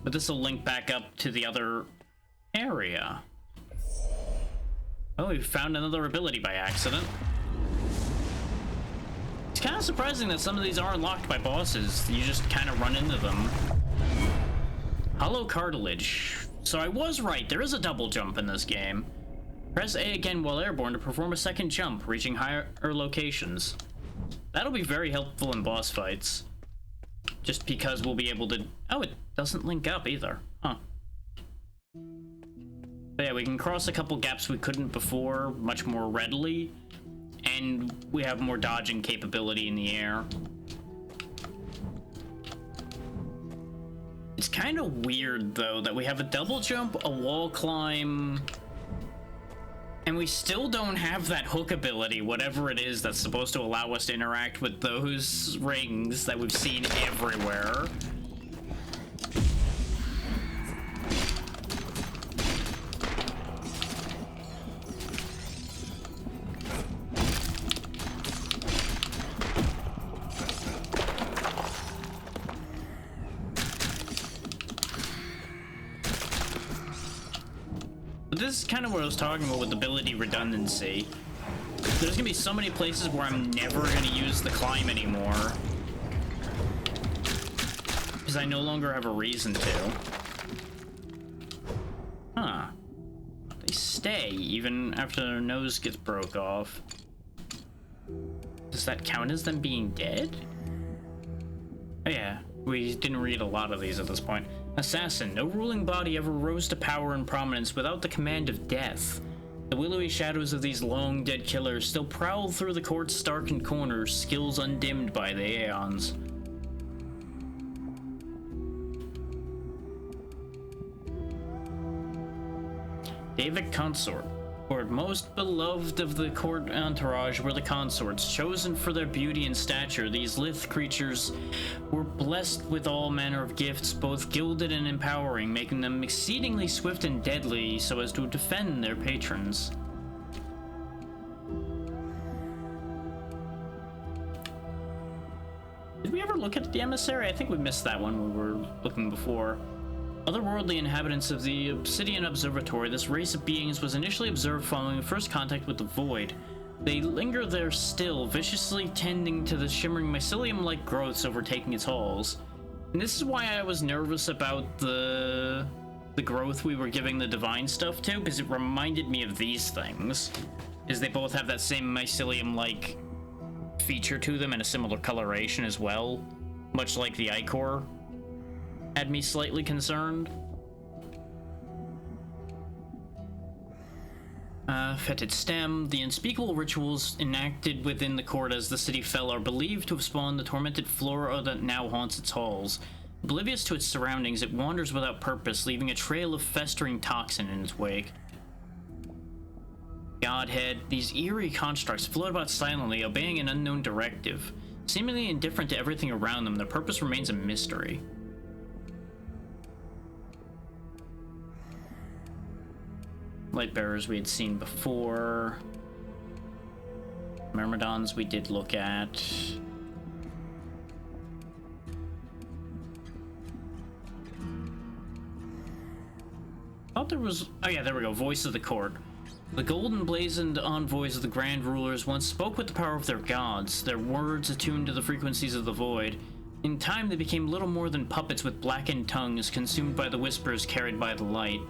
But this will link back up to the other area. Oh, we found another ability by accident. It's kind of surprising that some of these are unlocked by bosses. You just kind of run into them. Hollow cartilage. So I was right, there is a double jump in this game. Press A again while airborne to perform a second jump, reaching higher locations. That'll be very helpful in boss fights. Just because we'll be able to... Oh, it doesn't link up either. Huh. But yeah, we can cross a couple gaps we couldn't before much more readily. And we have more dodging capability in the air. It's kind of weird, though, that we have a double jump, a wall climb, and we still don't have that hook ability, whatever it is that's supposed to allow us to interact with those rings that we've seen everywhere. This is kind of what I was talking about with ability redundancy. There's gonna be so many places where I'm never gonna use the climb anymore. Because I no longer have a reason to. Huh. They stay even after their nose gets broke off. Does that count as them being dead? Oh yeah, we didn't read a lot of these at this point. Assassin. No ruling body ever rose to power and prominence without the command of death. The willowy shadows of these long dead killers still prowl through the court's darkened corners, skills undimmed by the aeons. David Consort. Most beloved of the court entourage were the consorts. Chosen for their beauty and stature, these lithe creatures were blessed with all manner of gifts, both gilded and empowering, making them exceedingly swift and deadly so as to defend their patrons. Did we ever look at the emissary? I think we missed that one when we were looking before. Otherworldly inhabitants of the Obsidian Observatory, this race of beings was initially observed following first contact with the Void. They linger there still, viciously tending to the shimmering mycelium-like growths overtaking its halls. And this is why I was nervous about the growth we were giving the divine stuff to, because it reminded me of these things. Is they both have that same mycelium-like feature to them and a similar coloration as well, much like the Ichor. Had me slightly concerned. Fetid Stem. The unspeakable rituals enacted within the court as the city fell are believed to have spawned the tormented flora that now haunts its halls. Oblivious to its surroundings, it wanders without purpose, leaving a trail of festering toxin in its wake. Godhead. These eerie constructs float about silently, obeying an unknown directive. Seemingly indifferent to everything around them, their purpose remains a mystery. Lightbearers we had seen before. Myrmidons we did look at. Thought there was... Oh yeah, there we go. Voice of the Court. The golden blazoned envoys of the Grand Rulers once spoke with the power of their gods, their words attuned to the frequencies of the void. In time they became little more than puppets with blackened tongues, consumed by the whispers carried by the light.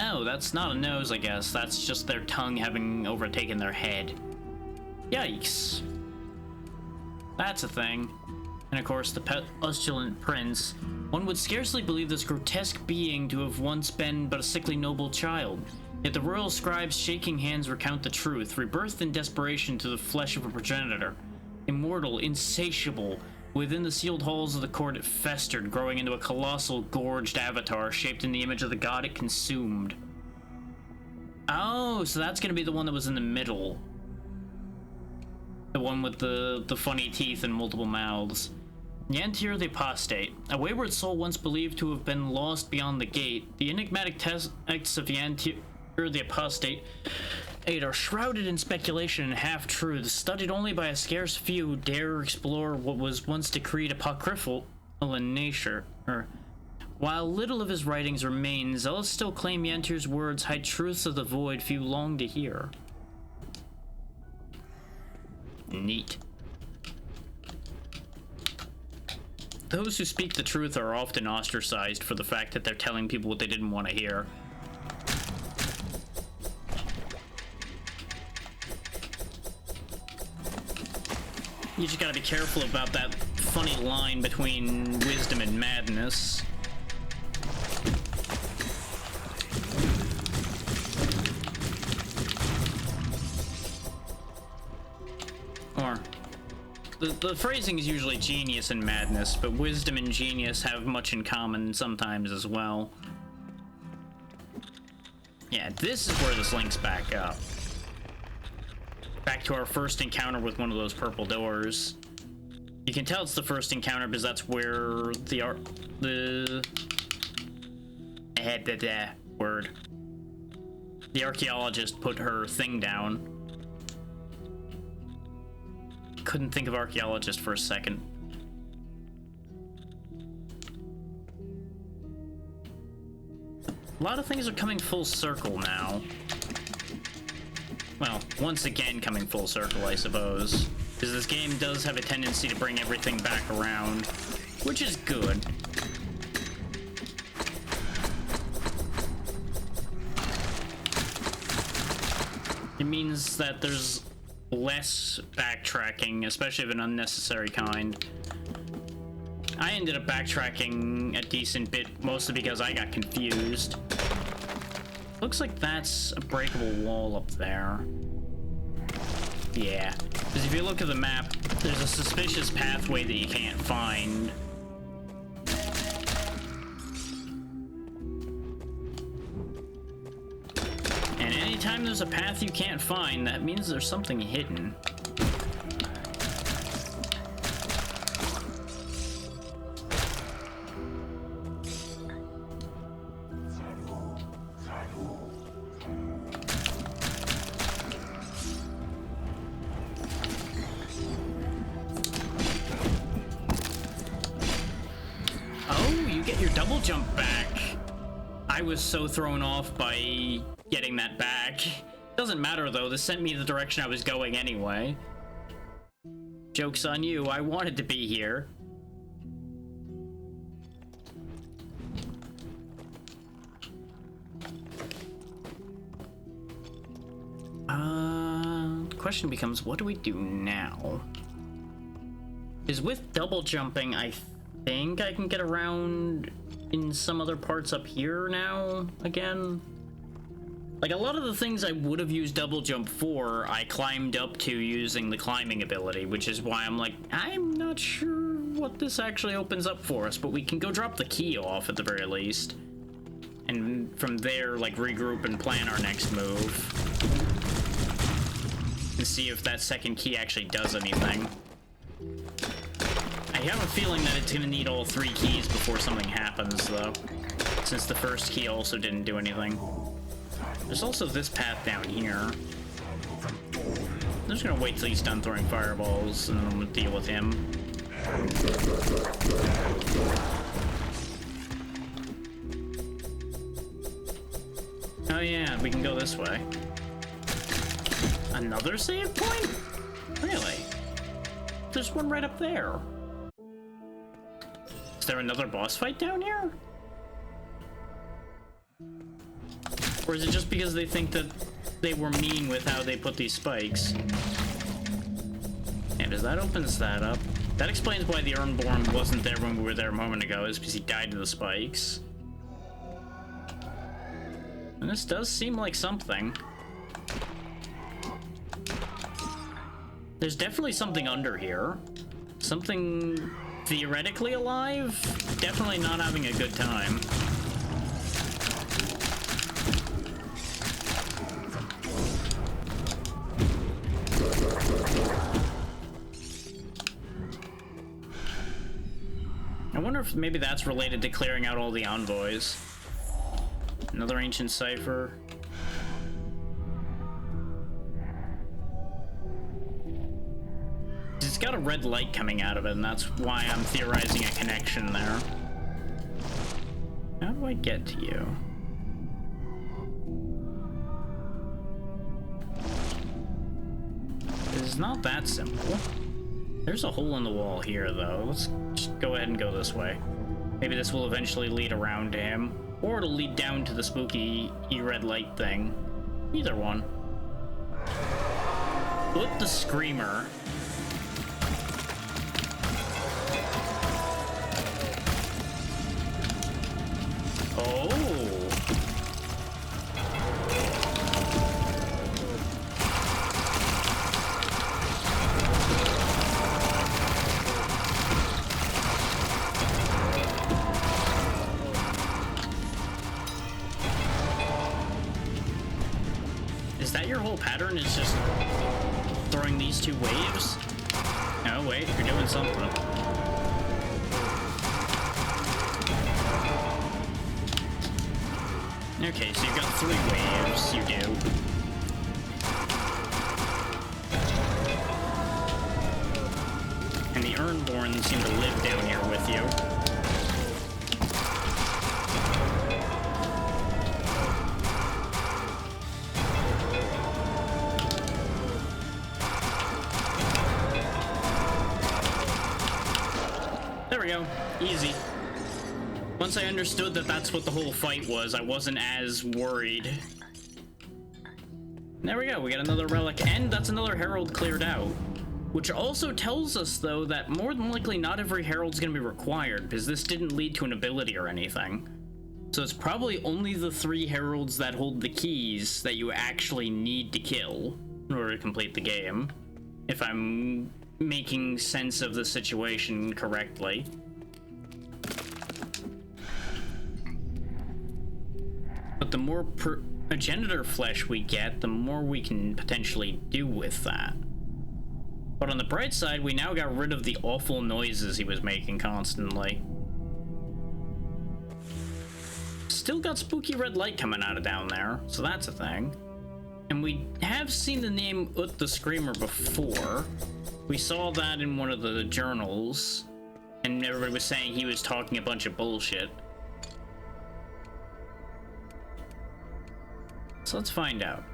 Oh, that's not a nose, I guess. That's just their tongue having overtaken their head. Yikes. That's a thing. And of course, the pestilent prince. One would scarcely believe this grotesque being to have once been but a sickly noble child. Yet the royal scribes' shaking hands recount the truth, rebirthed in desperation to the flesh of a progenitor. Immortal, insatiable, Within the sealed halls of the court, it festered, growing into a colossal, gorged avatar shaped in the image of the god it consumed. Oh, so that's gonna be the one that was in the middle. The one with the funny teeth and multiple mouths. Yantir the Apostate. A wayward soul once believed to have been lost beyond the gate. The enigmatic texts of Yantir the Apostate are shrouded in speculation and half-truths, studied only by a scarce few who dare explore what was once decreed apocryphal in nature. While little of his writings remains, zealots still claim Yantir's words hide truths of the void few long to hear. Neat. Those who speak the truth are often ostracized for the fact that they're telling people what they didn't want to hear. You just gotta be careful about that funny line between wisdom and madness. Or, the phrasing is usually genius and madness, but wisdom and genius have much in common sometimes as well. Yeah, this is where this links back up. Back to our first encounter with one of those purple doors. You can tell it's the first encounter because that's where the archaeologist put her thing down. Couldn't think of archaeologist for a second. A lot of things are coming full circle now. Well, once again coming full circle, I suppose. Because this game does have a tendency to bring everything back around, which is good. It means that there's less backtracking, especially of an unnecessary kind. I ended up backtracking a decent bit, mostly because I got confused. Looks like that's a breakable wall up there. Yeah, because if you look at the map, there's a suspicious pathway that you can't find. And anytime there's a path you can't find, that means there's something hidden. Jump back. I was so thrown off by getting that back. Doesn't matter though, this sent me the direction I was going anyway. Joke's on you, I wanted to be here. The question becomes, what do we do now? Because with double jumping, I think I can get around in some other parts up here now, again. Like, a lot of the things I would have used double jump for, I climbed up to using the climbing ability, which is why I'm like, I'm not sure what this actually opens up for us, but we can go drop the key off at the very least. And from there, like, regroup and plan our next move. And see if that second key actually does anything. I have a feeling that it's gonna need all 3 keys before something happens, though, since the first key also didn't do anything. There's also this path down here. I'm just gonna wait till he's done throwing fireballs, and then I'm gonna deal with him. Oh yeah, we can go this way. Another save point? Really? There's one right up there. Is there another boss fight down here? Or is it just because they think that they were mean with how they put these spikes? And as that opens that up, that explains why the Urnborn wasn't there when we were there a moment ago, is because he died to the spikes. And this does seem like something. There's definitely something under here. Something theoretically alive, definitely not having a good time. I wonder if maybe that's related to clearing out all the envoys. Another ancient cipher. It's got a red light coming out of it, and that's why I'm theorizing a connection there. How do I get to you? It's not that simple. There's a hole in the wall here, though. Let's just go ahead and go this way. Maybe this will eventually lead around to him, or it'll lead down to the spooky red light thing. Either one. Put the Screamer. Oh. Is that your whole pattern? Is just throwing these two waves? No, wait, you're doing something. Okay, so you've got 3 waves, you do. And the Urnborn seem to live down here with you. There we go. Easy. Once I understood that that's what the whole fight was, I wasn't as worried. There we go, we got another relic, and that's another herald cleared out. Which also tells us, though, that more than likely not every herald's gonna be required, because this didn't lead to an ability or anything. So it's probably only the 3 heralds that hold the keys that you actually need to kill in order to complete the game. If I'm making sense of the situation correctly. But the more progenitor flesh we get, the more we can potentially do with that. But on the bright side, we now got rid of the awful noises he was making constantly. Still got spooky red light coming out of down there, so that's a thing. And we have seen the name Ut the Screamer before. We saw that in one of the journals, and everybody was saying he was talking a bunch of bullshit. So let's find out.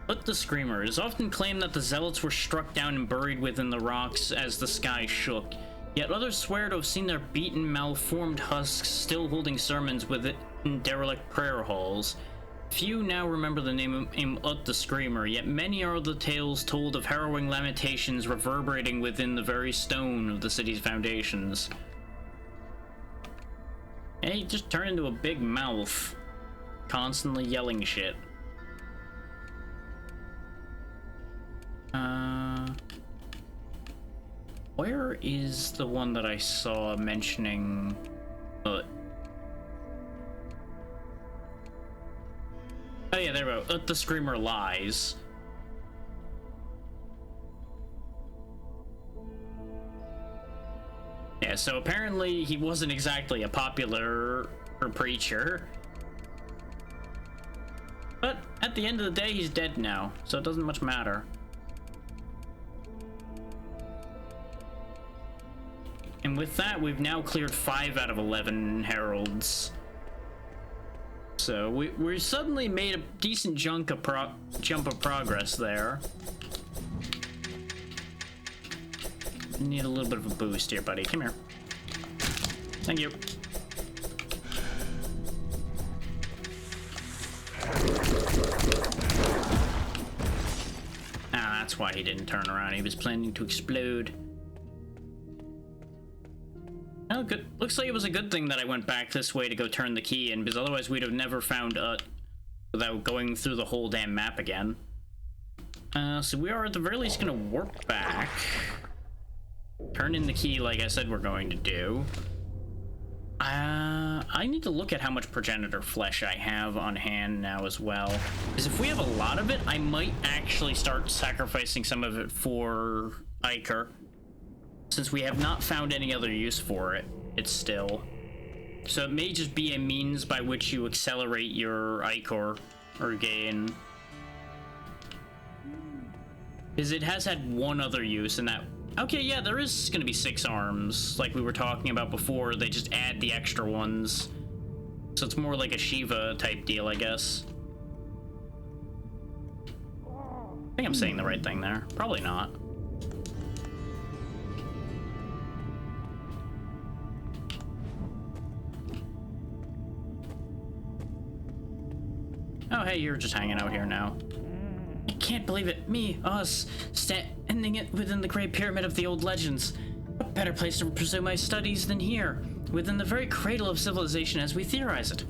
Ut the Screamer. It is often claimed that the Zealots were struck down and buried within the rocks as the sky shook. Yet others swear to have seen their beaten, malformed husks still holding sermons within derelict prayer halls. Few now remember the name Ut the Screamer, yet many are the tales told of harrowing lamentations reverberating within the very stone of the city's foundations. And he just turned into a big mouth, constantly yelling shit. Where is the one that I saw mentioning Ut? Oh yeah, there we go. Ut the Screamer lies. Yeah, so apparently he wasn't exactly a popular preacher. But at the end of the day, he's dead now, so it doesn't much matter. And with that, we've now cleared 5 out of 11 heralds. So we suddenly made a decent jump of progress there. Need a little bit of a boost here, buddy. Come here. Thank you. Ah, that's why he didn't turn around. He was planning to explode. Oh, good. Looks like it was a good thing that I went back this way to go turn the key in, because otherwise we'd have never found Ut without going through the whole damn map again. So we are at the very least gonna warp back. turn in the key like I said we're going to do. I need to look at how much progenitor flesh I have on hand now as well. Because if we have a lot of it, I might actually start sacrificing some of it for Iker. Since we have not found any other use for it, it's still. So it may just be a means by which you accelerate your Ichor or gain. Because it has had one other use, and that... Okay, yeah, there is going to be 6 arms, like we were talking about before. They just add the extra ones. So it's more like a Shiva type deal, I guess. I think I'm saying the right thing there. Probably not. Oh, hey, you're just hanging out here now. I can't believe it. Me, us, standing it within the Great Pyramid of the old legends. What better place to pursue my studies than here, within the very cradle of civilization as we theorize it.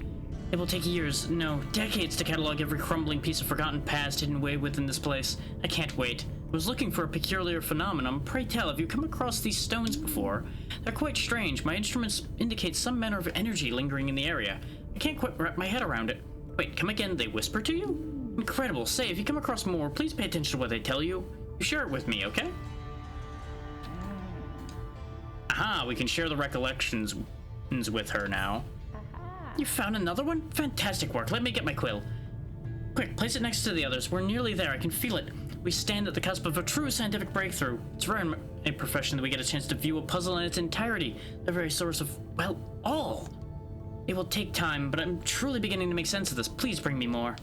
It will take years, no, decades to catalog every crumbling piece of forgotten past hidden away within this place. I can't wait. I was looking for a peculiar phenomenon. Pray tell, have you come across these stones before? They're quite strange. My instruments indicate some manner of energy lingering in the area. I can't quite wrap my head around it. Wait, come again, they whisper to you? Incredible. Say, if you come across more, please pay attention to what they tell you. You share it with me, okay? Aha, we can share the recollections with her now. You found another one? Fantastic work. Let me get my quill. Quick, place it next to the others. We're nearly there. I can feel it. We stand at the cusp of a true scientific breakthrough. It's rare in a profession that we get a chance to view a puzzle in its entirety, the very source of, well, all. It will take time, but I'm truly beginning to make sense of this. Please bring me more.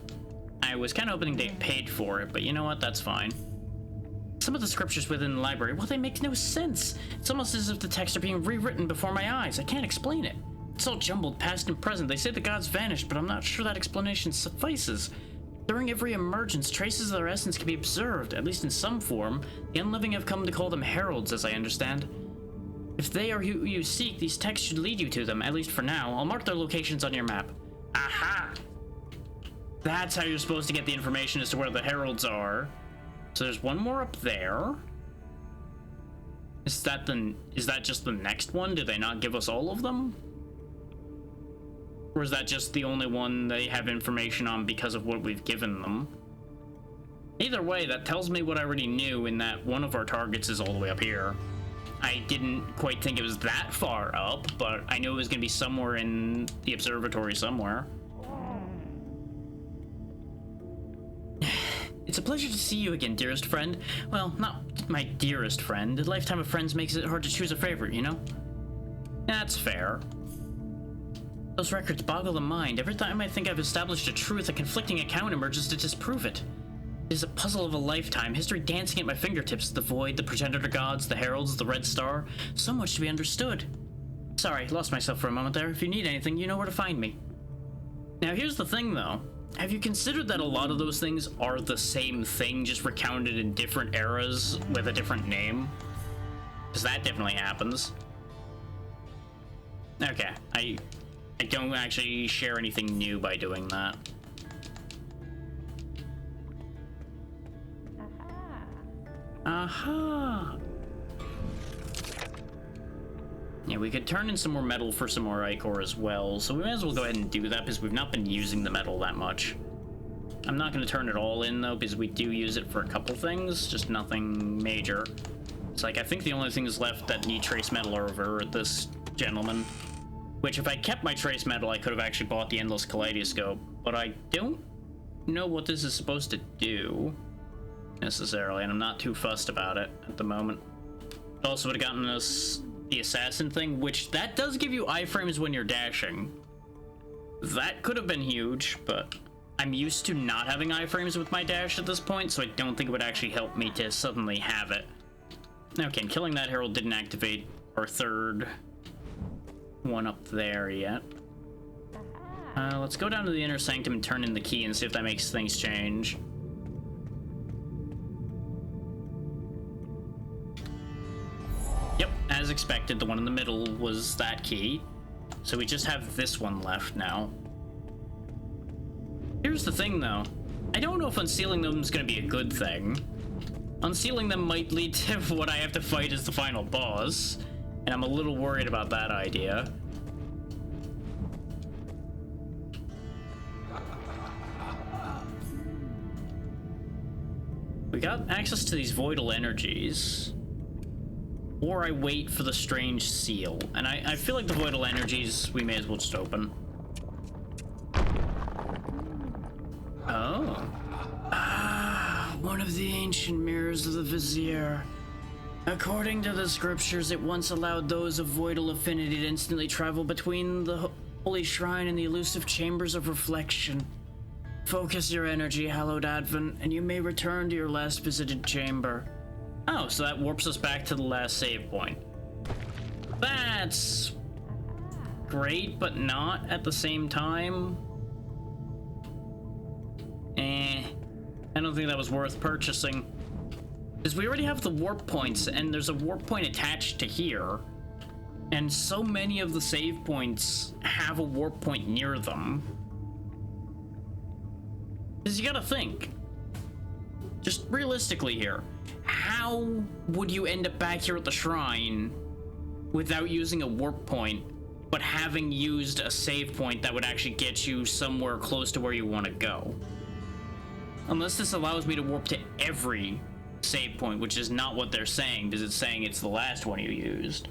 I was kind of hoping they paid for it, but you know what? That's fine. Some of the scriptures within the library, well, they make no sense. It's almost as if the texts are being rewritten before my eyes. I can't explain it. It's all jumbled, past and present. They say the gods vanished, but I'm not sure that explanation suffices. During every emergence, traces of their essence can be observed, at least in some form. The unliving have come to call them heralds, as I understand. If they are who you seek, these texts should lead you to them, at least for now. I'll mark their locations on your map. Aha! That's how you're supposed to get the information as to where the heralds are. So there's one more up there. Is that just the next one? Did they not give us all of them? Or is that just the only one they have information on because of what we've given them? Either way, that tells me what I already knew in that one of our targets is all the way up here. I didn't quite think it was that far up, but I knew it was going to be somewhere in the observatory somewhere. It's a pleasure to see you again, dearest friend. Well, not my dearest friend. A lifetime of friends makes it hard to choose a favorite, you know? That's fair. Those records boggle the mind. Every time I think I've established a truth, a conflicting account emerges to disprove it. It is a puzzle of a lifetime, history dancing at my fingertips, the void, the progenitor gods, the heralds, the red star. So much to be understood. Sorry, lost myself for a moment there. If you need anything, you know where to find me. Now here's the thing though. Have you considered that a lot of those things are the same thing, just recounted in different eras with a different name? Because that definitely happens. Okay, I don't actually share anything new by doing that. Aha! Yeah, we could turn in some more metal for some more Ichor as well, so we might as well go ahead and do that because we've not been using the metal that much. I'm not going to turn it all in though because we do use it for a couple things, just nothing major. It's like I think the only things left that need trace metal are over at this gentleman. Which if I kept my trace metal I could have actually bought the endless kaleidoscope, but I don't know what this is supposed to do necessarily, and I'm not too fussed about it at the moment. It also would have gotten us the assassin thing, which that does give you iframes when you're dashing. That could have been huge, but I'm used to not having iframes with my dash at this point, so I don't think it would actually help me to suddenly have it. Okay, and killing that herald didn't activate our third one up there yet. Let's go down to the inner sanctum and turn in the key and see if that makes things change. Yep, as expected, the one in the middle was that key. So we just have this one left now. Here's the thing, though. I don't know if unsealing them is going to be a good thing. Unsealing them might lead to what I have to fight as the final boss, and I'm a little worried about that idea. We got access to these voidal energies. Or I wait for the strange seal. And I feel like the voidal energies we may as well just open. Oh. Ah, one of the ancient mirrors of the Vizier. According to the scriptures, it once allowed those of voidal affinity to instantly travel between the holy shrine and the elusive chambers of reflection. Focus your energy, hallowed Advent, and you may return to your last visited chamber. Oh, so that warps us back to the last save point. That's great, but not at the same time. I don't think that was worth purchasing. Because we already have the warp points, and there's a warp point attached to here. And so many of the save points have a warp point near them. Because you gotta think, just realistically here, how would you end up back here at the shrine without using a warp point, but having used a save point that would actually get you somewhere close to where you want to go? Unless this allows me to warp to every save point, which is not what they're saying, because it's saying it's the last one you used.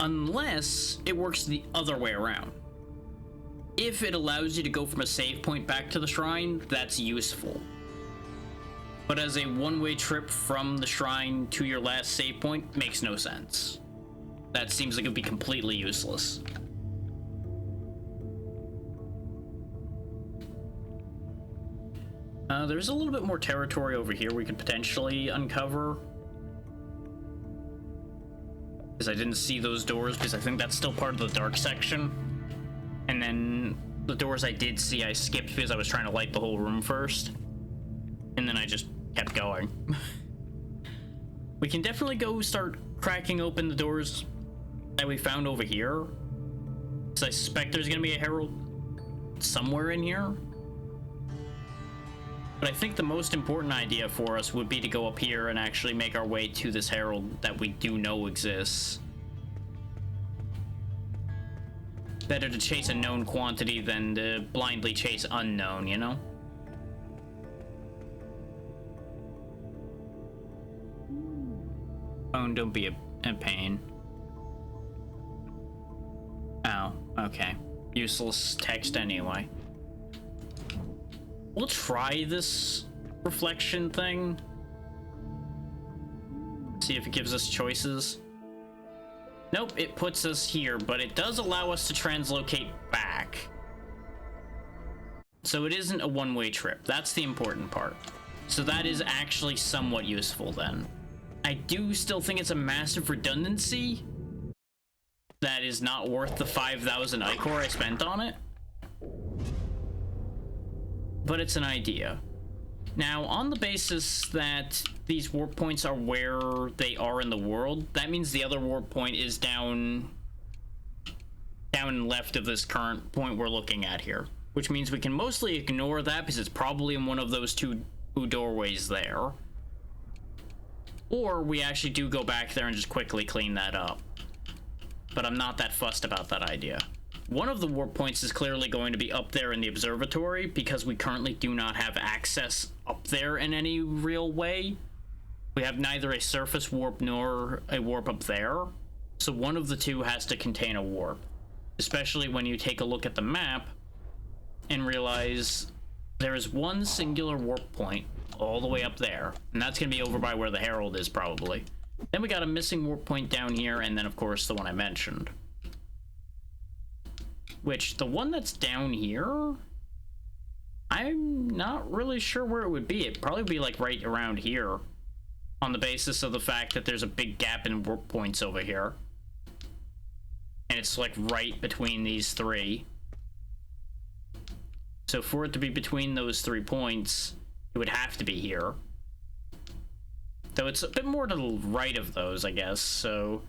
Unless it works the other way around. If it allows you to go from a save point back to the shrine, that's useful. But as a one-way trip from the shrine to your last save point makes no sense. That seems like it would be completely useless. There's a little bit more territory over here we could potentially uncover. Because I didn't see those doors, because I think that's still part of the dark section. And then the doors I did see, I skipped because I was trying to light the whole room first. And then I just kept going. We can definitely go start cracking open the doors that we found over here. Because I suspect there's going to be a herald somewhere in here. But I think the most important idea for us would be to go up here and actually make our way to this herald that we do know exists. Better to chase a known quantity than to blindly chase unknown, you know? Oh, don't be a pain. Oh, okay. Useless text anyway. We'll try this reflection thing. See if it gives us choices. Nope, it puts us here, but it does allow us to translocate back. So it isn't a one-way trip. That's the important part. So that is actually somewhat useful then. I do still think it's a massive redundancy that is not worth the 5,000 Ichor I spent on it. But it's an idea. Now, on the basis that these warp points are where they are in the world, that means the other warp point is down left of this current point we're looking at here, which means we can mostly ignore that because it's probably in one of those two doorways there. Or we actually do go back there and just quickly clean that up. But I'm not that fussed about that idea. One of the warp points is clearly going to be up there in the observatory because we currently do not have access up there in any real way. We have neither a surface warp nor a warp up there. So one of the two has to contain a warp. Especially when you take a look at the map and realize there is one singular warp point all the way up there. And that's going to be over by where the Herald is probably. Then we got a missing warp point down here, and then of course the one I mentioned. Which, the one that's down here, I'm not really sure where it would be. It'd probably be like right around here, on the basis of the fact that there's a big gap in warp points over here. And it's like right between these three. So for it to be between those 3 points, it would have to be here. Though it's a bit more to the right of those, I guess, so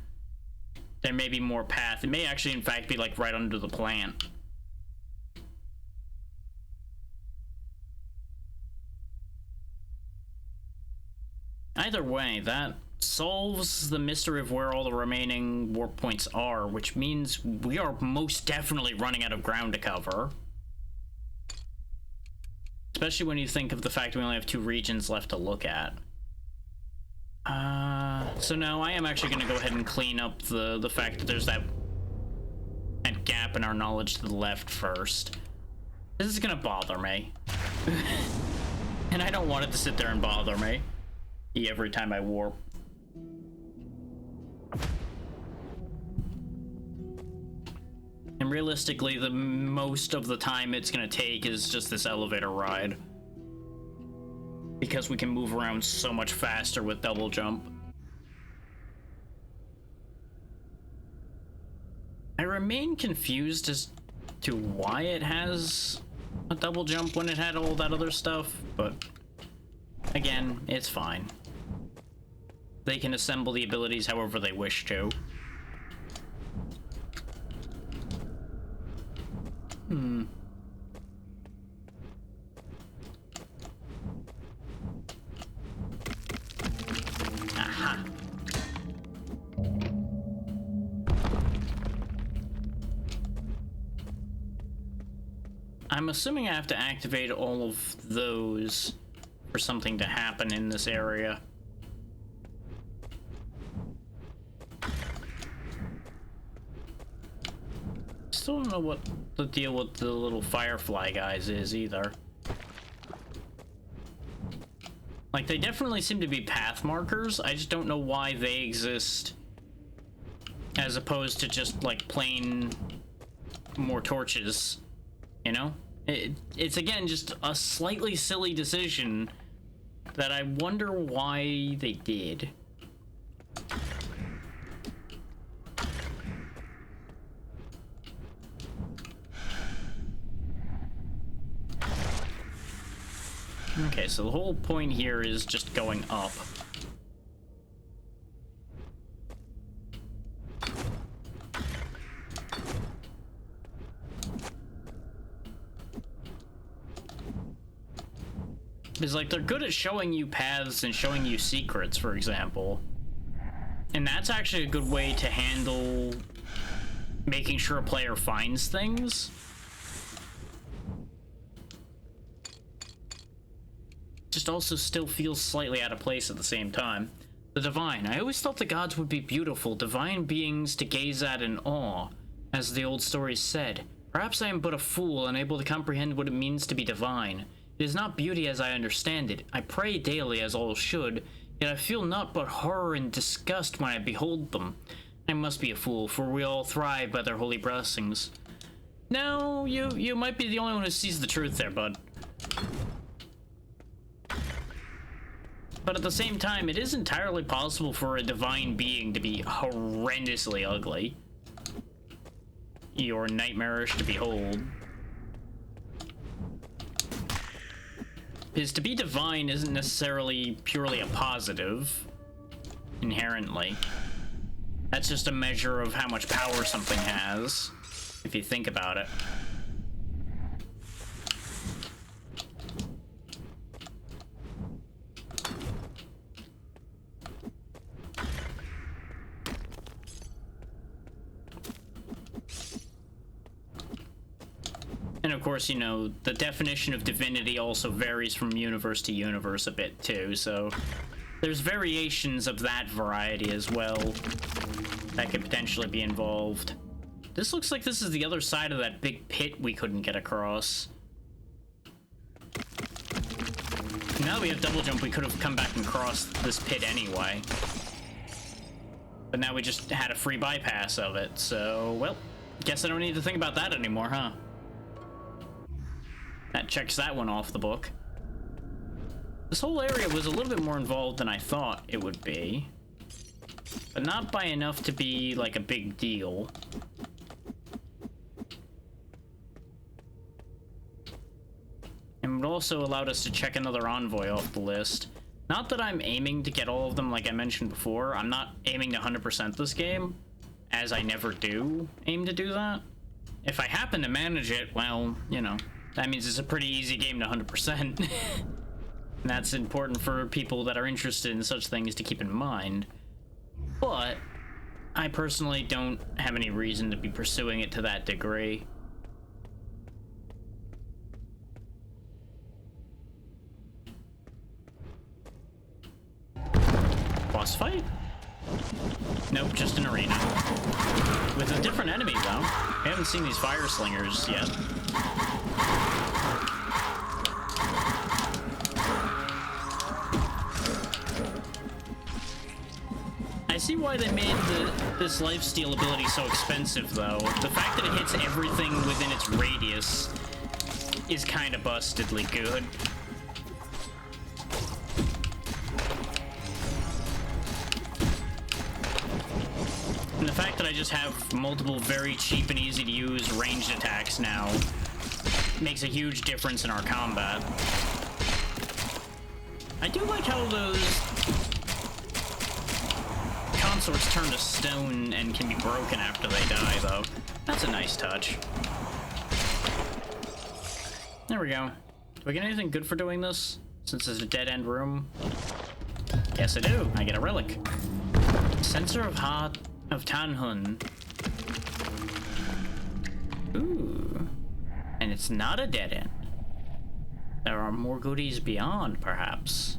there may be more path. It may actually, in fact, be like right under the plant. Either way, that solves the mystery of where all the remaining warp points are, which means we are most definitely running out of ground to cover. Especially when you think of the fact we only have 2 regions left to look at. So no, I am actually going to go ahead and clean up the fact that there's that gap in our knowledge to the left first. This is going to bother me. And I don't want it to sit there and bother me every time I warp. And realistically, the most of the time it's going to take is just this elevator ride. Because we can move around so much faster with double jump. I remain confused as to why it has a double jump when it had all that other stuff, but again, it's fine. They can assemble the abilities however they wish to. Aha. I'm assuming I have to activate all of those for something to happen in this area. Still don't know what the deal with the little firefly guys is either. Like, they definitely seem to be path markers. I just don't know why they exist as opposed to just like plain more torches, you know? It's again just a slightly silly decision that I wonder why they did. Okay, so the whole point here is just going up. Because, like, they're good at showing you paths and showing you secrets, for example. And that's actually a good way to handle making sure a player finds things. Just also still feels slightly out of place at the same time. The divine. I always thought the gods would be beautiful, divine beings to gaze at in awe, as the old stories said. Perhaps I am but a fool, unable to comprehend what it means to be divine. It is not beauty as I understand it. I pray daily, as all should, yet I feel naught but horror and disgust when I behold them. I must be a fool, for we all thrive by their holy blessings. No, you might be the only one who sees the truth there, bud. But at the same time, it is entirely possible for a divine being to be horrendously ugly. Or nightmarish to behold. Because to be divine isn't necessarily purely a positive, inherently. That's just a measure of how much power something has, if you think about it. And of course, you know, the definition of divinity also varies from universe to universe a bit too, so there's variations of that variety as well that could potentially be involved. This looks like this is the other side of that big pit we couldn't get across. Now that we have double jump, we could have come back and crossed this pit anyway. But now we just had a free bypass of it, so, well, guess I don't need to think about that anymore, huh? That checks that one off the book. This whole area was a little bit more involved than I thought it would be. But not by enough to be, like, a big deal. And it also allowed us to check another envoy off the list. Not that I'm aiming to get all of them like I mentioned before. I'm not aiming to 100% this game, as I never do aim to do that. If I happen to manage it, well, you know, that means it's a pretty easy game to 100%. And that's important for people that are interested in such things to keep in mind. But I personally don't have any reason to be pursuing it to that degree. Boss fight? Nope, just an arena. With a different enemy, though. I haven't seen these fire slingers yet. I see why they made this lifesteal ability so expensive, though. The fact that it hits everything within its radius is kind of bustedly good. And the fact that I just have multiple very cheap and easy to use ranged attacks now makes a huge difference in our combat. I do like how those consorts turn to stone and can be broken after they die, though. That's a nice touch. There we go. Do I get anything good for doing this? Since it's a dead-end room? Yes, I do. I get a relic. Sensor of Heart of Tanhun. Ooh. And it's not a dead end. There are more goodies beyond, perhaps.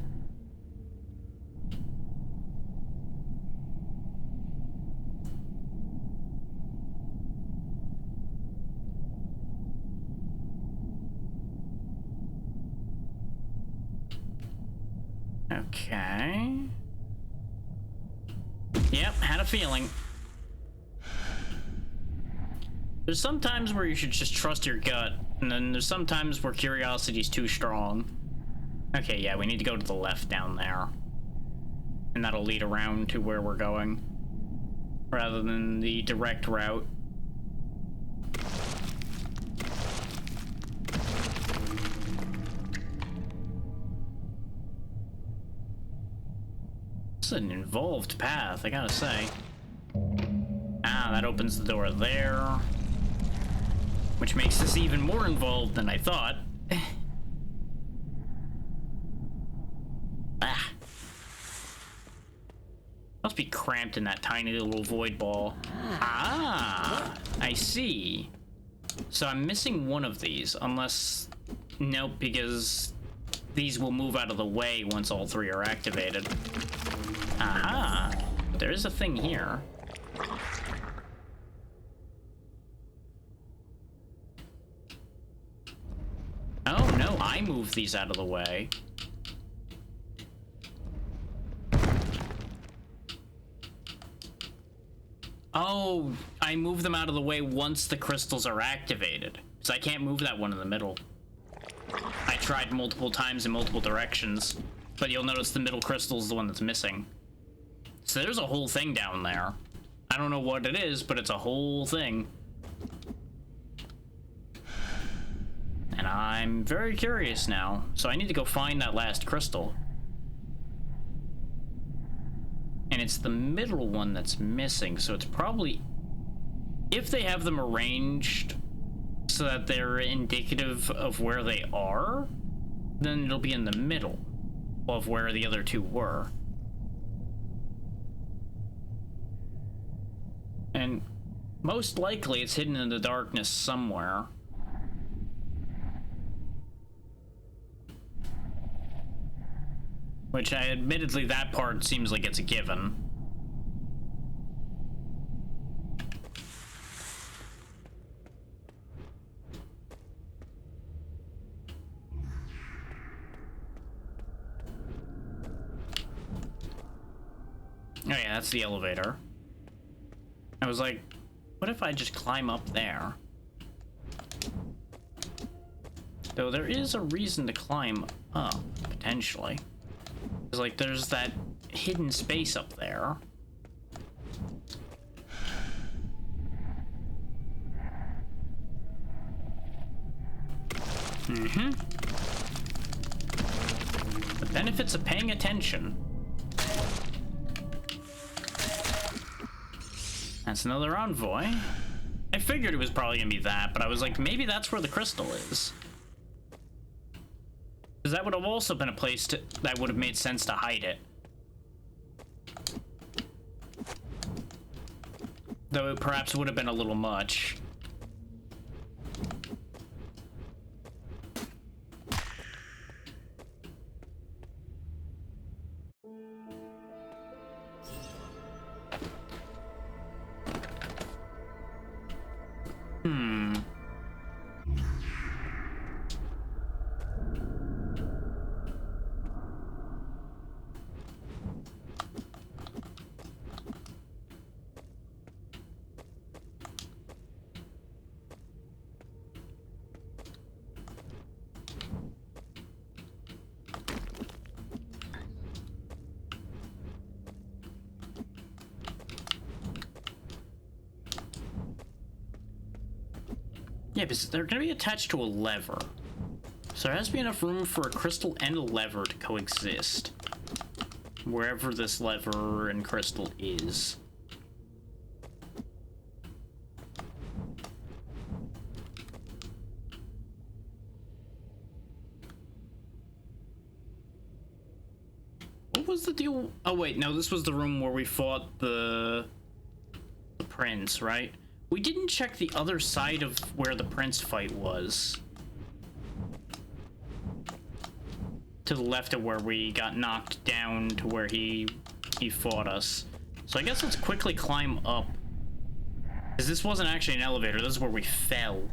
Okay. Yep, had a feeling. There's some times where you should just trust your gut, and then there's some times where curiosity's too strong. Okay, yeah, we need to go to the left down there. And that'll lead around to where we're going, rather than the direct route. This is an involved path, I gotta say. Ah, that opens the door there. Which makes this even more involved than I thought. Ah. Must be cramped in that tiny little void ball. Ah, I see. So I'm missing one of these, unless... Nope, because these will move out of the way once all three are activated. Aha! There is a thing here. Oh no, I moved these out of the way. Oh, I moved them out of the way once the crystals are activated. So I can't move that one in the middle. I tried multiple times in multiple directions, but you'll notice the middle crystal is the one that's missing. So there's a whole thing down there. I don't know what it is, but it's a whole thing. And I'm very curious now, so I need to go find that last crystal. And it's the middle one that's missing, so it's probably... If they have them arranged so that they're indicative of where they are, then it'll be in the middle of where the other two were. And most likely it's hidden in the darkness somewhere. Which, admittedly, that part seems like it's a given. Oh yeah, that's the elevator. I was like, what if I just climb up there? Though there is a reason to climb up, potentially. Because, like, there's that hidden space up there. Mm-hmm. The benefits of paying attention. That's another envoy. I figured it was probably gonna be that, but I was like, maybe that's where the crystal is. Because that would have also been a place that would have made sense to hide it. Though it perhaps would have been a little much. Yeah, because they're going to be attached to a lever. So there has to be enough room for a crystal and a lever to coexist. Wherever this lever and crystal is. What was the deal? Oh wait, no, this was the room where we fought the prince, right? We didn't check the other side of where the prince fight was. To the left of where we got knocked down to where he fought us. So I guess let's quickly climb up. Because this wasn't actually an elevator, this is where we fell.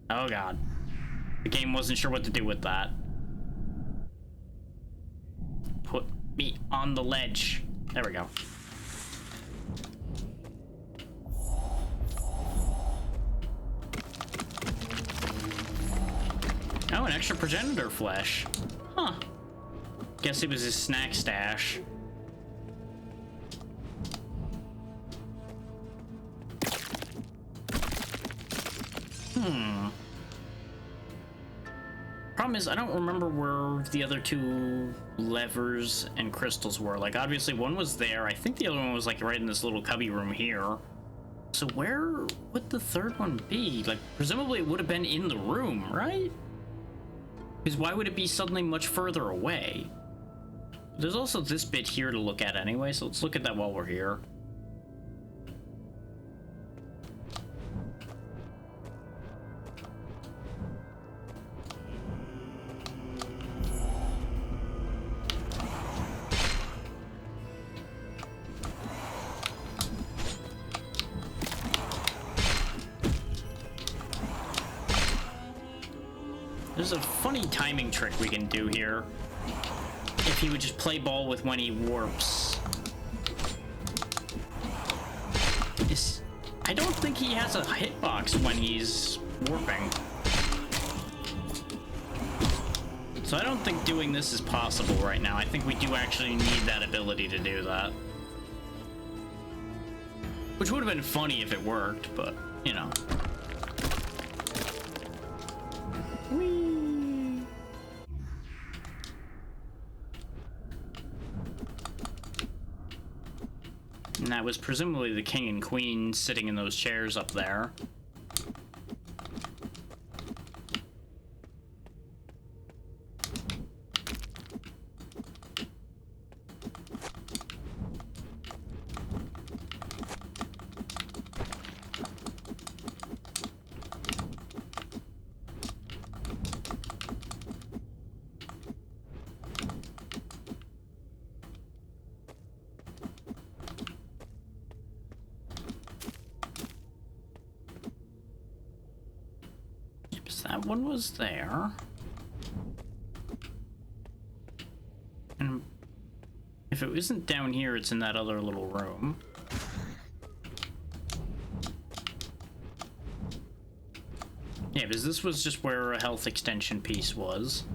Oh god. The game wasn't sure what to do with that. Put me on the ledge. There we go. Oh, an extra progenitor flesh. Huh. Guess it was his snack stash. Problem is, I don't remember where the other two levers and crystals were. Like, obviously one was there. I think the other one was like right in this little cubby room here. So where would the third one be? Like, presumably it would have been in the room, right? Because why would it be suddenly much further away? There's also this bit here to look at anyway, so let's look at that while we're here. There's a funny timing trick we can do here. If he would just play ball with when he warps. I don't think he has a hitbox when he's warping. So I don't think doing this is possible right now. I think we do actually need that ability to do that. Which would have been funny if it worked, but, you know. Whee! And that was presumably the king and queen sitting in those chairs up there. That one was there. And if it isn't down here, it's in that other little room. Yeah, because this was just where a health extension piece was.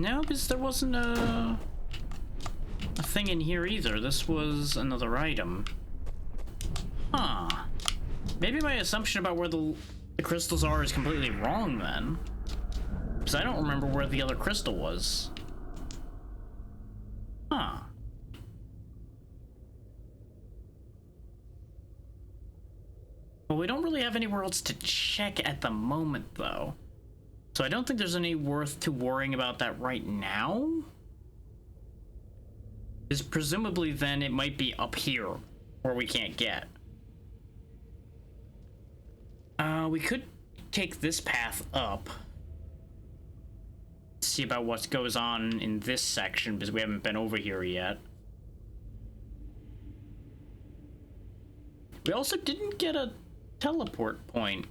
No, because there wasn't a thing in here either. This was another item. Huh. Maybe my assumption about where the The crystals are is completely wrong then. Because I don't remember where the other crystal was. Huh. Well, we don't really have anywhere else to check at the moment, though. So I don't think there's any worth to worrying about that right now. Because presumably then it might be up here, where we can't get. We could take this path up. See about what goes on in this section, because we haven't been over here yet. We also didn't get a teleport point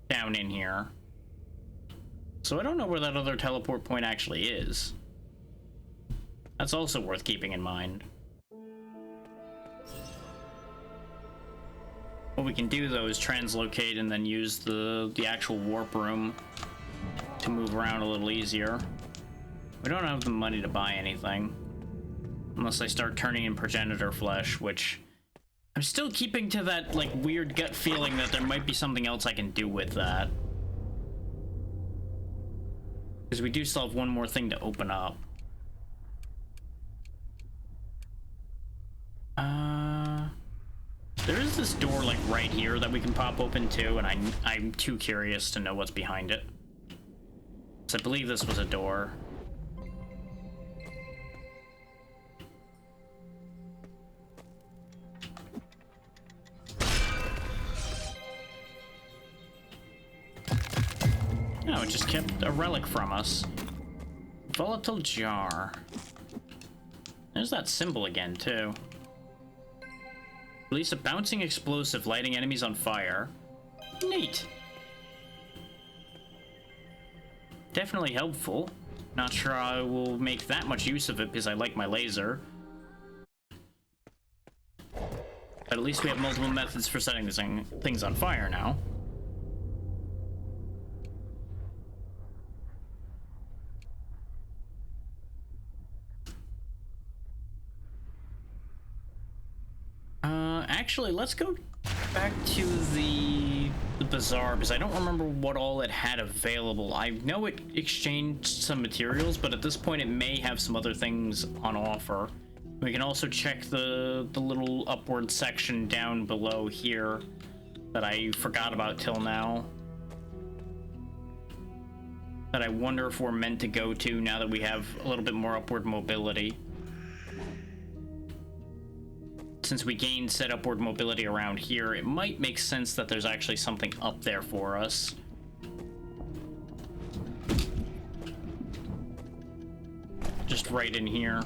down in here. So I don't know where that other teleport point actually is. That's also worth keeping in mind. What we can do though is translocate and then use the actual warp room to move around a little easier. We don't have the money to buy anything. Unless I start turning in progenitor flesh, which I'm still keeping to that like weird gut feeling that there might be something else I can do with that. Because we do still have one more thing to open up. There is this door like right here that we can pop open too, and I'm too curious to know what's behind it. So I believe this was a door. No, it just kept a relic from us. Volatile jar. There's that symbol again, too. Release a bouncing explosive, lighting enemies on fire. Neat. Definitely helpful. Not sure I will make that much use of it because I like my laser. But at least we have multiple methods for setting this things on fire now. Actually, let's go back to the bazaar, because I don't remember what all it had available. I know it exchanged some materials, but at this point it may have some other things on offer. We can also check the little upward section down below here that I forgot about till now. That I wonder if we're meant to go to now that we have a little bit more upward mobility. Since we gained said upward mobility around here, it might make sense that there's actually something up there for us. Just right in here.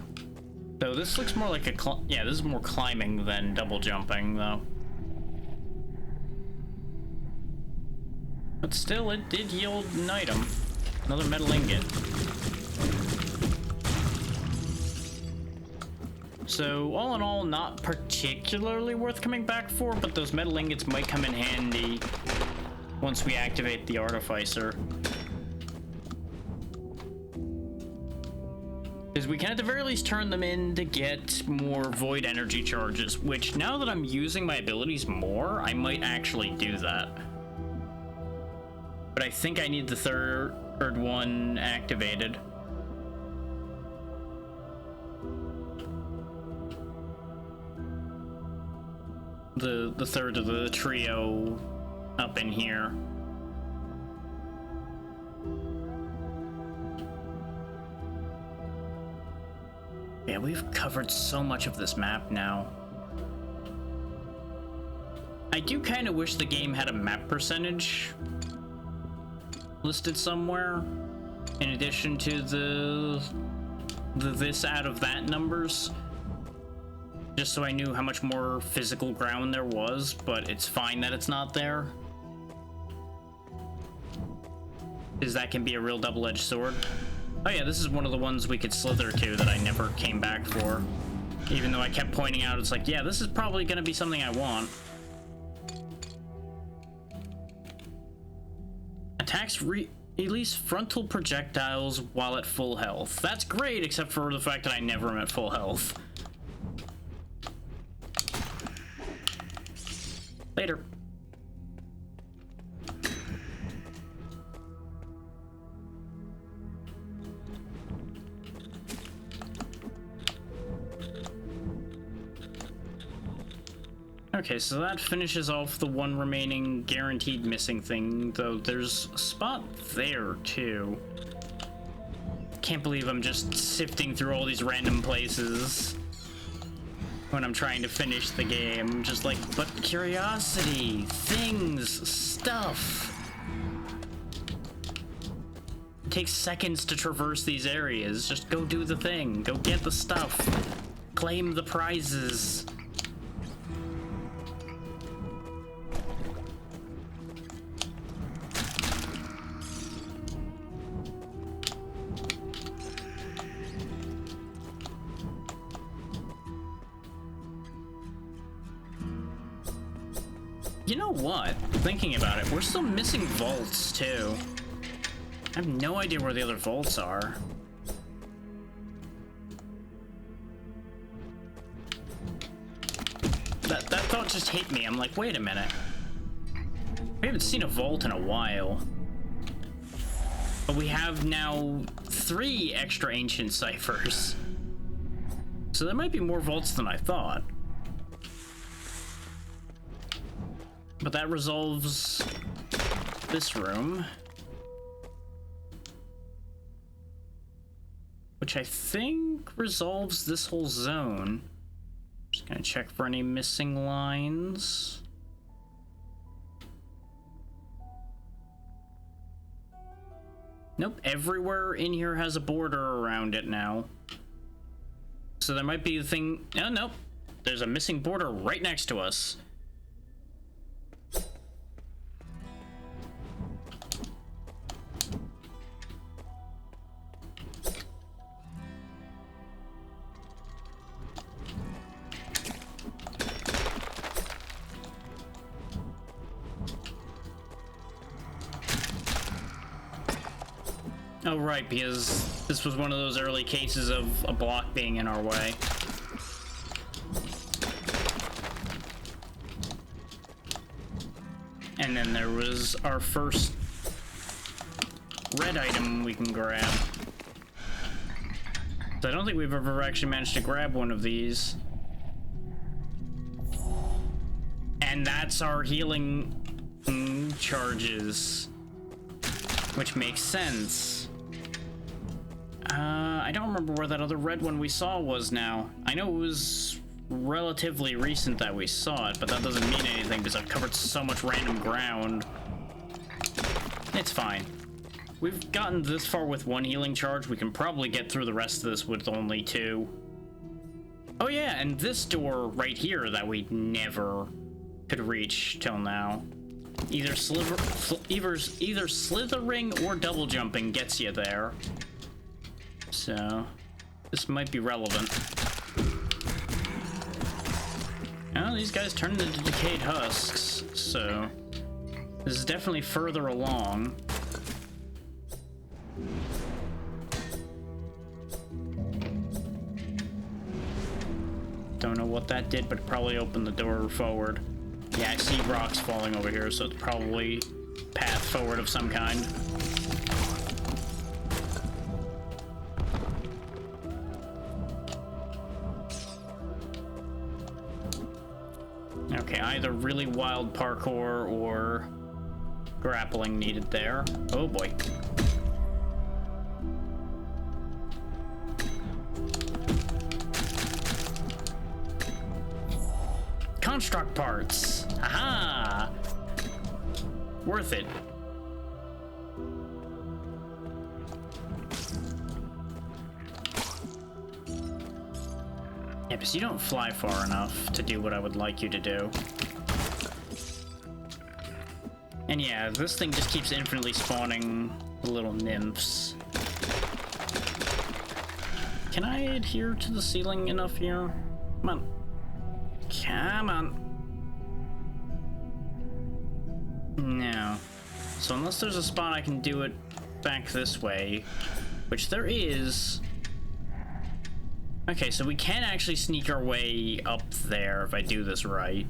Though this looks more like a yeah, this is more climbing than double jumping, though. But still, it did yield an item. Another metal ingot. So, all in all, not particularly worth coming back for, but those metal ingots might come in handy once we activate the Artificer. Because we can at the very least turn them in to get more void energy charges, which now that I'm using my abilities more, I might actually do that. But I think I need the third one activated. The third of the trio up in here. Yeah, we've covered so much of this map now. I do kind of wish the game had a map percentage listed somewhere in addition to the this out of that numbers. Just so I knew how much more physical ground there was, but it's fine that it's not there. Because that can be a real double-edged sword. Oh yeah, this is one of the ones we could slither to that I never came back for. Even though I kept pointing out, it's like, yeah, this is probably going to be something I want. Attacks release frontal projectiles while at full health. That's great, except for the fact that I never am at full health. Okay, so that finishes off the one remaining guaranteed missing thing, though there's a spot there, too. Can't believe I'm just sifting through all these random places when I'm trying to finish the game. Just like, but curiosity, things, stuff. It takes seconds to traverse these areas. Just go do the thing. Go get the stuff. Claim the prizes. You know what? Thinking about it, we're still missing vaults, too. I have no idea where the other vaults are. That thought just hit me. I'm like, wait a minute. We haven't seen a vault in a while. But we have now 3 extra ancient ciphers. So there might be more vaults than I thought. But that resolves this room, which I think resolves this whole zone. Just gonna check for any missing lines. Nope, everywhere in here has a border around it now. So there might be a thing. Oh, nope. There's a missing border right next to us. Oh, right, because this was one of those early cases of a block being in our way. And then there was our first red item we can grab. So I don't think we've ever actually managed to grab one of these. And that's our healing charges, which makes sense. I don't remember where that other red one we saw was now. I know it was relatively recent that we saw it, but that doesn't mean anything because I've covered so much random ground. It's fine. We've gotten this far with 1 healing charge. We can probably get through the rest of this with only 2. Oh yeah, and this door right here that we never could reach till now. Either slithering or double jumping gets you there. So, this might be relevant. Oh, these guys turned into decayed husks, so this is definitely further along. Don't know what that did, but it probably opened the door forward. Yeah, I see rocks falling over here, so it's probably path forward of some kind. Okay, either really wild parkour or grappling needed there. Oh boy. Construct parts. Aha! Worth it. Yeah, because you don't fly far enough to do what I would like you to do. And yeah, this thing just keeps infinitely spawning little nymphs. Can I adhere to the ceiling enough here? Come on. Come on. No. So unless there's a spot I can do it back this way, which there is. Okay, so we can actually sneak our way up there if I do this right.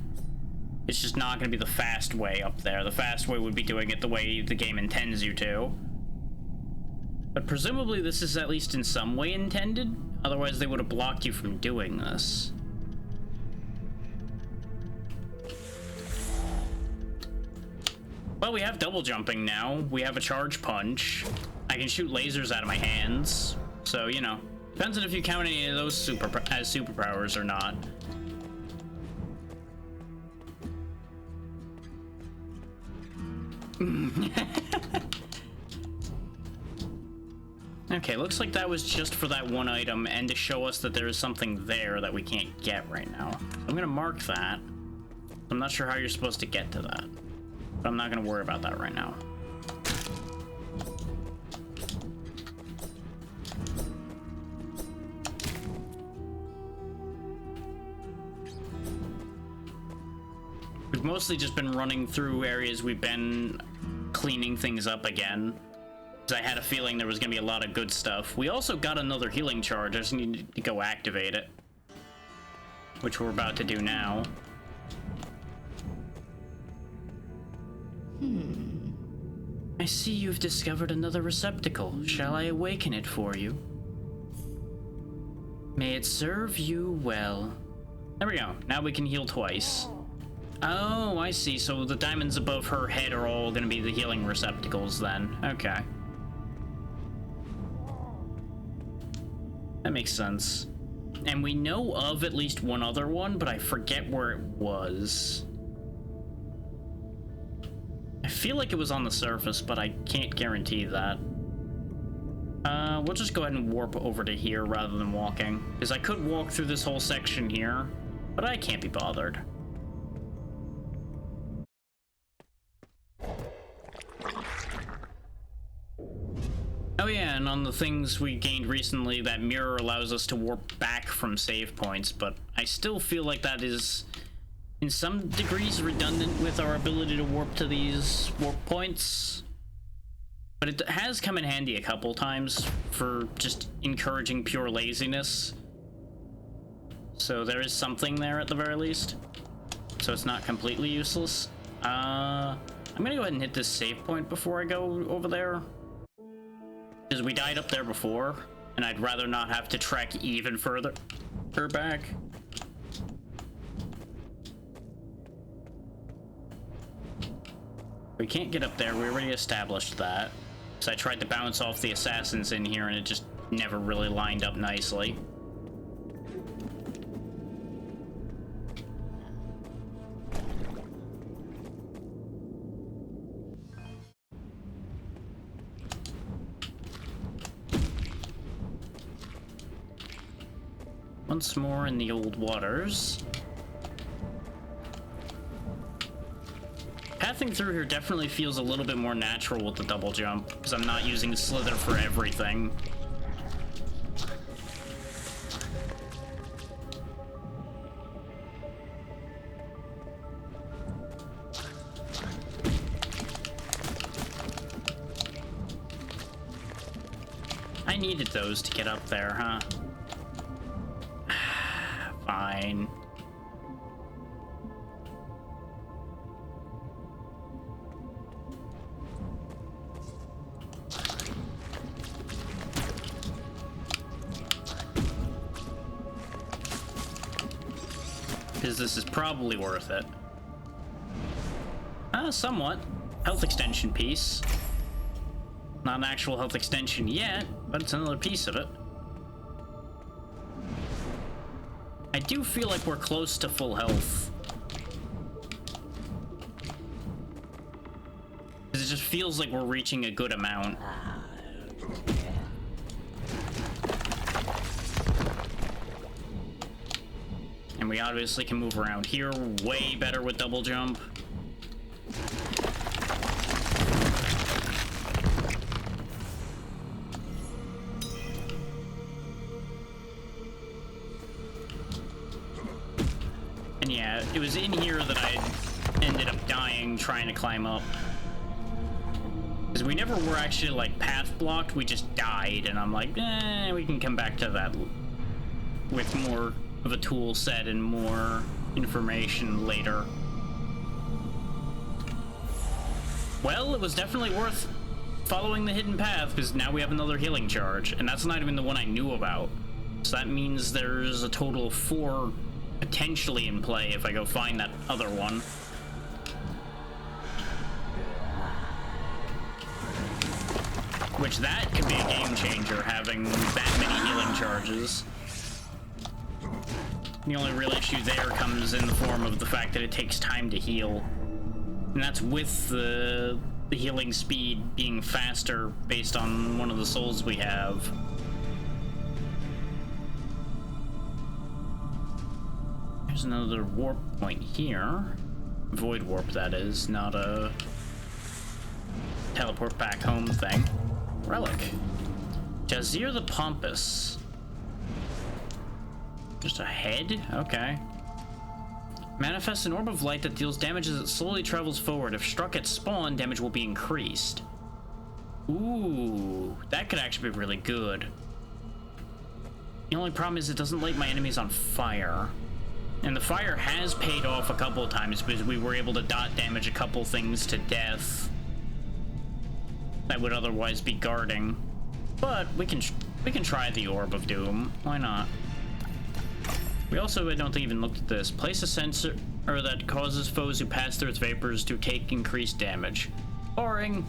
It's just not going to be the fast way up there. The fast way would be doing it the way the game intends you to. But presumably this is at least in some way intended. Otherwise they would have blocked you from doing this. Well, we have double jumping now. We have a charge punch. I can shoot lasers out of my hands. So, you know, depends on if you count any of those as superpowers or not. Okay, looks like that was just for that one item and to show us that there is something there that we can't get right now. I'm gonna mark that. I'm not sure how you're supposed to get to that, but I'm not gonna worry about that right now. We've mostly just been running through areas we've been cleaning things up again. I had a feeling there was going to be a lot of good stuff. We also got another healing charge. I just need to go activate it, which we're about to do now. I see you've discovered another receptacle. Shall I awaken it for you? May it serve you well. There we go. Now we can heal twice. Oh, I see. So the diamonds above her head are all going to be the healing receptacles then. Okay. That makes sense. And we know of at least one other one, but I forget where it was. I feel like it was on the surface, but I can't guarantee that. We'll just go ahead and warp over to here rather than walking, because I could walk through this whole section here, but I can't be bothered. Oh yeah, and on the things we gained recently, that mirror allows us to warp back from save points, but I still feel like that is, in some degrees, redundant with our ability to warp to these warp points. But it has come in handy a couple times for just encouraging pure laziness. So there is something there at the very least. So it's not completely useless. I'm gonna go ahead and hit this save point before I go over there. Because we died up there before, and I'd rather not have to trek even further back. We can't get up there, we already established that. So I tried to bounce off the assassins in here, and it just never really lined up nicely. Once more in the old waters. Pathing through here definitely feels a little bit more natural with the double jump, because I'm not using Slither for everything. I needed those to get up there, huh? Fine. Because this is probably worth it. Somewhat. Health extension piece. Not an actual health extension yet, but it's another piece of it. I do feel like we're close to full health. It just feels like we're reaching a good amount. And we obviously can move around here way better with double jump. And yeah, it was in here that I ended up dying trying to climb up. Because we never were actually, like, path blocked, we just died, and I'm like, we can come back to that with more of a tool set and more information later. Well, it was definitely worth following the hidden path, because now we have another healing charge, and that's not even the one I knew about. So that means there's a total of 4 potentially in play if I go find that other one. Which that could be a game changer, having that many healing charges. The only real issue there comes in the form of the fact that it takes time to heal. And that's with the healing speed being faster based on one of the souls we have. There's another warp point here. Void warp, that is, not a teleport back home thing. Relic. Jazir the Pompous. Just a head? Okay. Manifests an orb of light that deals damage as it slowly travels forward. If struck at spawn, damage will be increased. Ooh, that could actually be really good. The only problem is it doesn't light my enemies on fire. And the fire has paid off a couple of times because we were able to dot damage a couple things to death that would otherwise be guarding. But we can try the Orb of Doom. Why not? We also, I don't think, even looked at this. Place a sensor that causes foes who pass through its vapors to take increased damage. Boring.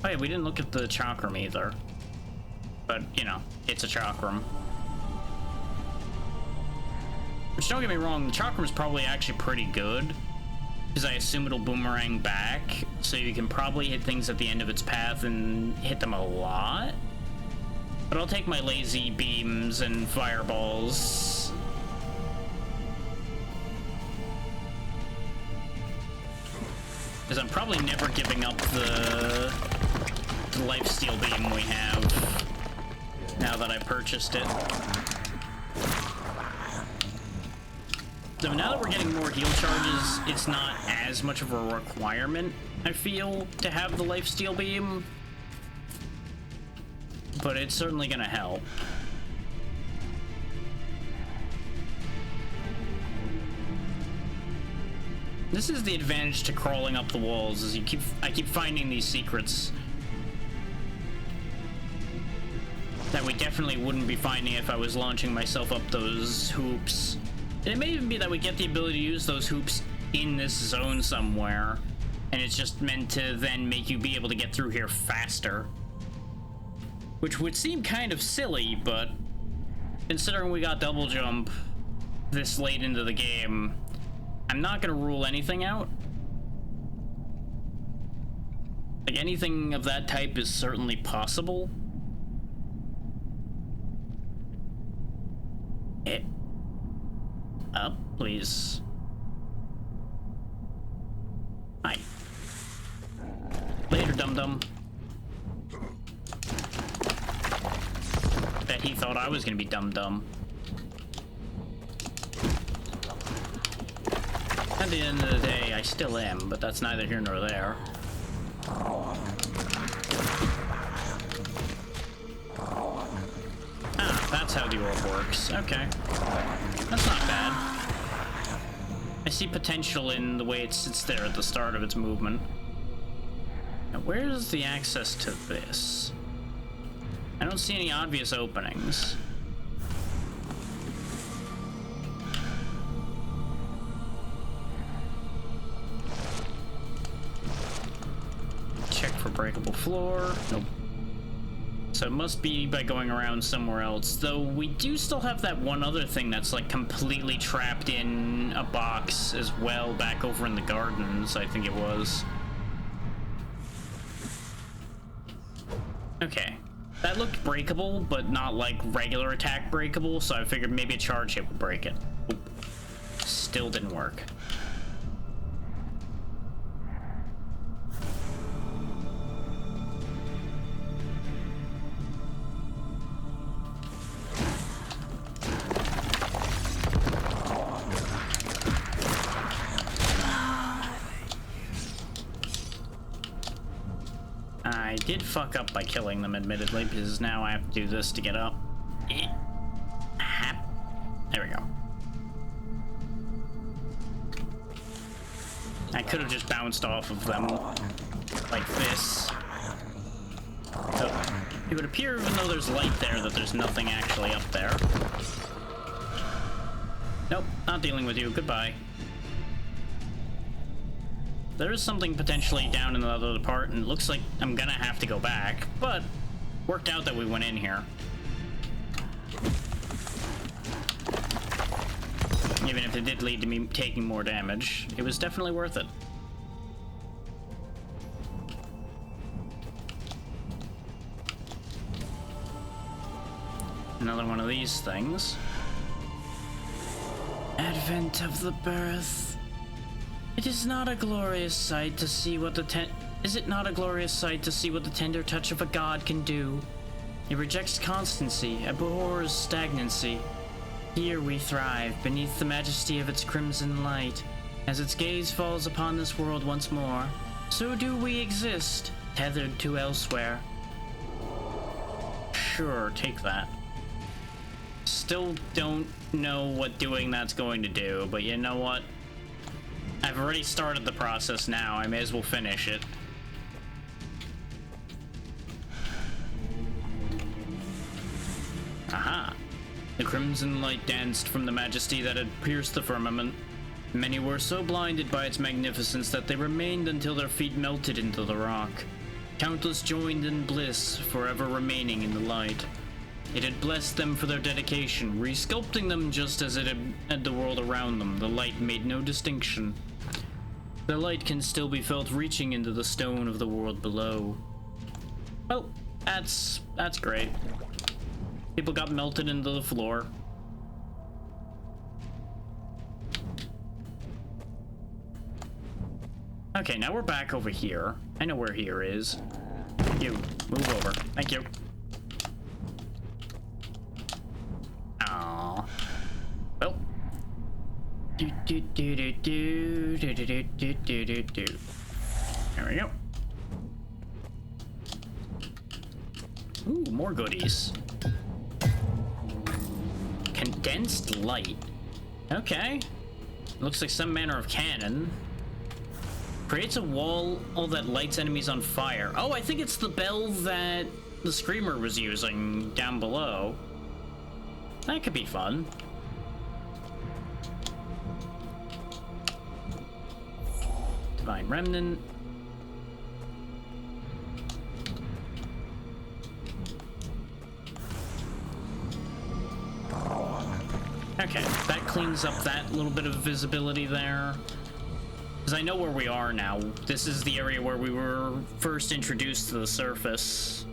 Oh yeah, we didn't look at the chakram either. But, you know, it's a chakram. Which, don't get me wrong, the chakram is probably actually pretty good. Because I assume it'll boomerang back, so you can probably hit things at the end of its path and hit them a lot. But I'll take my lazy beams and fireballs. Because I'm probably never giving up the lifesteal beam we have now that I purchased it. So now that we're getting more heal charges, it's not as much of a requirement, I feel, to have the lifesteal beam. But it's certainly gonna help. This is the advantage to crawling up the walls, is I keep finding these secrets that we definitely wouldn't be finding if I was launching myself up those hoops. And it may even be that we get the ability to use those hoops in this zone somewhere, and it's just meant to then make you be able to get through here faster. Which would seem kind of silly, but considering we got double jump this late into the game, I'm not gonna rule anything out. Like, anything of that type is certainly possible. Up, please. Hi. Later, dum-dum. Bet he thought I was gonna be dum-dum. At the end of the day, I still am, but that's neither here nor there. Ah, that's how the orb works. Okay. That's not bad. I see potential in the way it sits there at the start of its movement. Now, where's the access to this? I don't see any obvious openings. Check for breakable floor. Nope. So it must be by going around somewhere else, though we do still have that one other thing that's like completely trapped in a box as well, back over in the gardens, I think it was. Okay. That looked breakable, but not like regular attack breakable, so I figured maybe a charge hit would break it. Oop. Still didn't work. I did fuck up by killing them, admittedly, because now I have to do this to get up. There we go. I could have just bounced off of them like this. So it would appear, even though there's light there, that there's nothing actually up there. Nope, not dealing with you. Goodbye. there is something potentially down in the other part, and it looks like I'm gonna have to go back, but worked out that we went in here. Even if it did lead to me taking more damage, it was definitely worth it. Another one of these things. Advent of the birth. It is not a glorious sight to see what the Is it not a glorious sight to see what the tender touch of a god can do? It rejects constancy, abhors stagnancy. Here we thrive, beneath the majesty of its crimson light. As its gaze falls upon this world once more, so do we exist, tethered to elsewhere. Sure, take that. Still don't know what doing that's going to do, but you know what? I've already started the process now, I may as well finish it. Aha! The crimson light danced from the majesty that had pierced the firmament. Many were so blinded by its magnificence that they remained until their feet melted into the rock. Countless joined in bliss, forever remaining in the light. It had blessed them for their dedication, resculpting them just as it had the world around them. The light made no distinction. The light can still be felt reaching into the stone of the world below. Well, that's great. People got melted into the floor. Okay, now we're back over here. I know where here is. You, move over. Thank you. Aww. Well. There we go. Ooh, more goodies. Condensed light. Okay. Looks like some manner of cannon. Creates a wall that lights enemies on fire. Oh, I think it's the bell that the Screamer was using down below. That could be fun. Divine Remnant. Okay, that cleans up that little bit of visibility there. Because I know where we are now. This is the area where we were first introduced to the surface.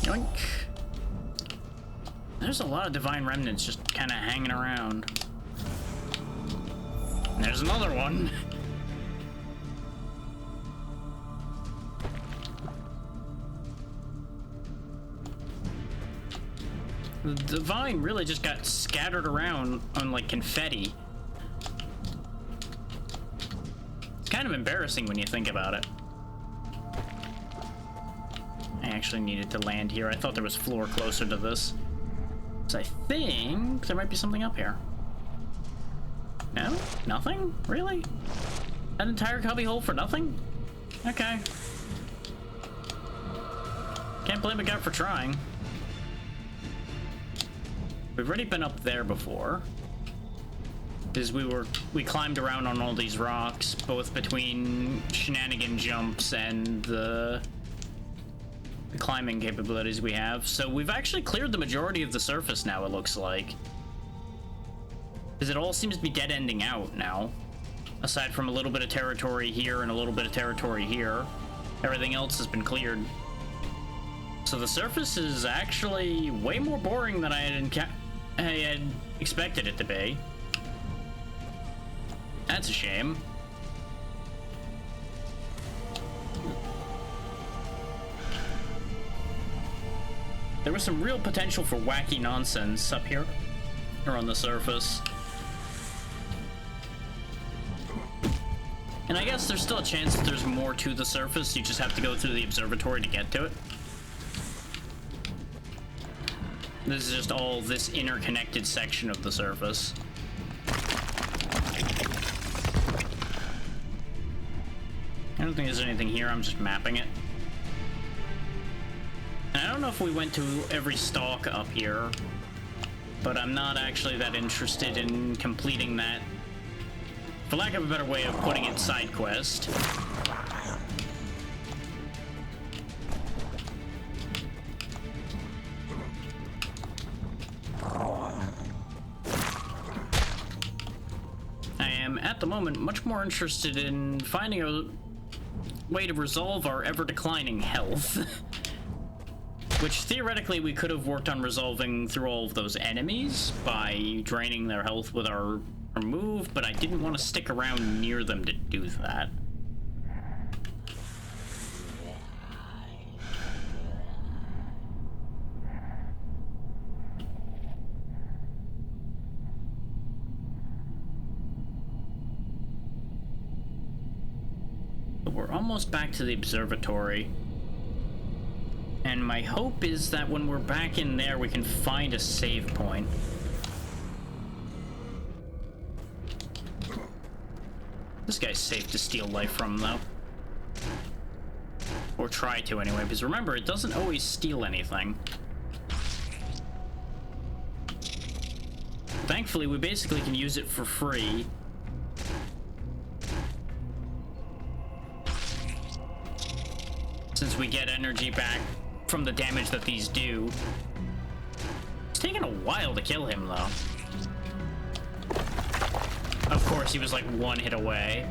Yoink. There's a lot of Divine Remnants just kind of hanging around. And there's another one. The Divine really just got scattered around on like confetti. It's kind of embarrassing when you think about it. I actually needed to land here. I thought there was floor closer to this. So I think there might be something up here. No? Nothing? Really? That entire cubby hole for nothing? Okay. Can't blame a guy for trying. We've already been up there before. Because we climbed around on all these rocks, both between shenanigan jumps and the climbing capabilities we have. So we've actually cleared the majority of the surface now, it looks like. Because it all seems to be dead-ending out now. Aside from a little bit of territory here and a little bit of territory here. Everything else has been cleared. So the surface is actually way more boring than I had expected it to be. That's a shame. There was some real potential for wacky nonsense up here, or on the surface. And I guess there's still a chance that there's more to the surface, you just have to go through the observatory to get to it. This is just all this interconnected section of the surface. don't think there's anything here, I'm just mapping it. And I don't know if we went to every stalk up here, but I'm not actually that interested in completing that. For lack of a better way of putting it, side quest. I am, at the moment, much more interested in finding a way to resolve our ever-declining health. Which, theoretically, we could have worked on resolving through all of those enemies by draining their health with our move, but I didn't want to stick around near them to do that. We're almost back to the observatory. And my hope is that when we're back in there, we can find a save point. This guy's safe to steal life from, though. Or try to, anyway, because remember, it doesn't always steal anything. Thankfully, we basically can use it for free. Since we get energy back from the damage that these do. It's taken a while to kill him, though. Of course, he was like one hit away.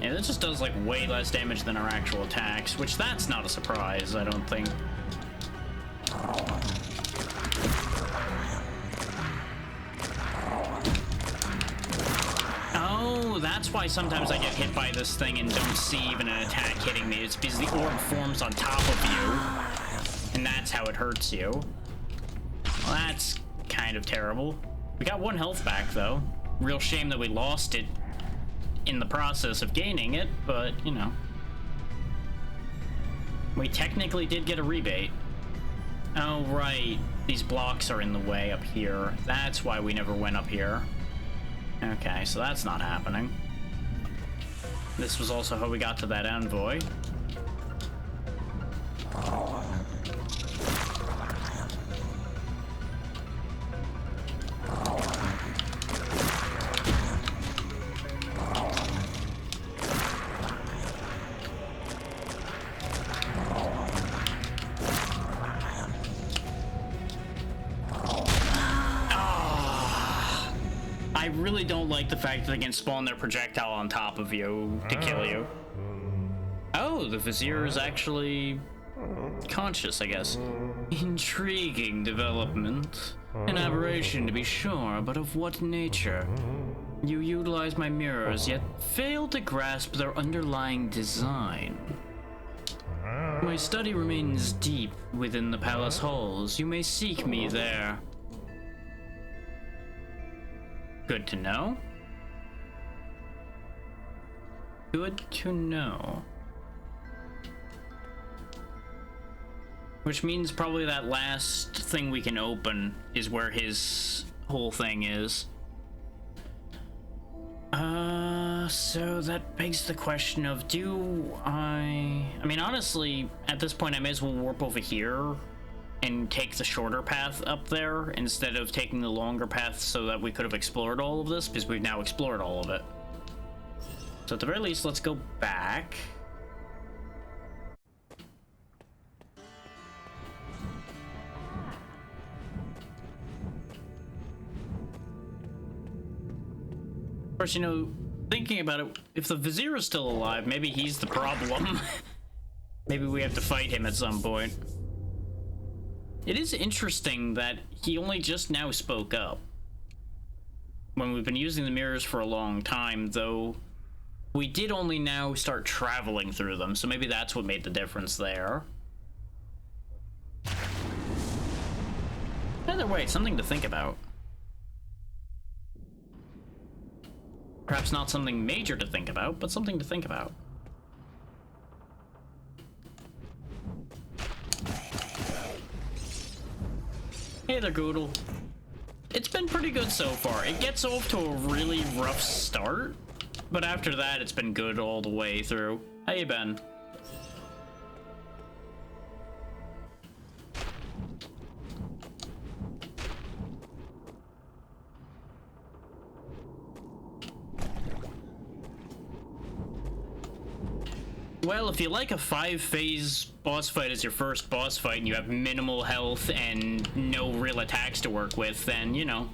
Yeah, this just does like way less damage than our actual attacks, which that's not a surprise, I don't think. Oh, that's why sometimes I get hit by this thing and don't see even an attack hitting me. It's because the orb forms on top of you, and that's how it hurts you. Well, that's kind of terrible. We got 1 health back, though. Real shame that we lost it in the process of gaining it, but, you know. We technically did get a rebate. Oh, right. These blocks are in the way up here. That's why we never went up here. Okay, so that's not happening. This was also how we got to that envoy. I really don't like the fact that they can spawn their projectile on top of you to kill you. Oh, the Vizier is actually conscious, I guess. Intriguing development. An aberration, to be sure, but of what nature? You utilize my mirrors, yet fail to grasp their underlying design. My study remains deep within the palace halls. You may seek me there. Good to know. Good to know. Which means probably that last thing we can open is where his whole thing is. So that begs the question of, I mean, honestly, at this point I may as well warp over here and take the shorter path up there instead of taking the longer path so that we could have explored all of this, because we've now explored all of it. So at the very least, let's go back. Of course, you know, thinking about it, if the Vizier is still alive, maybe he's the problem. Maybe we have to fight him at some point. It is interesting that he only just now spoke up. When we've been using the mirrors for a long time, though, we did only now start traveling through them, so maybe that's what made the difference there. Either way, something to think about. Perhaps not something major to think about, but something to think about. Hey there, Goodle. it's been pretty good so far. It gets off to a really rough start, but after that, it's been good all the way through. How you been? Well, if you like a 5-phase boss fight as your first boss fight and you have minimal health and no real attacks to work with, then, you know,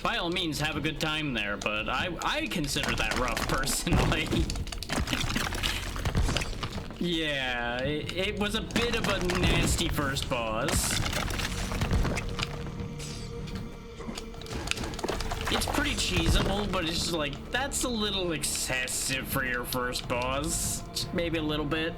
by all means, have a good time there, but I consider that rough, personally. Yeah, it was a bit of a nasty first boss. It's pretty cheesable, but it's just like, that's a little excessive for your first boss. Just maybe a little bit.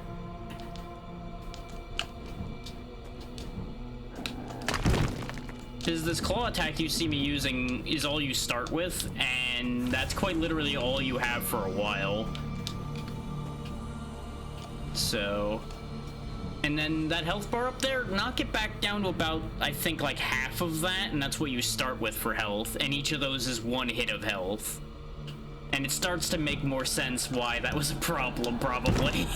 Because this claw attack you see me using is all you start with, and that's quite literally all you have for a while. So... And then that health bar up there, knock it back down to about, I think, like half of that, and that's what you start with for health, and each of those is one hit of health. And it starts to make more sense why that was a problem, probably.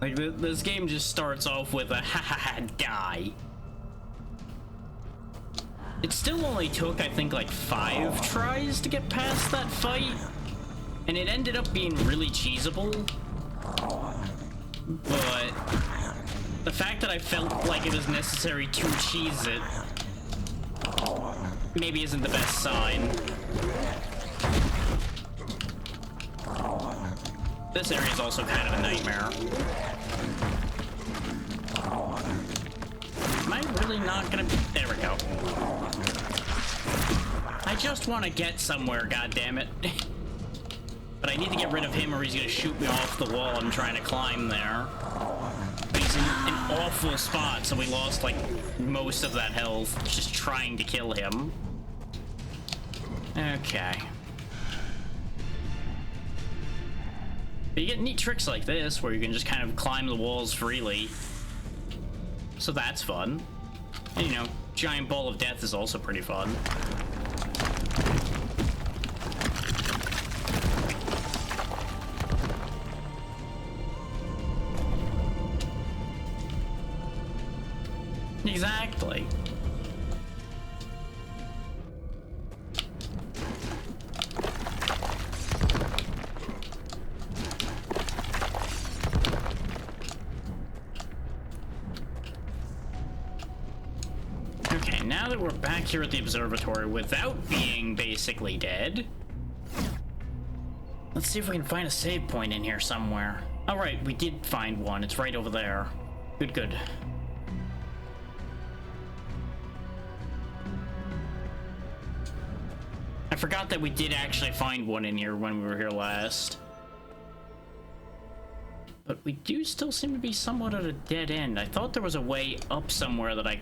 Like, this game just starts off with a ha-ha-ha die. It still only took, I think, like 5 tries to get past that fight, and it ended up being really cheesable. But the fact that I felt like it was necessary to cheese it maybe isn't the best sign. This area is also kind of a nightmare. Am I really not gonna... There we go. I just want to get somewhere, goddammit. But I need to get rid of him or he's gonna shoot me off the wall I'm trying to climb there. But he's in an awful spot, so we lost, like, most of that health just trying to kill him. Okay. But you get neat tricks like this, where you can just kind of climb the walls freely. So that's fun. And, you know, giant ball of death is also pretty fun. Exactly. Okay, now that we're back here at the observatory without being basically dead, let's see if we can find a save point in here somewhere. All right, we did find one. It's right over there. Good, good. I forgot that we did actually find one in here when we were here last. But we do still seem to be somewhat at a dead end. I thought there was a way up somewhere that I...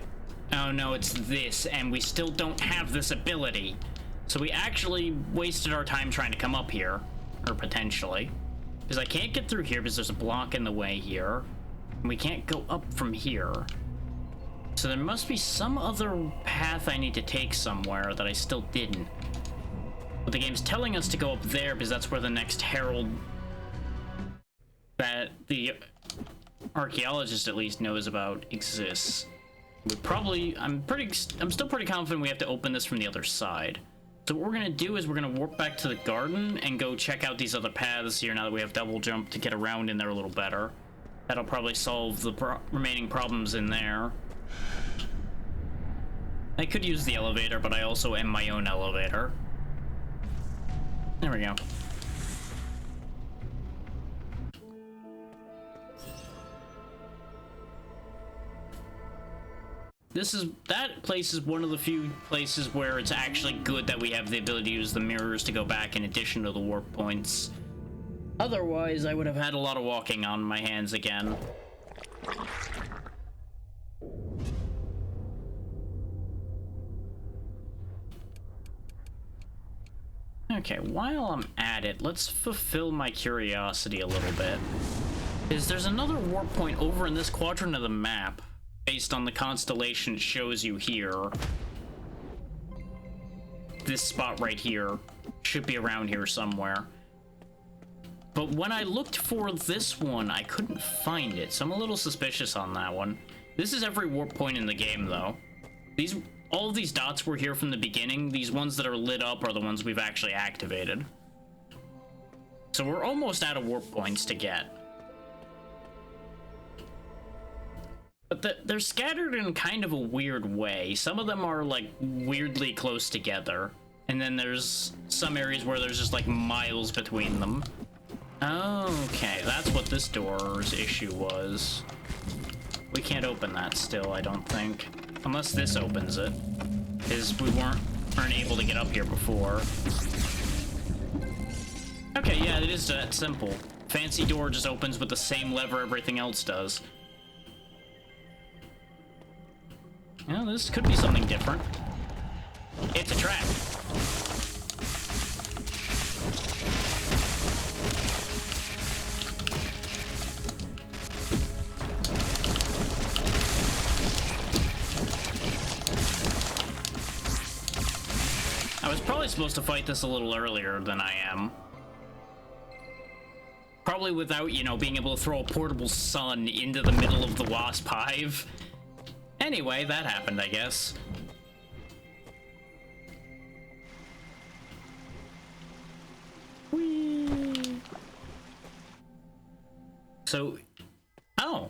Oh no, it's this, and we still don't have this ability. So we actually wasted our time trying to come up here. Or potentially. Because I can't get through here because there's a block in the way here. And we can't go up from here. So there must be some other path I need to take somewhere that I still didn't. But the game's telling us to go up there because that's where the next herald that the archaeologist at least knows about exists. We probably, I'm still pretty confident we have to open this from the other side. So what we're gonna do is we're gonna warp back to the garden and go check out these other paths here now that we have double jump to get around in there a little better. That'll probably solve the remaining problems in there. I could use the elevator, but I also am my own elevator. There we go. That place is one of the few places where it's actually good that we have the ability to use the mirrors to go back in addition to the warp points. Otherwise, I would have had a lot of walking on my hands again. Okay, while I'm at it, let's fulfill my curiosity a little bit. There's another warp point over in this quadrant of the map, based on the constellation it shows you here. This spot right here should be around here somewhere. But when I looked for this one, I couldn't find it, so I'm a little suspicious on that one. This is every warp point in the game, though. All of these dots were here from the beginning. These ones that are lit up are the ones we've actually activated. So we're almost out of warp points to get. But they're scattered in kind of a weird way. Some of them are, like, weirdly close together. And then there's some areas where there's just, like, miles between them. Okay, that's what this door's issue was. We can't open that still, I don't think. Unless this opens it. Because we weren't able to get up here before. Okay, yeah, it is that simple. Fancy door just opens with the same lever everything else does. Yeah, this could be something different. It's a trap. I was probably supposed to fight this a little earlier than I am. Probably without, you know, being able to throw a portable sun into the middle of the wasp hive. Anyway, that happened, I guess. Whee! So, oh.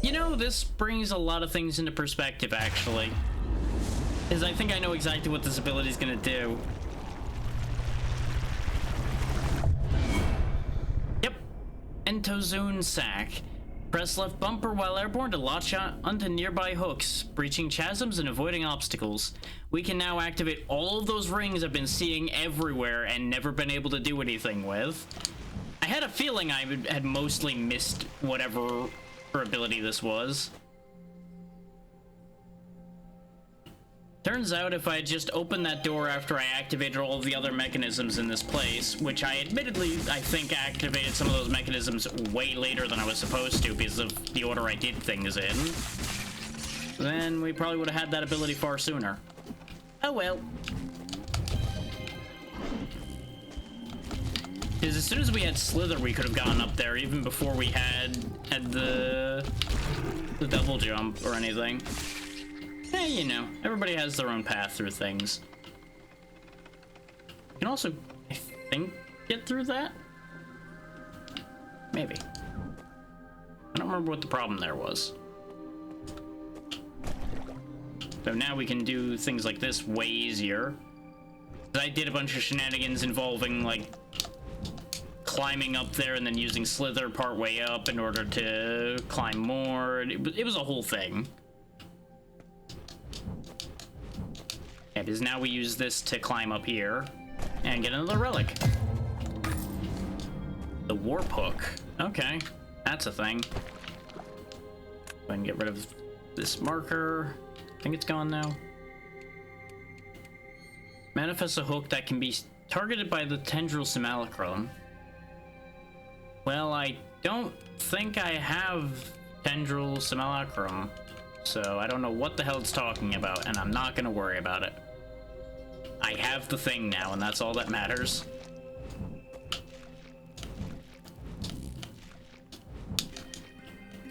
You know, this brings a lot of things into perspective, actually. Because I think I know exactly what this ability is going to do. Yep. Entozone sack. Press left bumper while airborne to latch onto nearby hooks, breaching chasms and avoiding obstacles. We can now activate all of those rings I've been seeing everywhere and never been able to do anything with. I had a feeling I had mostly missed whatever her ability this was. Turns out if I had just opened that door after I activated all of the other mechanisms in this place, which I admittedly, I think activated some of those mechanisms way later than I was supposed to because of the order I did things in, then we probably would have had that ability far sooner. Oh well. Because as soon as we had Slither, we could have gotten up there even before we had the double jump or anything. Hey, you know, everybody has their own path through things. You can also, I think, get through that? Maybe. I don't remember what the problem there was. So now we can do things like this way easier. I did a bunch of shenanigans involving, like, climbing up there and then using Slither partway up in order to climb more. It was a whole thing. Yeah, because now we use this to climb up here and get another relic. The warp hook. Okay, that's a thing. Go ahead and get rid of this marker. I think it's gone now. Manifests a hook that can be targeted by the tendril simulacrum. Well, I don't think I have tendril simulacrum, so I don't know what the hell it's talking about, and I'm not gonna worry about it. I have the thing now, and that's all that matters.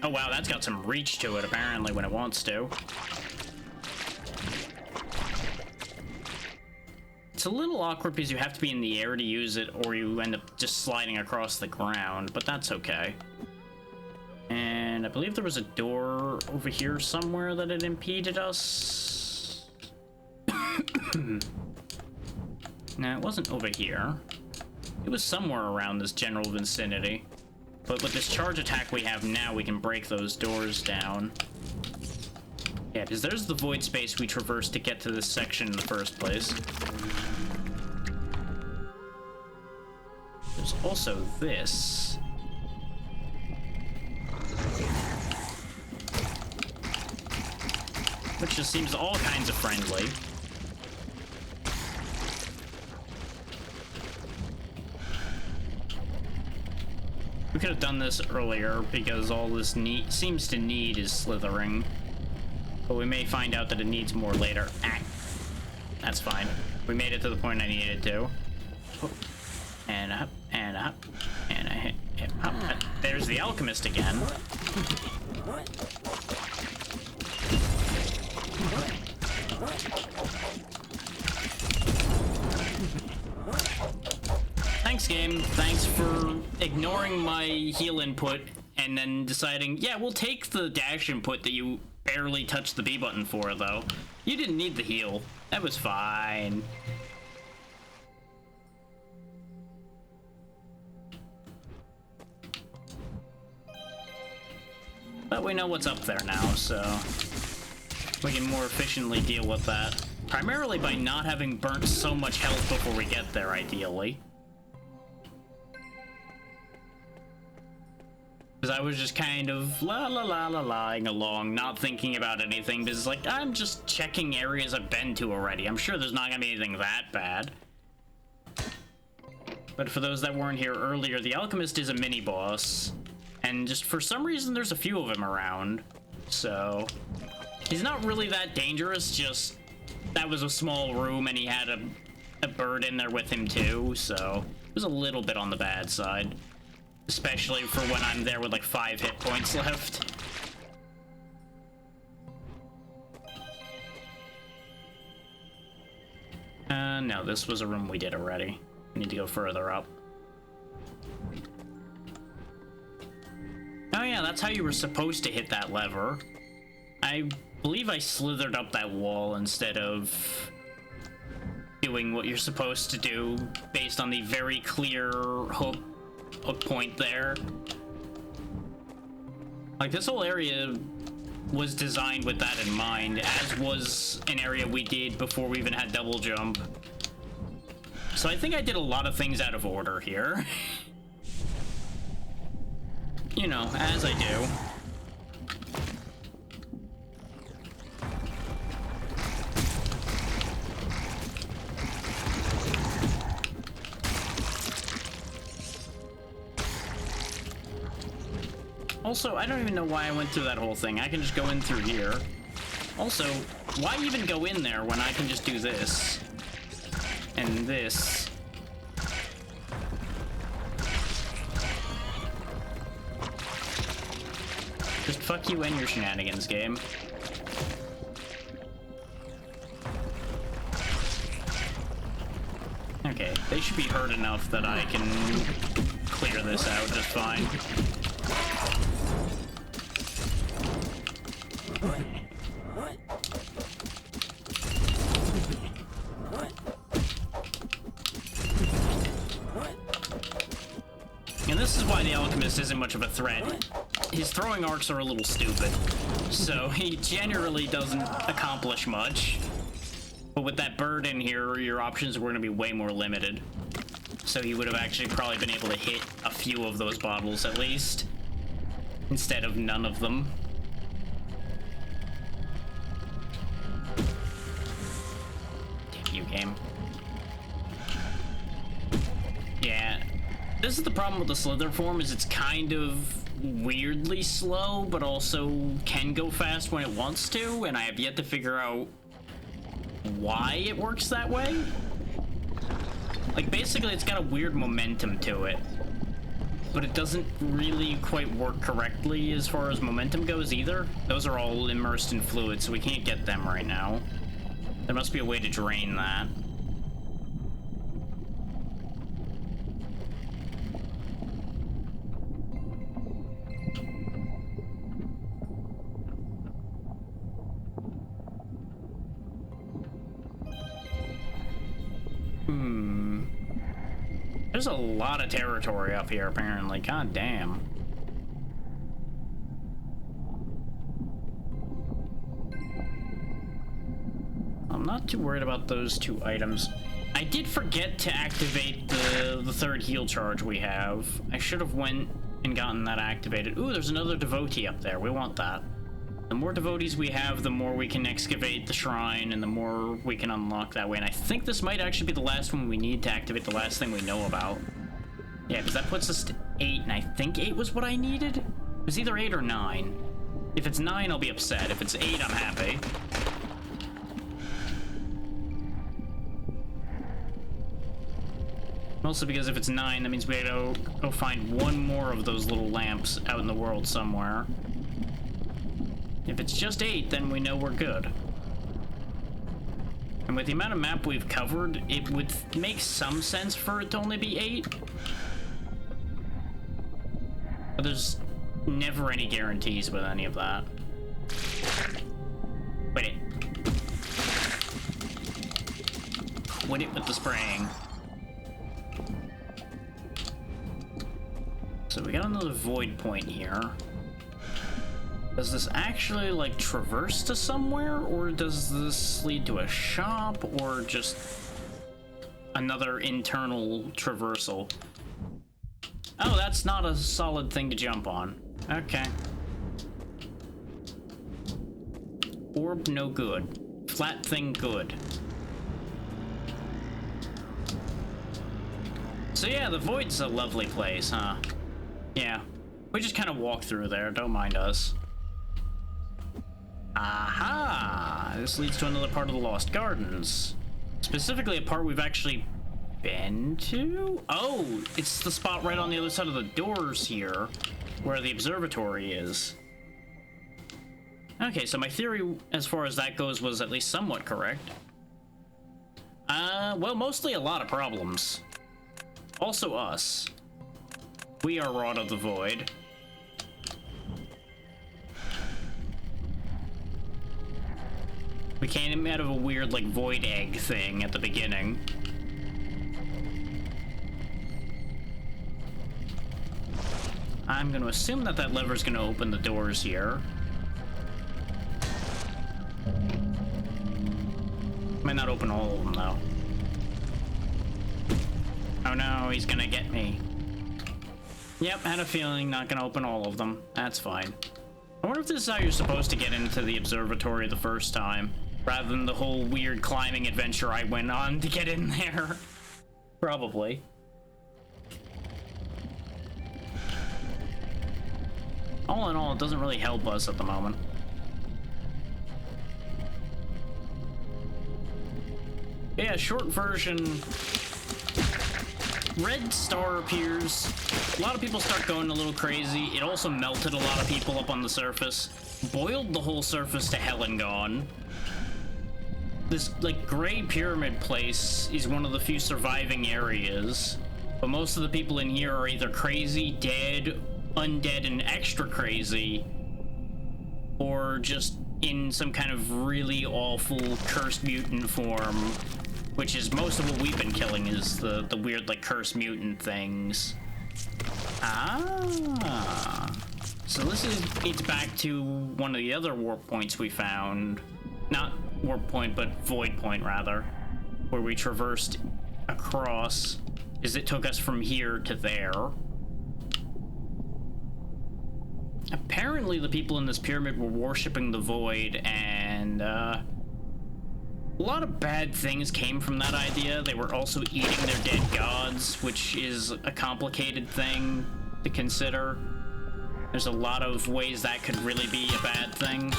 Oh wow, that's got some reach to it, apparently, when it wants to. It's a little awkward because you have to be in the air to use it, or you end up just sliding across the ground, but that's okay. And I believe there was a door over here somewhere that had impeded us. No, it wasn't over here. It was somewhere around this general vicinity. But with this charge attack we have now, we can break those doors down. Yeah, because there's the void space we traversed to get to this section in the first place. There's also this. Which just seems all kinds of friendly. We could have done this earlier because all this seems to need is slithering. But we may find out that it needs more later. Ah, that's fine. We made it to the point I needed to. And up, and up, and I hit up. There's the alchemist again. Thanks, game. Thanks for ignoring my heal input and then deciding, yeah, we'll take the dash input that you barely touched the B button for, though. You didn't need the heal. That was fine. But we know what's up there now, so we can more efficiently deal with that. Primarily by not having burnt so much health before we get there, ideally. Because I was just kind of la-la-la-la-lying along, not thinking about anything, because it's like, I'm just checking areas I've been to already. I'm sure there's not gonna be anything that bad. But for those that weren't here earlier, the alchemist is a mini-boss. And just for some reason, there's a few of him around. So, he's not really that dangerous, just that was a small room and he had a bird in there with him too, so it was a little bit on the bad side. Especially for when I'm there with like 5 hit points left. No, this was a room we did already. We need to go further up. Oh yeah, that's how you were supposed to hit that lever. I believe I slithered up that wall instead of doing what you're supposed to do based on the very clear hook point there. Like, this whole area was designed with that in mind, as was an area we did before we even had double jump. So I think I did a lot of things out of order here. You know, as I do. Also, I don't even know why I went through that whole thing. I can just go in through here. Also, why even go in there when I can just do this? And this. Just fuck you and your shenanigans, game. Okay, they should be hurt enough that I can clear this out just fine. And this is why the alchemist isn't much of a threat. His throwing arcs are a little stupid, so he generally doesn't accomplish much. But with that bird in here, your options were going to be way more limited. So he would have actually probably been able to hit a few of those bottles at least, instead of none of them. Damn you, game. Yeah. This is the problem with the Slither form, is it's kind of weirdly slow, but also can go fast when it wants to, and I have yet to figure out why it works that way. Like, basically, it's got a weird momentum to it, but it doesn't really quite work correctly as far as momentum goes either. Those are all immersed in fluid, so we can't get them right now. There must be a way to drain that. There's a lot of territory up here, apparently. God damn. I'm not too worried about those 2 items. I did forget to activate the third heal charge we have. I should have went and gotten that activated. Ooh, there's another devotee up there. We want that. The more devotees we have, the more we can excavate the shrine, and the more we can unlock that way. And I think this might actually be the last one we need to activate the last thing we know about. Yeah, because that puts us to 8, and I think 8 was what I needed? It was either 8 or 9. If it's 9, I'll be upset. If it's 8, I'm happy. Mostly because if it's 9, that means we gotta go find one more of those little lamps out in the world somewhere. If it's just 8, then we know we're good. And with the amount of map we've covered, it would make some sense for it to only be 8. But there's never any guarantees with any of that. Quit it. Quit it with the spraying. So we got another void point here. Does this actually, like, traverse to somewhere? Or does this lead to a shop? Or just another internal traversal? Oh, that's not a solid thing to jump on. Okay. Orb, no good. Flat thing, good. So yeah, the Void's a lovely place, huh? Yeah. We just kind of walk through there, don't mind us. Aha! This leads to another part of the Lost Gardens. Specifically a part we've actually been to? Oh, it's the spot right on the other side of the doors here, where the observatory is. Okay, so my theory as far as that goes was at least somewhat correct. Well, mostly a lot of problems. Also us. We are Wrought of the Void. We came out of a weird, like, void egg thing at the beginning. I'm gonna assume that that lever's gonna open the doors here. Might not open all of them, though. Oh no, he's gonna get me. Yep, had a feeling not gonna open all of them. That's fine. I wonder if this is how you're supposed to get into the observatory the first time, rather than the whole weird climbing adventure I went on to get in there. Probably. All in all, it doesn't really help us at the moment. Yeah, short version. Red star appears. A lot of people start going a little crazy. It also melted a lot of people up on the surface. Boiled the whole surface to hell and gone. This, like, gray pyramid place is one of the few surviving areas. But most of the people in here are either crazy, dead, undead, and extra crazy, or just in some kind of really awful cursed mutant form, which is most of what we've been killing is the weird, like, cursed mutant things. Ah. So this leads back to one of the other warp points we found. Not warp point, but void point, rather, where we traversed across, is it took us from here to there. Apparently the people in this pyramid were worshipping the void, and a lot of bad things came from that idea. They were also eating their dead gods, which is a complicated thing to consider. There's a lot of ways that could really be a bad thing.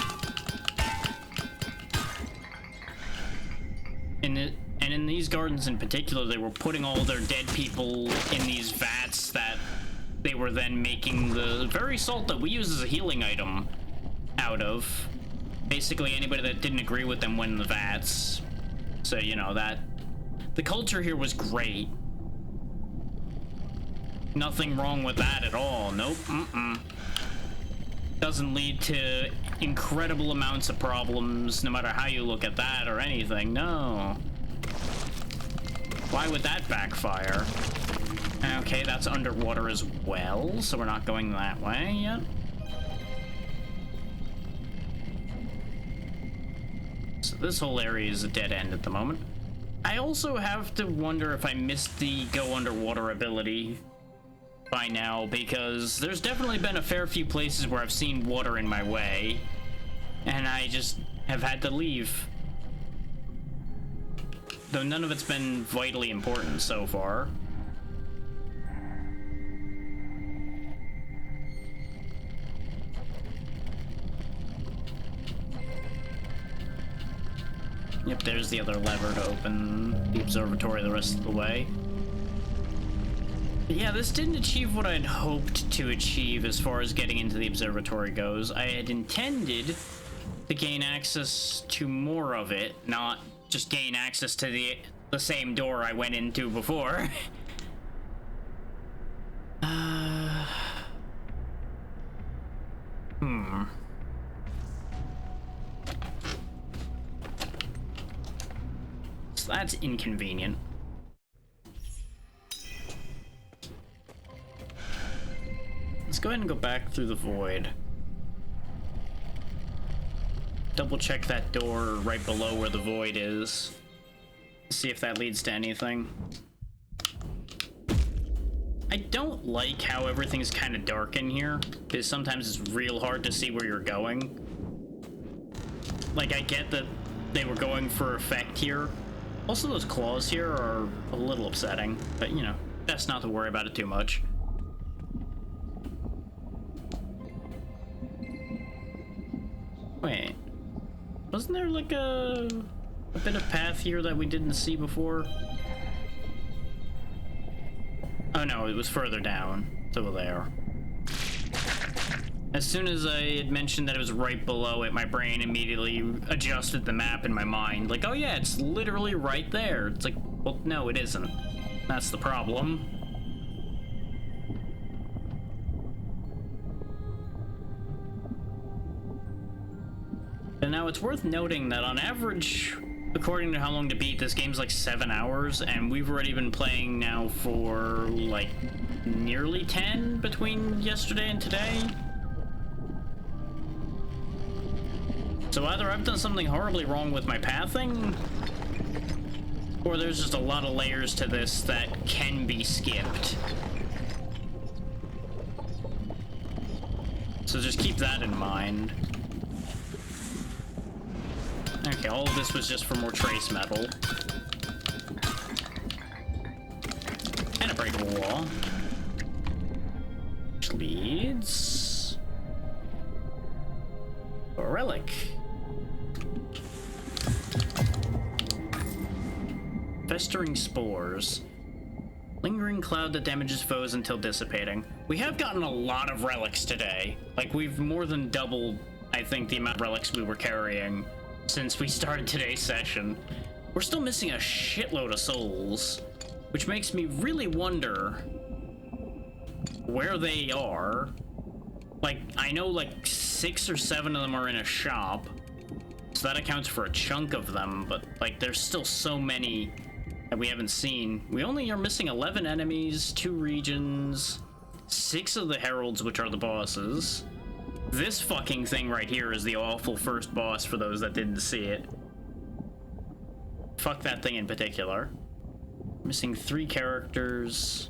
And in these gardens in particular, they were putting all their dead people in these vats that they were then making the very salt that we use as a healing item out of. Basically, anybody that didn't agree with them went in the vats. So, you know, that... The culture here was great. Nothing wrong with that at all. Nope. Doesn't lead to incredible amounts of problems, no matter how you look at that or anything. No. Why would that backfire? Okay, that's underwater as well, so we're not going that way yet. So this whole area is a dead end at the moment. I also have to wonder if I missed the go underwater ability by now, because there's definitely been a fair few places where I've seen water in my way, and I just have had to leave. Though none of it's been vitally important so far. Yep, there's the other lever to open the observatory the rest of the way. But yeah, this didn't achieve what I'd hoped to achieve as far as getting into the observatory goes. I had intended to gain access to more of it, not just gain access to the same door I went into before. So that's inconvenient. Let's go ahead and go back through the void. Double check that door right below where the void is. See if that leads to anything. I don't like how everything's kind of dark in here, because sometimes it's real hard to see where you're going. Like, I get that they were going for effect here. Also, those claws here are a little upsetting, but, you know, best not to worry about it too much. Wait. Wasn't there, like, a bit of path here that we didn't see before? Oh no, it was further down. It's over there. As soon as I had mentioned that it was right below it, my brain immediately adjusted the map in my mind. Like, oh yeah, it's literally right there. It's like, well, no, it isn't. That's the problem. And now it's worth noting that on average, according to how long to beat, this game's like 7 hours, and we've already been playing now for like nearly 10 between yesterday and today. So either I've done something horribly wrong with my pathing, or there's just a lot of layers to this that can be skipped. So just keep that in mind. Okay, all of this was just for more trace metal. And a breakable wall. Which leads... to a relic. Festering spores. Lingering cloud that damages foes until dissipating. We have gotten a lot of relics today. Like, we've more than doubled, I think, the amount of relics we were carrying since we started today's session. We're still missing a shitload of souls, which makes me really wonder where they are. Like, I know like 6 or 7 of them are in a shop, so that accounts for a chunk of them, but like there's still so many that we haven't seen. We only are missing 11 enemies, 2 regions, 6 of the heralds, which are the bosses. This fucking thing right here is the awful first boss for those that didn't see it. Fuck that thing in particular. Missing 3 characters.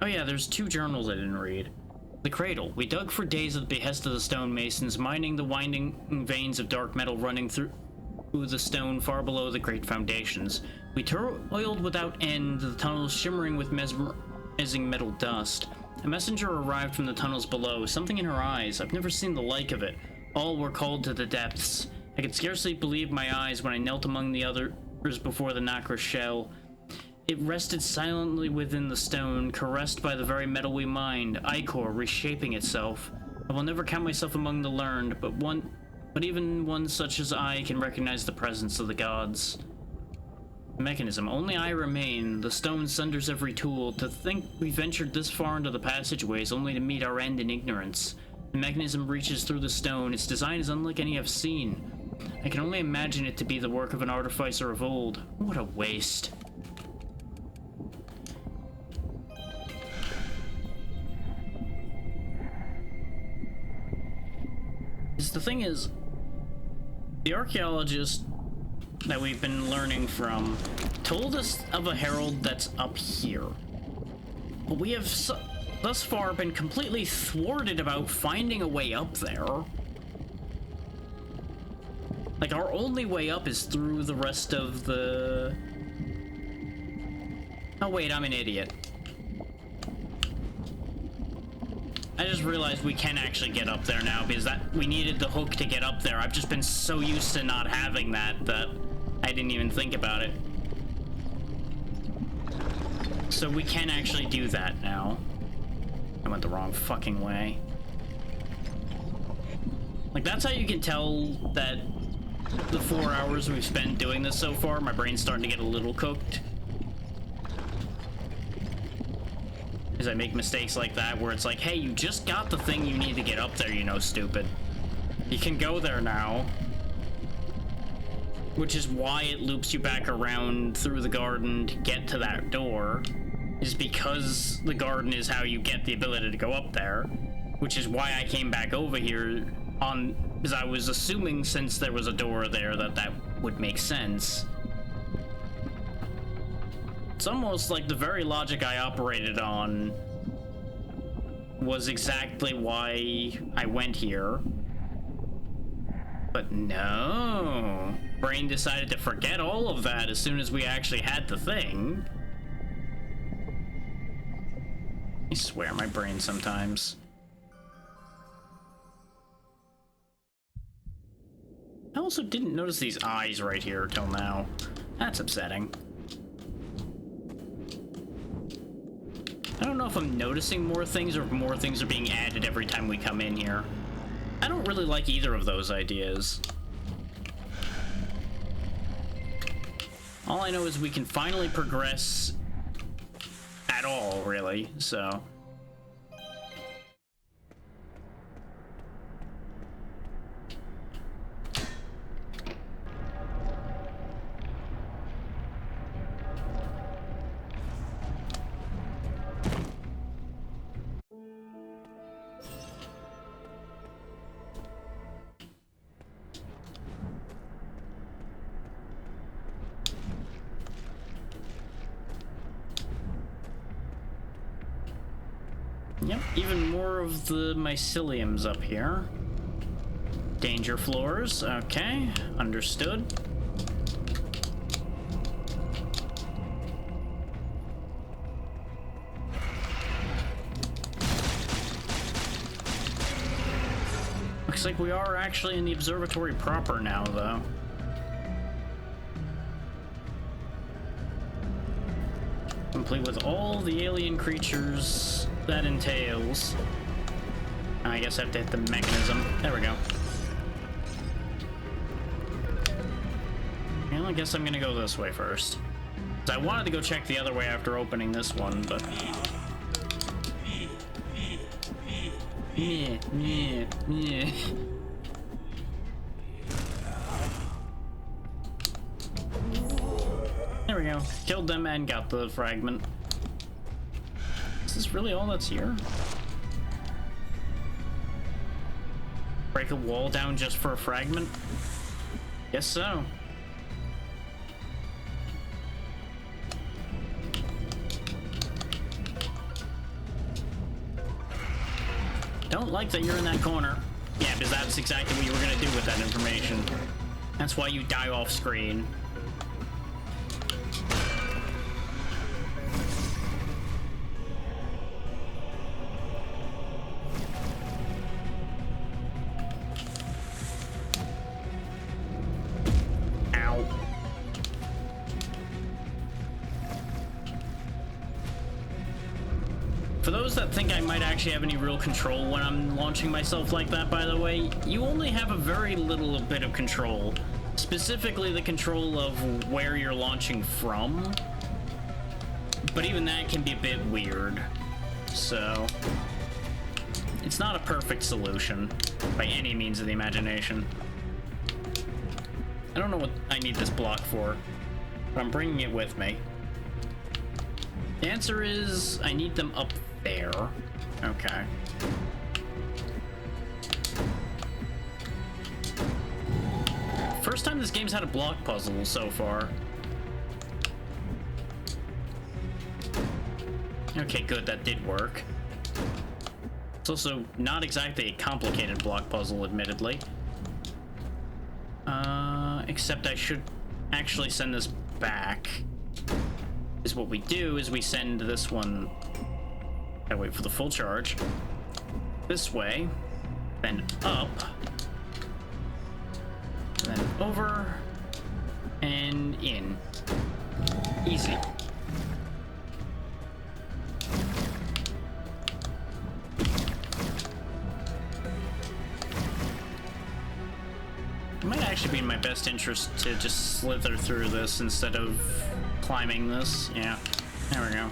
Oh yeah, there's 2 journals I didn't read. The cradle. We dug for days at the behest of the stonemasons, mining the winding veins of dark metal running through the stone far below the great foundations. We toiled without end, the tunnels shimmering with mesmerizing metal dust. A messenger arrived from the tunnels below, something in her eyes. I've never seen the like of it. All were called to the depths. I could scarcely believe my eyes when I knelt among the others before the nacre shell. It rested silently within the stone, caressed by the very metal we mined, ichor reshaping itself. I will never count myself among the learned, but even one such as I can recognize the presence of the gods. Mechanism. Only I remain. The stone sunders every tool. To think we ventured this far into the passageways only to meet our end in ignorance. The mechanism reaches through the stone. Its design is unlike any I've seen. I can only imagine it to be the work of an artificer of old. What a waste. The thing is, the archaeologist that we've been learning from told us of a herald that's up here, but we have thus far been completely thwarted about finding a way up there. Like, our only way up is through the rest of the... Oh wait, I'm an idiot. I just realized we can actually get up there now because we needed the hook to get up there. I've just been so used to not having that I didn't even think about it. So we can actually do that now. I went the wrong fucking way. Like, that's how you can tell that the 4 hours we've spent doing this so far, my brain's starting to get a little cooked. Because I make mistakes like that where it's like, hey, you just got the thing you need to get up there, you know, stupid. You can go there now. Which is why it loops you back around through the garden to get to that door. Is because the garden is how you get the ability to go up there. Which is why I came back over here because I was assuming since there was a door there that would make sense. It's almost like the very logic I operated on was exactly why I went here. But no. Brain decided to forget all of that as soon as we actually had the thing. I swear, my brain sometimes. I also didn't notice these eyes right here till now. That's upsetting. I don't know if I'm noticing more things or if more things are being added every time we come in here. I don't really like either of those ideas. All I know is we can finally progress at all, really, so... Yep, even more of the myceliums up here. Danger floors, okay, understood. Looks like we are actually in the observatory proper now, though. Complete with all the alien creatures that entails. I guess I have to hit the mechanism. There we go. Well, I guess I'm gonna go this way first. I wanted to go check the other way after opening this one, but... Yeah. There we go. Killed them and got the fragment. Is this really all that's here? Break a wall down just for a fragment? Guess so. Don't like that you're in that corner. Yeah, because that's exactly what you were gonna do with that information. That's why you die off screen. For those that think I might actually have any real control when I'm launching myself like that, by the way, you only have a very little bit of control. Specifically the control of where you're launching from. But even that can be a bit weird. So... it's not a perfect solution, by any means of the imagination. I don't know what I need this block for, but I'm bringing it with me. The answer is, I need them up there. Okay. First time this game's had a block puzzle so far. Okay, good, that did work. It's also not exactly a complicated block puzzle, admittedly. Except I should actually send this back. Is what we do is we send this one. I wait for the full charge. this way, then up, then over, and in. Easy. It might actually be in my best interest to just slither through this instead of climbing this. Yeah, there we go.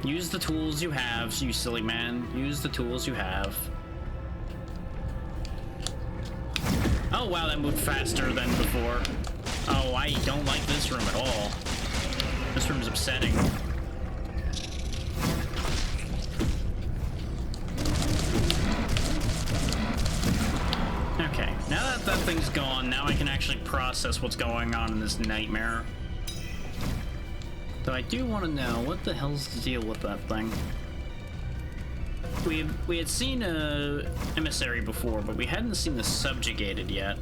Use the tools you have, you silly man. Use the tools you have. Oh wow, that moved faster than before. Oh, I don't like this room at all. This room's upsetting. Okay, now that that thing's gone, now I can actually process what's going on in this nightmare. Though I do want to know, what the hell's the deal with that thing? We had seen a emissary before, but we hadn't seen the subjugated yet.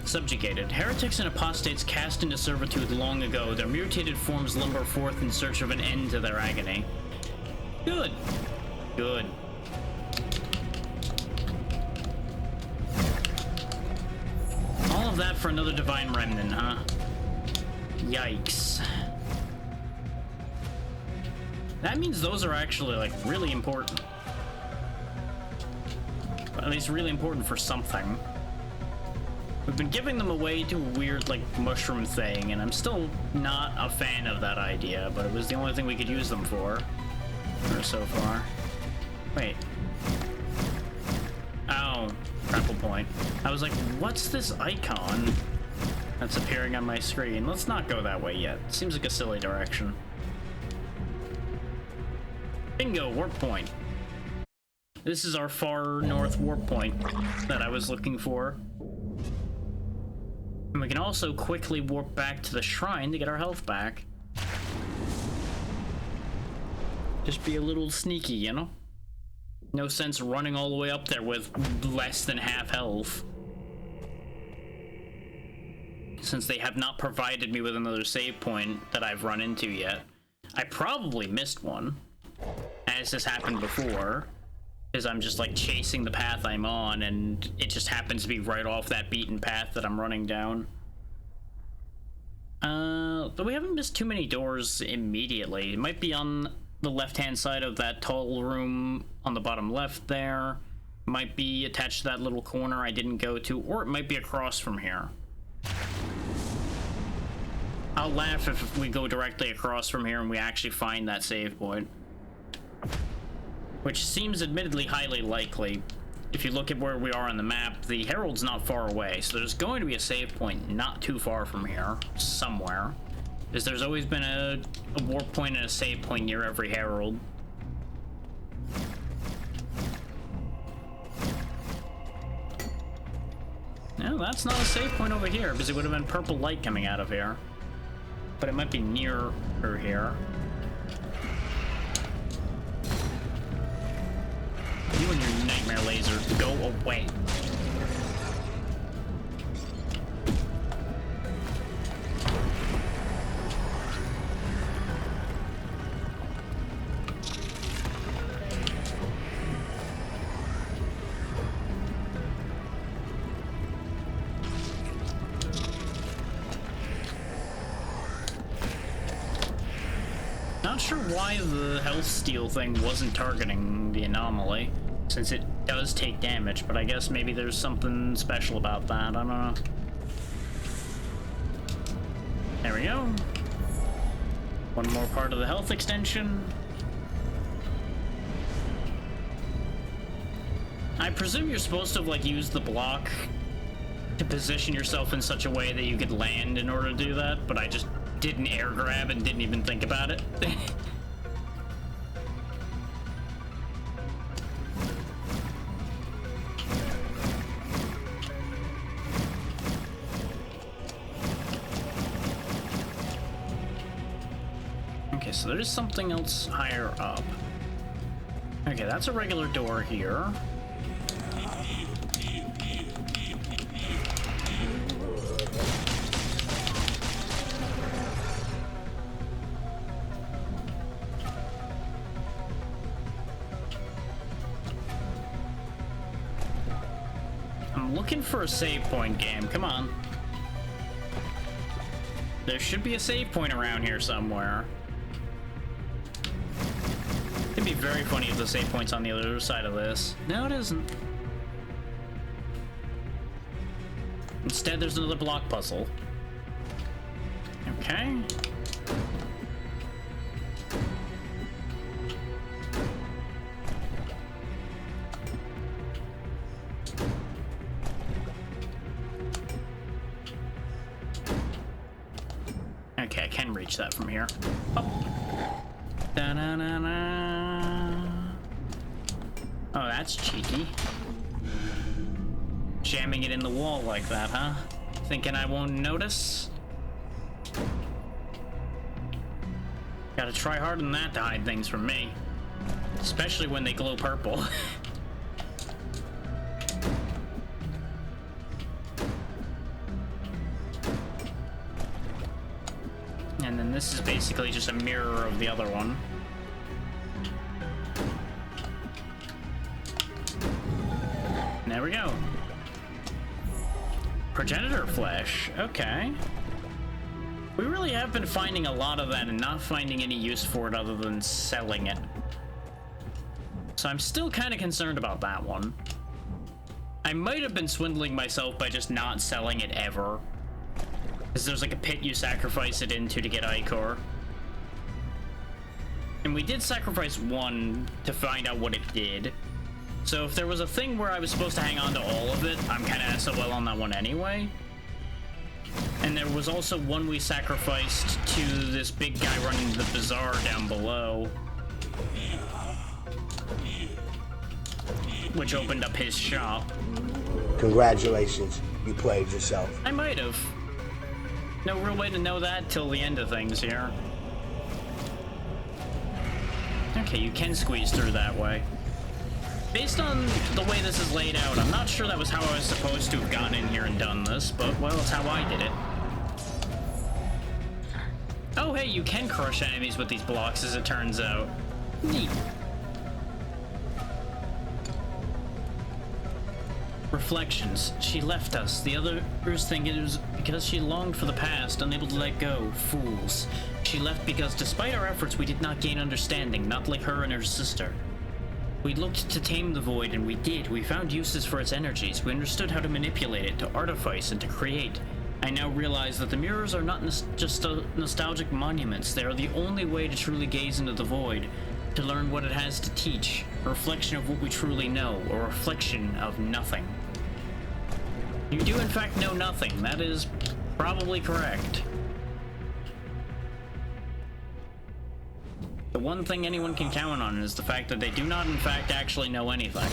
Subjugated. Heretics and apostates cast into servitude long ago, their mutated forms lumber forth in search of an end to their agony. Good. Good. All of that for another divine remnant, huh? Yikes. That means those are actually, like, really important. At least really important for something. We've been giving them away to a weird, like, mushroom thing, and I'm still not a fan of that idea, but it was the only thing we could use them for so far. Wait. Oh, grapple point. I was like, what's this icon that's appearing on my screen? Let's not go that way yet. Seems like a silly direction. Bingo, warp point. This is our far north warp point that I was looking for. And we can also quickly warp back to the shrine to get our health back. Just be a little sneaky, you know? No sense running all the way up there with less than half health. Since they have not provided me with another save point that I've run into yet. I probably missed one, as has happened before, because I'm just like chasing the path I'm on and it just happens to be right off that beaten path that I'm running down. But we haven't missed too many doors immediately. It might be on the left-hand side of that tall room on the bottom left there. Might be attached to that little corner I didn't go to, or it might be across from here. I'll laugh if we go directly across from here and we actually find that save point. Which seems admittedly highly likely. If you look at where we are on the map, the Herald's not far away, so there's going to be a save point not too far from here, somewhere. Because there's always been a warp point and a save point near every Herald. No, that's not a save point over here, because it would have been purple light coming out of here. But it might be nearer here. You and your nightmare laser, go away. Not sure why the health steal thing wasn't targeting the anomaly, since it does take damage, but I guess maybe there's something special about that. I don't know. There we go. One more part of the health extension. I presume you're supposed to, like, use the block to position yourself in such a way that you could land in order to do that, but I just didn't air grab and didn't even think about it. Okay, so there's something else higher up. Okay, that's a regular door here. I'm looking for a save point, game. Come on. There should be a save point around here somewhere. It'd be very funny if the save point's on the other side of this. No, it isn't. Instead, there's another block puzzle. Okay. Okay, I can reach that from here. Oh. Da-na-na-na. Oh, that's cheeky. Jamming it in the wall like that, huh? Thinking I won't notice? Gotta try harder than that to hide things from me. Especially when they glow purple. And then this is basically just a mirror of the other one. And there we go. Progenitor flesh, okay. We really have been finding a lot of that and not finding any use for it other than selling it. So I'm still kind of concerned about that one. I might have been swindling myself by just not selling it ever. Because there's like a pit you sacrifice it into to get Ichor. And we did sacrifice one to find out what it did. So if there was a thing where I was supposed to hang on to all of it, I'm kind of SOL on that one anyway. And there was also one we sacrificed to this big guy running the bazaar down below, which opened up his shop. Congratulations, you played yourself. I might have. No real way to know that till the end of things here. Okay, you can squeeze through that way. Based on the way this is laid out, I'm not sure that was how I was supposed to have gotten in here and done this, but, well, it's how I did it. Oh, hey, you can crush enemies with these blocks, as it turns out. Neat. Reflections. She left us. The others think it was because she longed for the past, unable to let go. Fools. She left because, despite our efforts, we did not gain understanding, not like her and her sister. We looked to tame the void, and we did. We found uses for its energies. We understood how to manipulate it, to artifice, and to create. I now realize that the mirrors are not just nostalgic monuments. They are the only way to truly gaze into the void, to learn what it has to teach, a reflection of what we truly know, a reflection of nothing. You do in fact know nothing. That is probably correct. The one thing anyone can count on is the fact that they do not in fact actually know anything.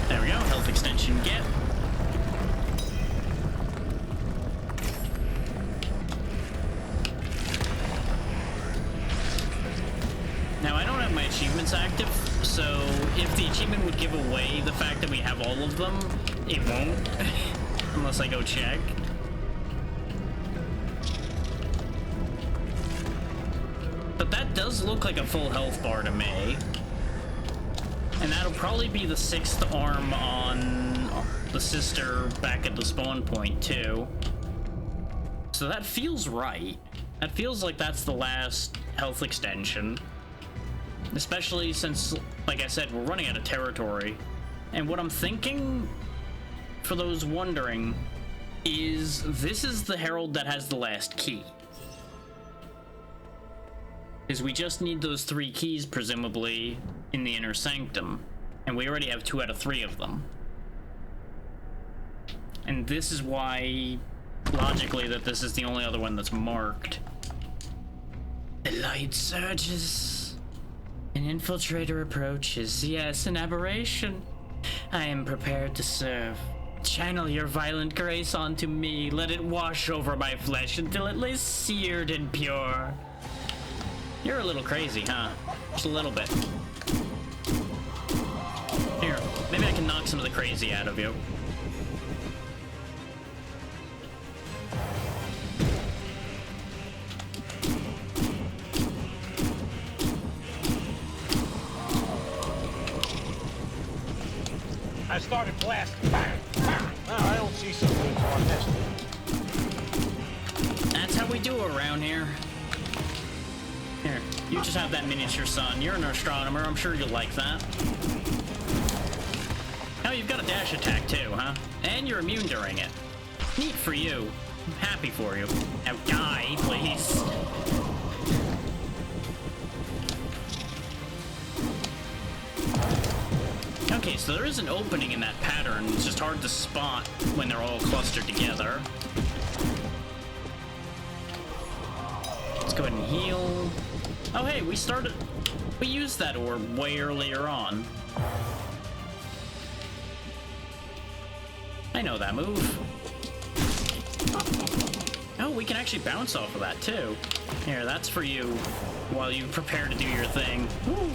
There we go, health extension get. Now, I don't have my achievements active, so if the achievement would give away the fact that we have all of them, it won't, unless I go check. But that does look like a full health bar to me. And that'll probably be the 6th arm on the sister back at the spawn point, too. So that feels right. That feels like that's the last health extension. Especially since, like I said, we're running out of territory. And what I'm thinking, for those wondering, is this is the herald that has the last key. Because we just need those 3 keys, presumably, in the inner sanctum. And we already have 2 out of 3 of them. And this is why, logically, that this is the only other one that's marked. The light surges. An infiltrator approaches. Yes, an aberration. I am prepared to serve. Channel your violent grace onto me. Let it wash over my flesh until it lays seared and pure. You're a little crazy, huh? Just a little bit. Here, maybe I can knock some of the crazy out of you. I started blasting. Bang, bang. No, I don't see some good on this. That's how we do around here. Here, you just have that miniature son. You're an astronomer. I'm sure you'll like that. Oh, you've got a dash attack too, huh? And you're immune during it. Neat for you. I'm happy for you. Now die, please. Okay, so there is an opening in that pattern. It's just hard to spot when they're all clustered together. Let's go ahead and heal. Oh, hey, we used that orb way earlier on. I know that move. Oh, we can actually bounce off of that, too. Here, that's for you while you prepare to do your thing. Woo.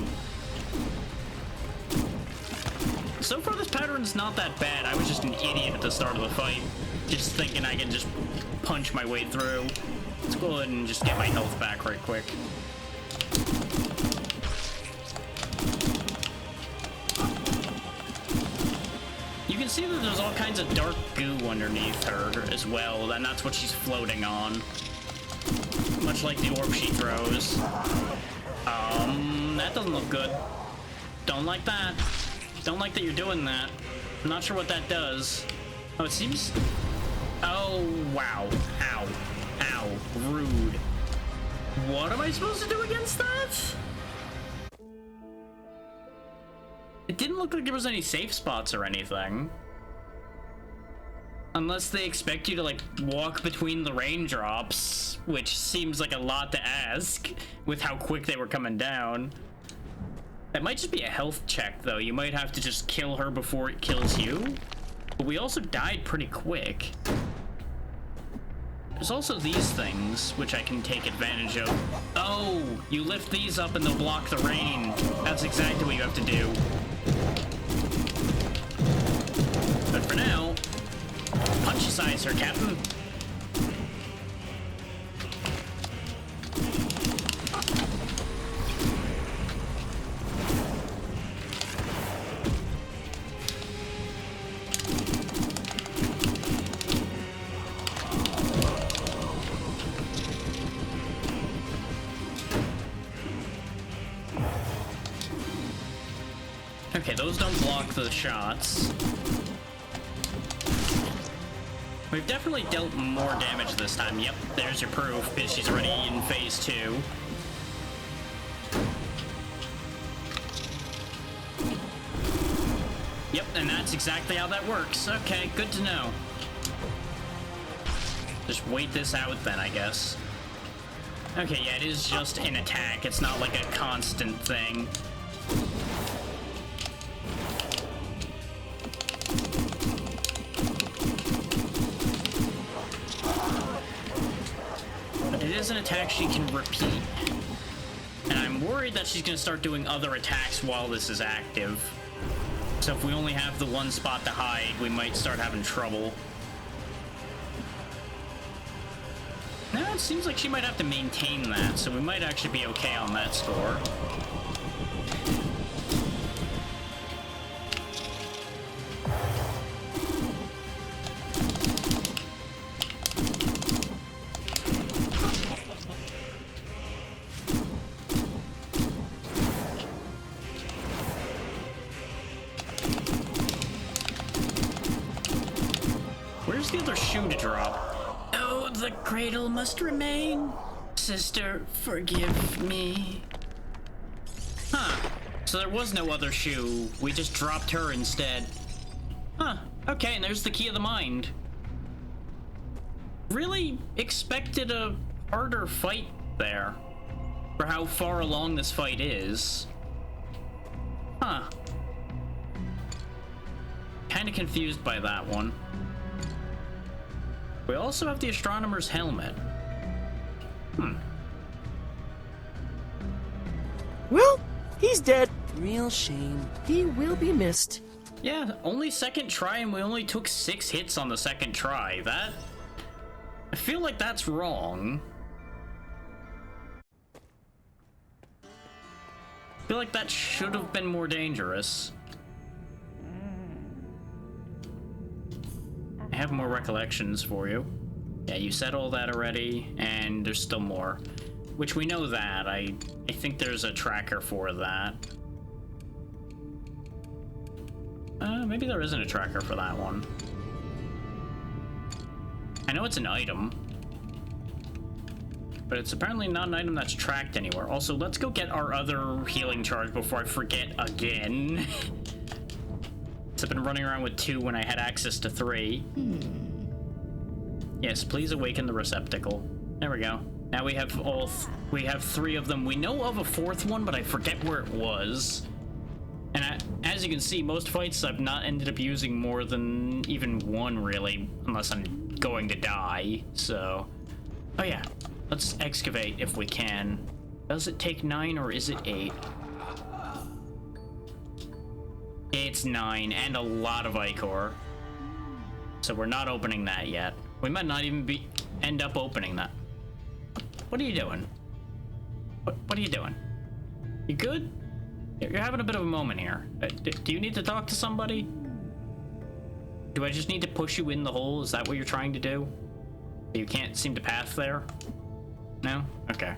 So far, this pattern's not that bad. I was just an idiot at the start of the fight, just thinking I could just punch my way through. Let's go ahead and just get my health back right quick. You can see that there's all kinds of dark goo underneath her as well, and that's what she's floating on. Much like the orb she throws. That doesn't look good. Don't like that. Don't like that you're doing that. I'm not sure what that does. Oh, it seems... Oh, wow. Ow. Ow. Rude. What am I supposed to do against that? It didn't look like there was any safe spots or anything. Unless they expect you to, like, walk between the raindrops, which seems like a lot to ask with how quick they were coming down. That might just be a health check, though. You might have to just kill her before it kills you. But we also died pretty quick. There's also these things, which I can take advantage of. Oh, you lift these up and they'll block the rain. That's exactly what you have to do. But for now, punch-size her, Captain. Okay, those don't block the shots. We've definitely dealt more damage this time. Yep, there's your proof, because she's already in phase 2. Yep, and that's exactly how that works. Okay, good to know. Just wait this out then, I guess. Okay, yeah, it is just an attack. It's not like a constant thing. It is an attack she can repeat. And I'm worried that she's going to start doing other attacks while this is active. So if we only have the one spot to hide, we might start having trouble. Now it seems like she might have to maintain that, so we might actually be okay on that score. Where's the other shoe to drop? Oh, the cradle must remain. Sister, forgive me. Huh. So there was no other shoe. We just dropped her instead. Huh. Okay, and there's the key of the mind. Really expected a harder fight there. For how far along this fight is. Huh. Kinda confused by that one. We also have the astronomer's helmet. Well, he's dead. Real shame. He will be missed. Yeah, only second try, and we only took 6 hits on the second try. That... I feel like that's wrong. I feel like that should have been more dangerous. I have more recollections for you. Yeah, you said all that already, and there's still more. Which we know that. I think there's a tracker for that. Maybe there isn't a tracker for that one. I know it's an item, but it's apparently not an item that's tracked anywhere. Also, let's go get our other healing charge before I forget again. I've been running around with 2 when I had access to 3. Yes, please awaken the receptacle. There we go. Now we have we have 3 of them. We know of a 4th one, but I forget where it was. And as you can see, most fights I've not ended up using more than even 1, really, unless I'm going to die, so... Oh yeah, let's excavate if we can. Does it take 9 or is it 8? It's 9, and a lot of ichor. So we're not opening that yet. We might not even end up opening that. What are you doing? What are you doing? You good? You're having a bit of a moment here. Do you need to talk to somebody? Do I just need to push you in the hole? Is that what you're trying to do? You can't seem to pass there? No? Okay.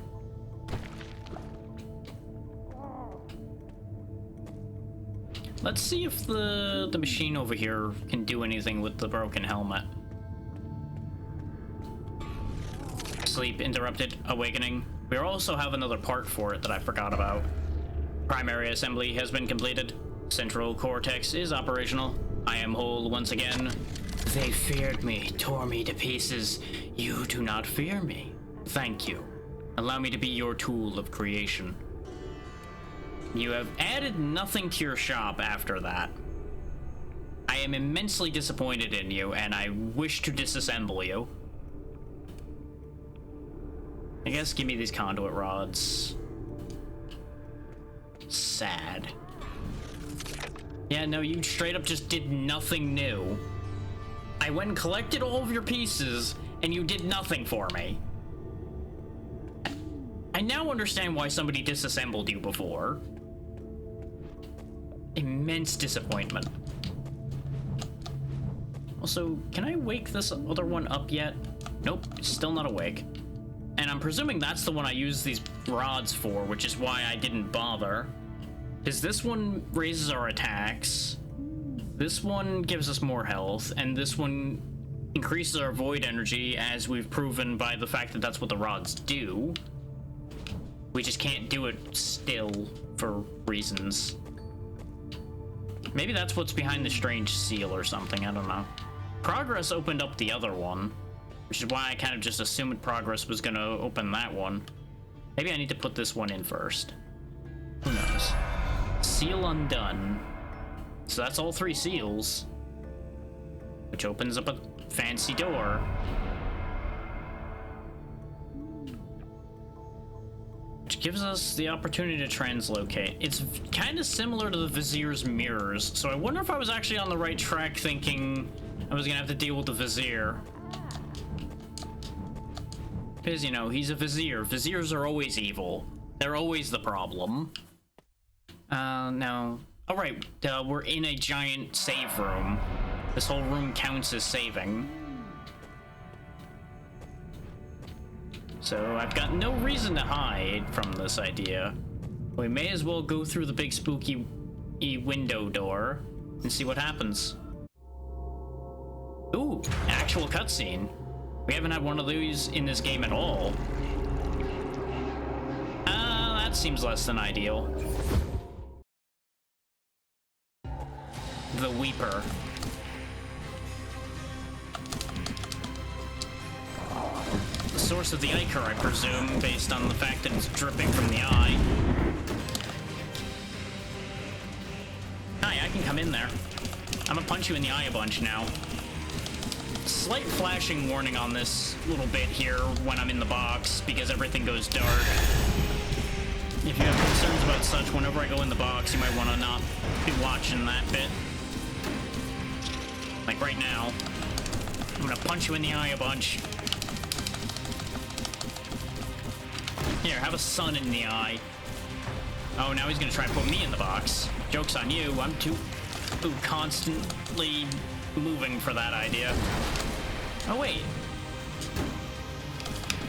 Let's see if the machine over here can do anything with the broken helmet. Sleep interrupted, awakening. We also have another part for it that I forgot about. Primary assembly has been completed. Central cortex is operational. I am whole once again. They feared me, tore me to pieces. You do not fear me. Thank you. Allow me to be your tool of creation. You have added nothing to your shop after that. I am immensely disappointed in you, and I wish to disassemble you. I guess give me these conduit rods. Sad. Yeah, no, you straight up just did nothing new. I went and collected all of your pieces, and you did nothing for me. I now understand why somebody disassembled you before. Immense disappointment. Also, can I wake this other one up yet? Nope, still not awake. And I'm presuming that's the one I use these rods for, which is why I didn't bother. Because this one raises our attacks, this one gives us more health, and this one increases our void energy, as we've proven by the fact that that's what the rods do. We just can't do it still for reasons. Maybe that's what's behind the strange seal or something, I don't know. Progress opened up the other one, which is why I kind of just assumed Progress was gonna open that one. Maybe I need to put this one in first. Who knows? Seal undone. So that's all 3 seals. Which opens up a fancy door. Which gives us the opportunity to translocate. It's kind of similar to the Vizier's mirrors, so I wonder if I was actually on the right track thinking I was gonna have to deal with the Vizier. Because, you know, he's a Vizier. Viziers are always evil. They're always the problem. No. Alright, we're in a giant save room. This whole room counts as saving. So I've got no reason to hide from this idea. We may as well go through the big spooky window door and see what happens. Ooh, an actual cutscene. We haven't had one of these in this game at all. That seems less than ideal. The Weeper. The source of the ichor, I presume, based on the fact that it's dripping from the eye. Hi, I can come in there. I'm gonna punch you in the eye a bunch now. Slight flashing warning on this little bit here when I'm in the box, because everything goes dark. If you have concerns about such, whenever I go in the box, you might want to not be watching that bit. Like right now. I'm gonna punch you in the eye a bunch. Here, have a sun in the eye. Oh, now he's gonna try and put me in the box. Joke's on you. I'm too constantly moving for that idea. Oh, wait.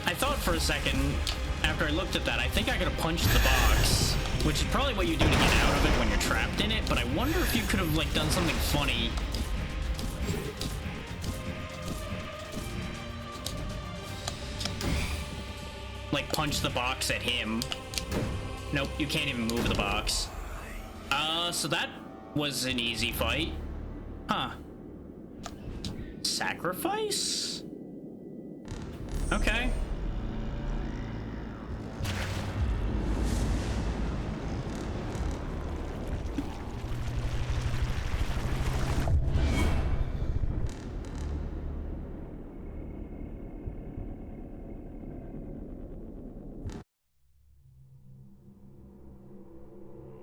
I thought for a second, after I looked at that, I think I could have punched the box, which is probably what you do to get out of it when you're trapped in it, but I wonder if you could have, like, done something funny. Like, punch the box at him. Nope, you can't even move the box. So that was an easy fight. Huh. Sacrifice? Okay.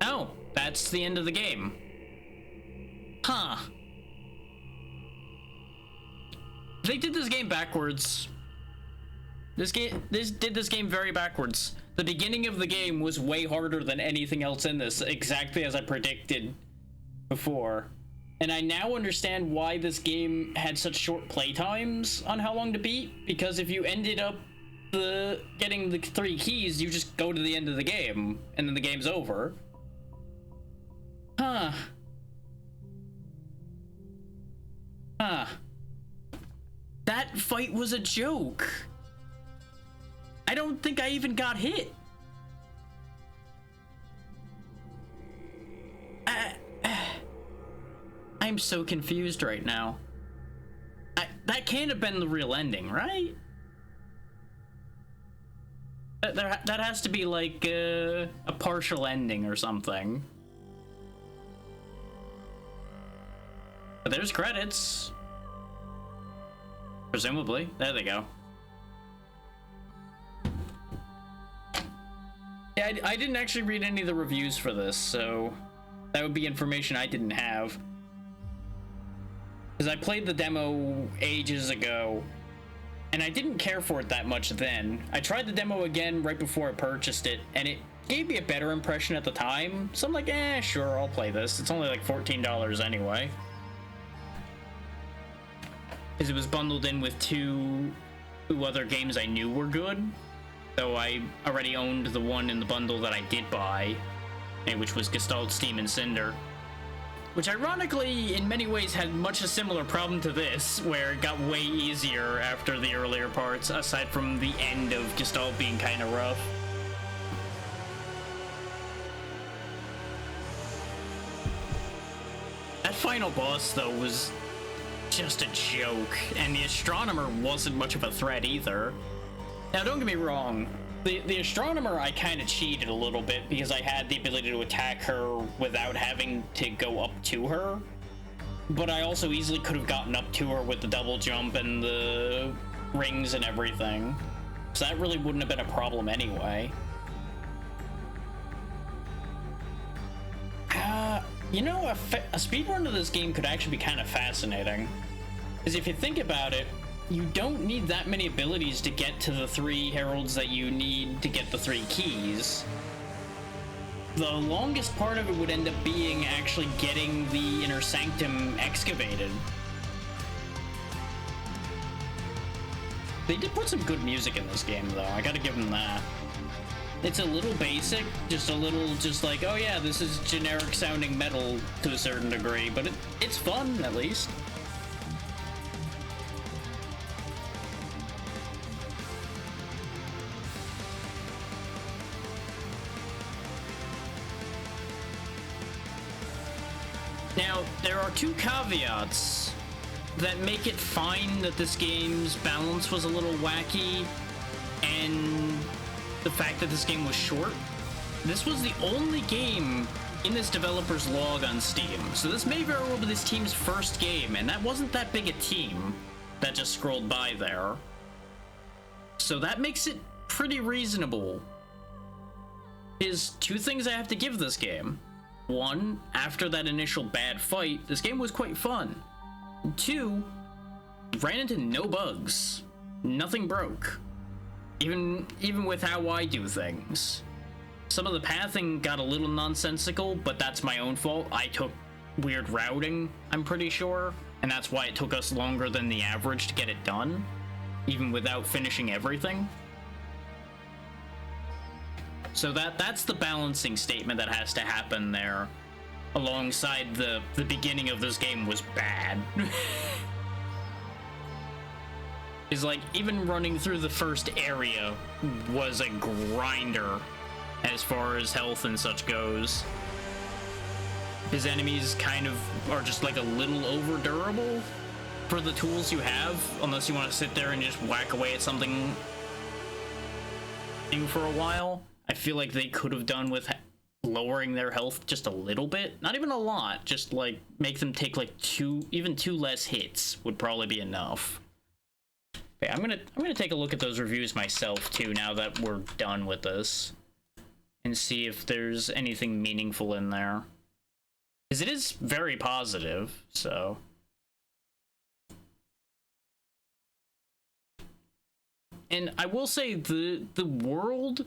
Oh, that's the end of the game. Huh. They did this game backwards. This did this game very backwards. The beginning of the game was way harder than anything else in this, exactly as I predicted before. And I now understand why this game had such short play times on how long to beat, because if you ended up getting the 3 keys, you just go to the end of the game, and then the game's over. Huh. Huh. That fight was a joke. I don't think I even got hit. I'm so confused right now. That can't have been the real ending, right? That has to be like a partial ending or something. But there's credits. Presumably. There they go. Yeah, I didn't actually read any of the reviews for this, so that would be information I didn't have. Because I played the demo ages ago, and I didn't care for it that much then. I tried the demo again right before I purchased it, and it gave me a better impression at the time. So I'm like, sure, I'll play this. It's only like $14 anyway. Because it was bundled in with two other games I knew were good. So I already owned the one in the bundle that I did buy, which was Gestalt, Steam, and Cinder. Which ironically, in many ways, had much a similar problem to this, where it got way easier after the earlier parts, aside from the end of Gestalt being kind of rough. That final boss, though, was just a joke, and the Astronomer wasn't much of a threat either. Now, don't get me wrong, the Astronomer I kind of cheated a little bit because I had the ability to attack her without having to go up to her, but I also easily could have gotten up to her with the double jump and the rings and everything, so that really wouldn't have been a problem anyway. You know, a speedrun of this game could actually be kind of fascinating, because if you think about it, you don't need that many abilities to get to the 3 heralds that you need to get the 3 keys. The longest part of it would end up being actually getting the Inner Sanctum excavated. They did put some good music in this game, though. I gotta give them that. It's a little basic, just like, oh yeah, this is generic sounding metal to a certain degree, but it's fun, at least. Now, there are 2 caveats that make it fine that this game's balance was a little wacky, and the fact that this game was short. This was the only game in this developer's log on Steam, so this may very well be this team's first game, and that wasn't that big a team that just scrolled by there. So that makes it pretty reasonable. Is 2 things I have to give this game. 1, after that initial bad fight, this game was quite fun. 2, ran into no bugs. Nothing broke. Even with how I do things. Some of the pathing got a little nonsensical, but that's my own fault. I took weird routing, I'm pretty sure, and that's why it took us longer than the average to get it done, even without finishing everything. So that's the balancing statement that has to happen there, alongside the beginning of this game was bad. Is like, even running through the first area was a grinder as far as health and such goes. His enemies kind of are just like a little over durable for the tools you have, unless you want to sit there and just whack away at something for a while. I feel like they could have done with lowering their health just a little bit, not even a lot, just like make them take like two less hits would probably be enough. Okay, I'm gonna take a look at those reviews myself too now that we're done with this, and see if there's anything meaningful in there, because it is very positive. So and I will say the world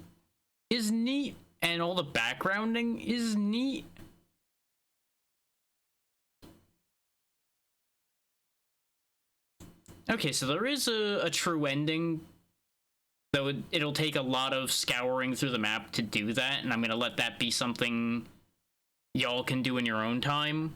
is neat and all the backgrounding is neat. Okay, so there is a true ending, though it'll take a lot of scouring through the map to do that, and I'm gonna let that be something y'all can do in your own time.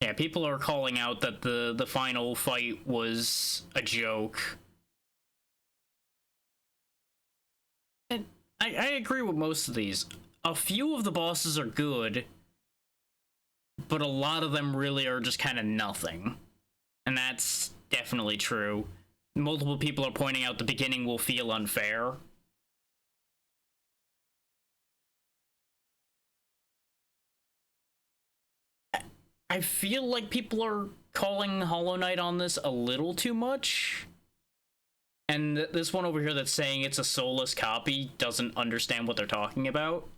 Yeah, people are calling out that the final fight was a joke. And I agree with most of these. A few of the bosses are good, but a lot of them really are just kind of nothing. And that's definitely true. Multiple people are pointing out the beginning will feel unfair. I feel like people are calling Hollow Knight on this a little too much. And this one over here that's saying it's a soulless copy doesn't understand what they're talking about.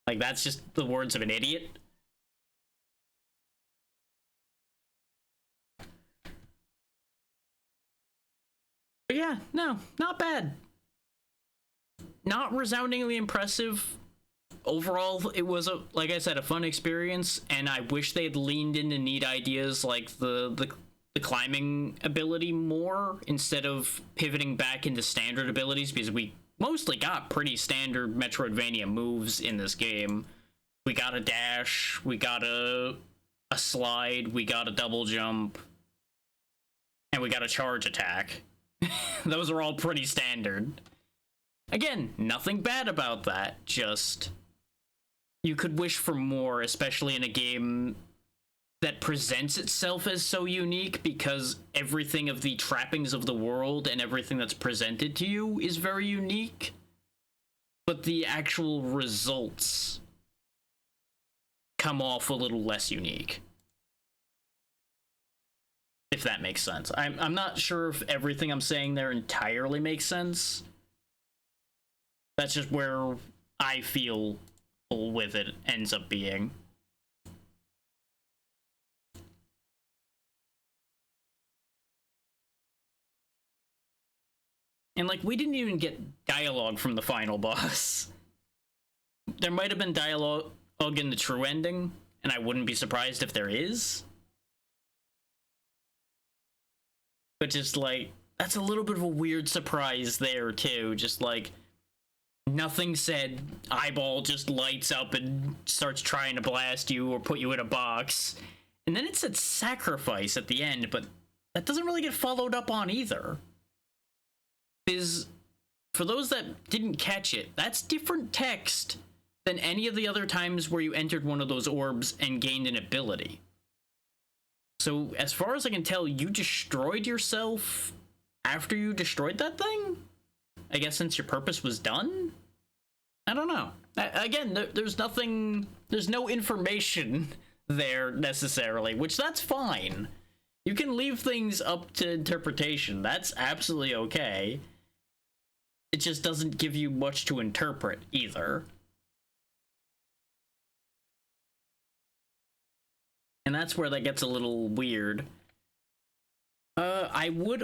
Like, that's just the words of an idiot. But yeah, no, not bad. Not resoundingly impressive. Overall, it was, like I said, a fun experience, and I wish they'd leaned into neat ideas like the climbing ability more, instead of pivoting back into standard abilities, because we mostly got pretty standard Metroidvania moves in this game. We got a dash, we got a slide, we got a double jump, and we got a charge attack. Those are all pretty standard. Again, nothing bad about that, just you could wish for more, especially in a game that presents itself as so unique, because everything of the trappings of the world and everything that's presented to you is very unique, but the actual results come off a little less unique, if that makes sense. I'm not sure if everything I'm saying there entirely makes sense. That's just where I feel with it ends up being. And, like, we didn't even get dialogue from the final boss. There might have been dialogue in the true ending, and I wouldn't be surprised if there is. But just, like, that's a little bit of a weird surprise there, too. Just, like, nothing said, eyeball just lights up and starts trying to blast you or put you in a box. And then it said sacrifice at the end, but that doesn't really get followed up on either. Is, for those that didn't catch it, that's different text than any of the other times where you entered one of those orbs and gained an ability. So, as far as I can tell, you destroyed yourself after you destroyed that thing? I guess since your purpose was done? I don't know. Again, there's no information there necessarily, which that's fine. You can leave things up to interpretation. That's absolutely okay. It just doesn't give you much to interpret either. And that's where that gets a little weird. I would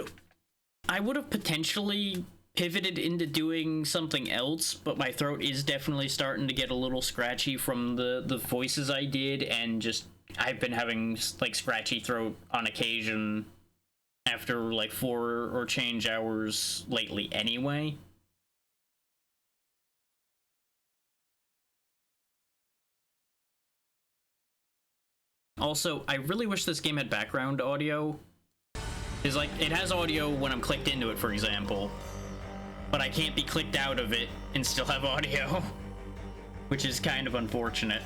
have potentially pivoted into doing something else, but my throat is definitely starting to get a little scratchy from the voices I did, and just I've been having like scratchy throat on occasion after like 4 or change hours lately anyway. Also, I really wish this game had background audio. Is like, it has audio when I'm clicked into it, for example, but I can't be clicked out of it and still have audio, which is kind of unfortunate.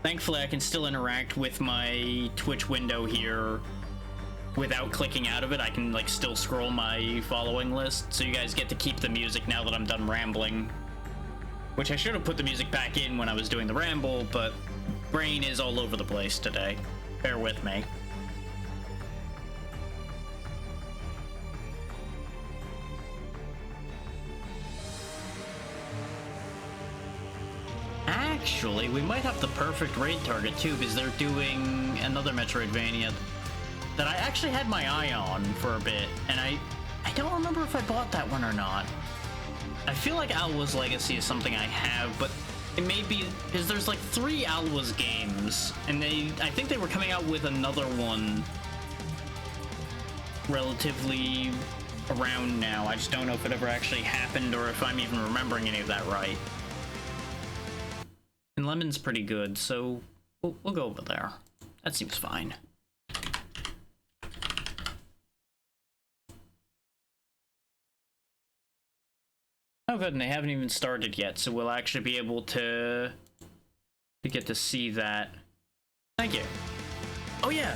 Thankfully, I can still interact with my Twitch window here without clicking out of it. I can like still scroll my following list, so you guys get to keep the music now that I'm done rambling, which I should have put the music back in when I was doing the ramble, but brain is all over the place today. Bear with me. Actually, we might have the perfect raid target too, because they're doing another Metroidvania that I actually had my eye on for a bit, and I don't remember if I bought that one or not. I feel like Alwa's Legacy is something I have, but it may be because there's like 3 Alwa's games, and I think they were coming out with another one relatively around now. I just don't know if it ever actually happened or if I'm even remembering any of that right. And Lemon's pretty good, so we'll go over there. That seems fine. Oh good, and they haven't even started yet, so we'll actually be able to get to see that. Thank you. Oh yeah,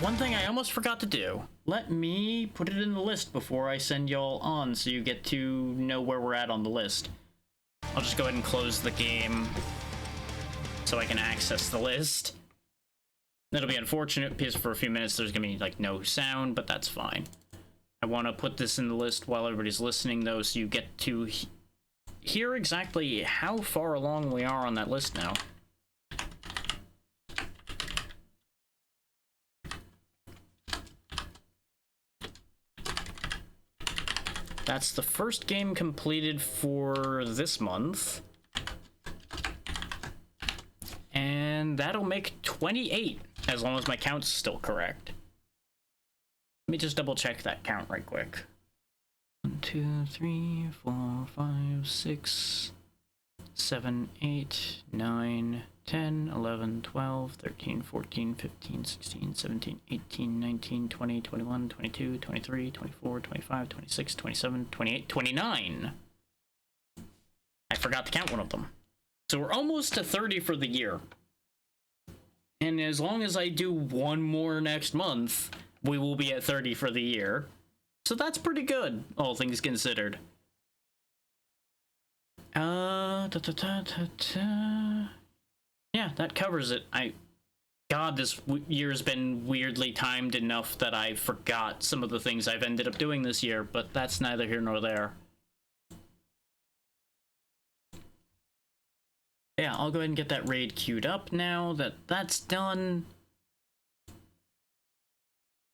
one thing I almost forgot to do. Let me put it in the list before I send y'all on, so you get to know where we're at on the list. I'll just go ahead and close the game so I can access the list. That'll be unfortunate because for a few minutes there's gonna be like no sound, but that's fine. I want to put this in the list while everybody's listening though, so you get to hear exactly how far along we are on that list now. That's the first game completed for this month. And that'll make 28, as long as my count's still correct. Let me just double check that count right quick. 1, 2, 3, 4, 5, 6, 7, 8, 9, 10, 11, 12, 13, 14, 15, 16, 17, 18, 19, 20, 21, 22, 23, 24, 25, 26, 27, 28, 29. I forgot to count one of them. So we're almost to 30 for the year. And as long as I do one more next month, we will be at 30 for the year. So that's pretty good, all things considered. Yeah, that covers it. God, this year's been weirdly timed enough that I forgot some of the things I've ended up doing this year, but that's neither here nor there. Yeah, I'll go ahead and get that raid queued up now that that's done.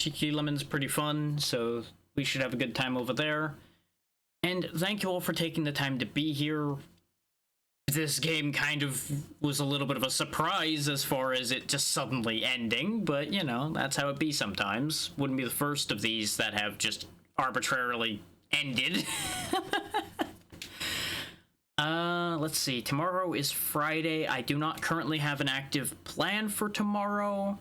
Cheeky Lemon's pretty fun, so we should have a good time over there. And thank you all for taking the time to be here. This game kind of was a little bit of a surprise as far as it just suddenly ending, but you know, that's how it be sometimes. Wouldn't be the first of these that have just arbitrarily ended. Let's see, tomorrow is Friday. I do not currently have an active plan for tomorrow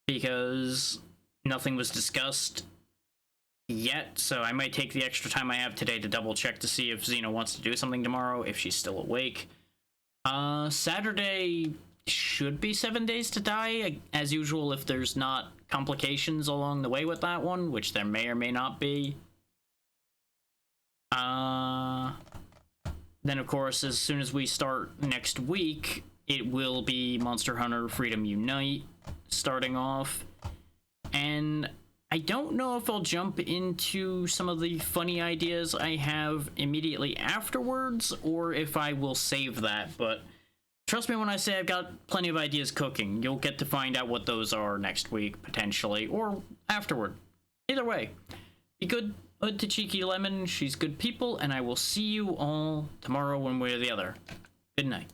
because nothing was discussed yet, so I might take the extra time I have today to double check to see if Xena wants to do something tomorrow, if she's still awake. Saturday should be 7 Days to Die, as usual, if there's not complications along the way with that one, which there may or may not be. Then, of course, as soon as we start next week, it will be Monster Hunter Freedom Unite starting off. And I don't know if I'll jump into some of the funny ideas I have immediately afterwards, or if I will save that, but trust me when I say I've got plenty of ideas cooking. You'll get to find out what those are next week, potentially, or afterward. Either way, be good to Cheeky Lemon, she's good people, and I will see you all tomorrow one way or the other. Good night.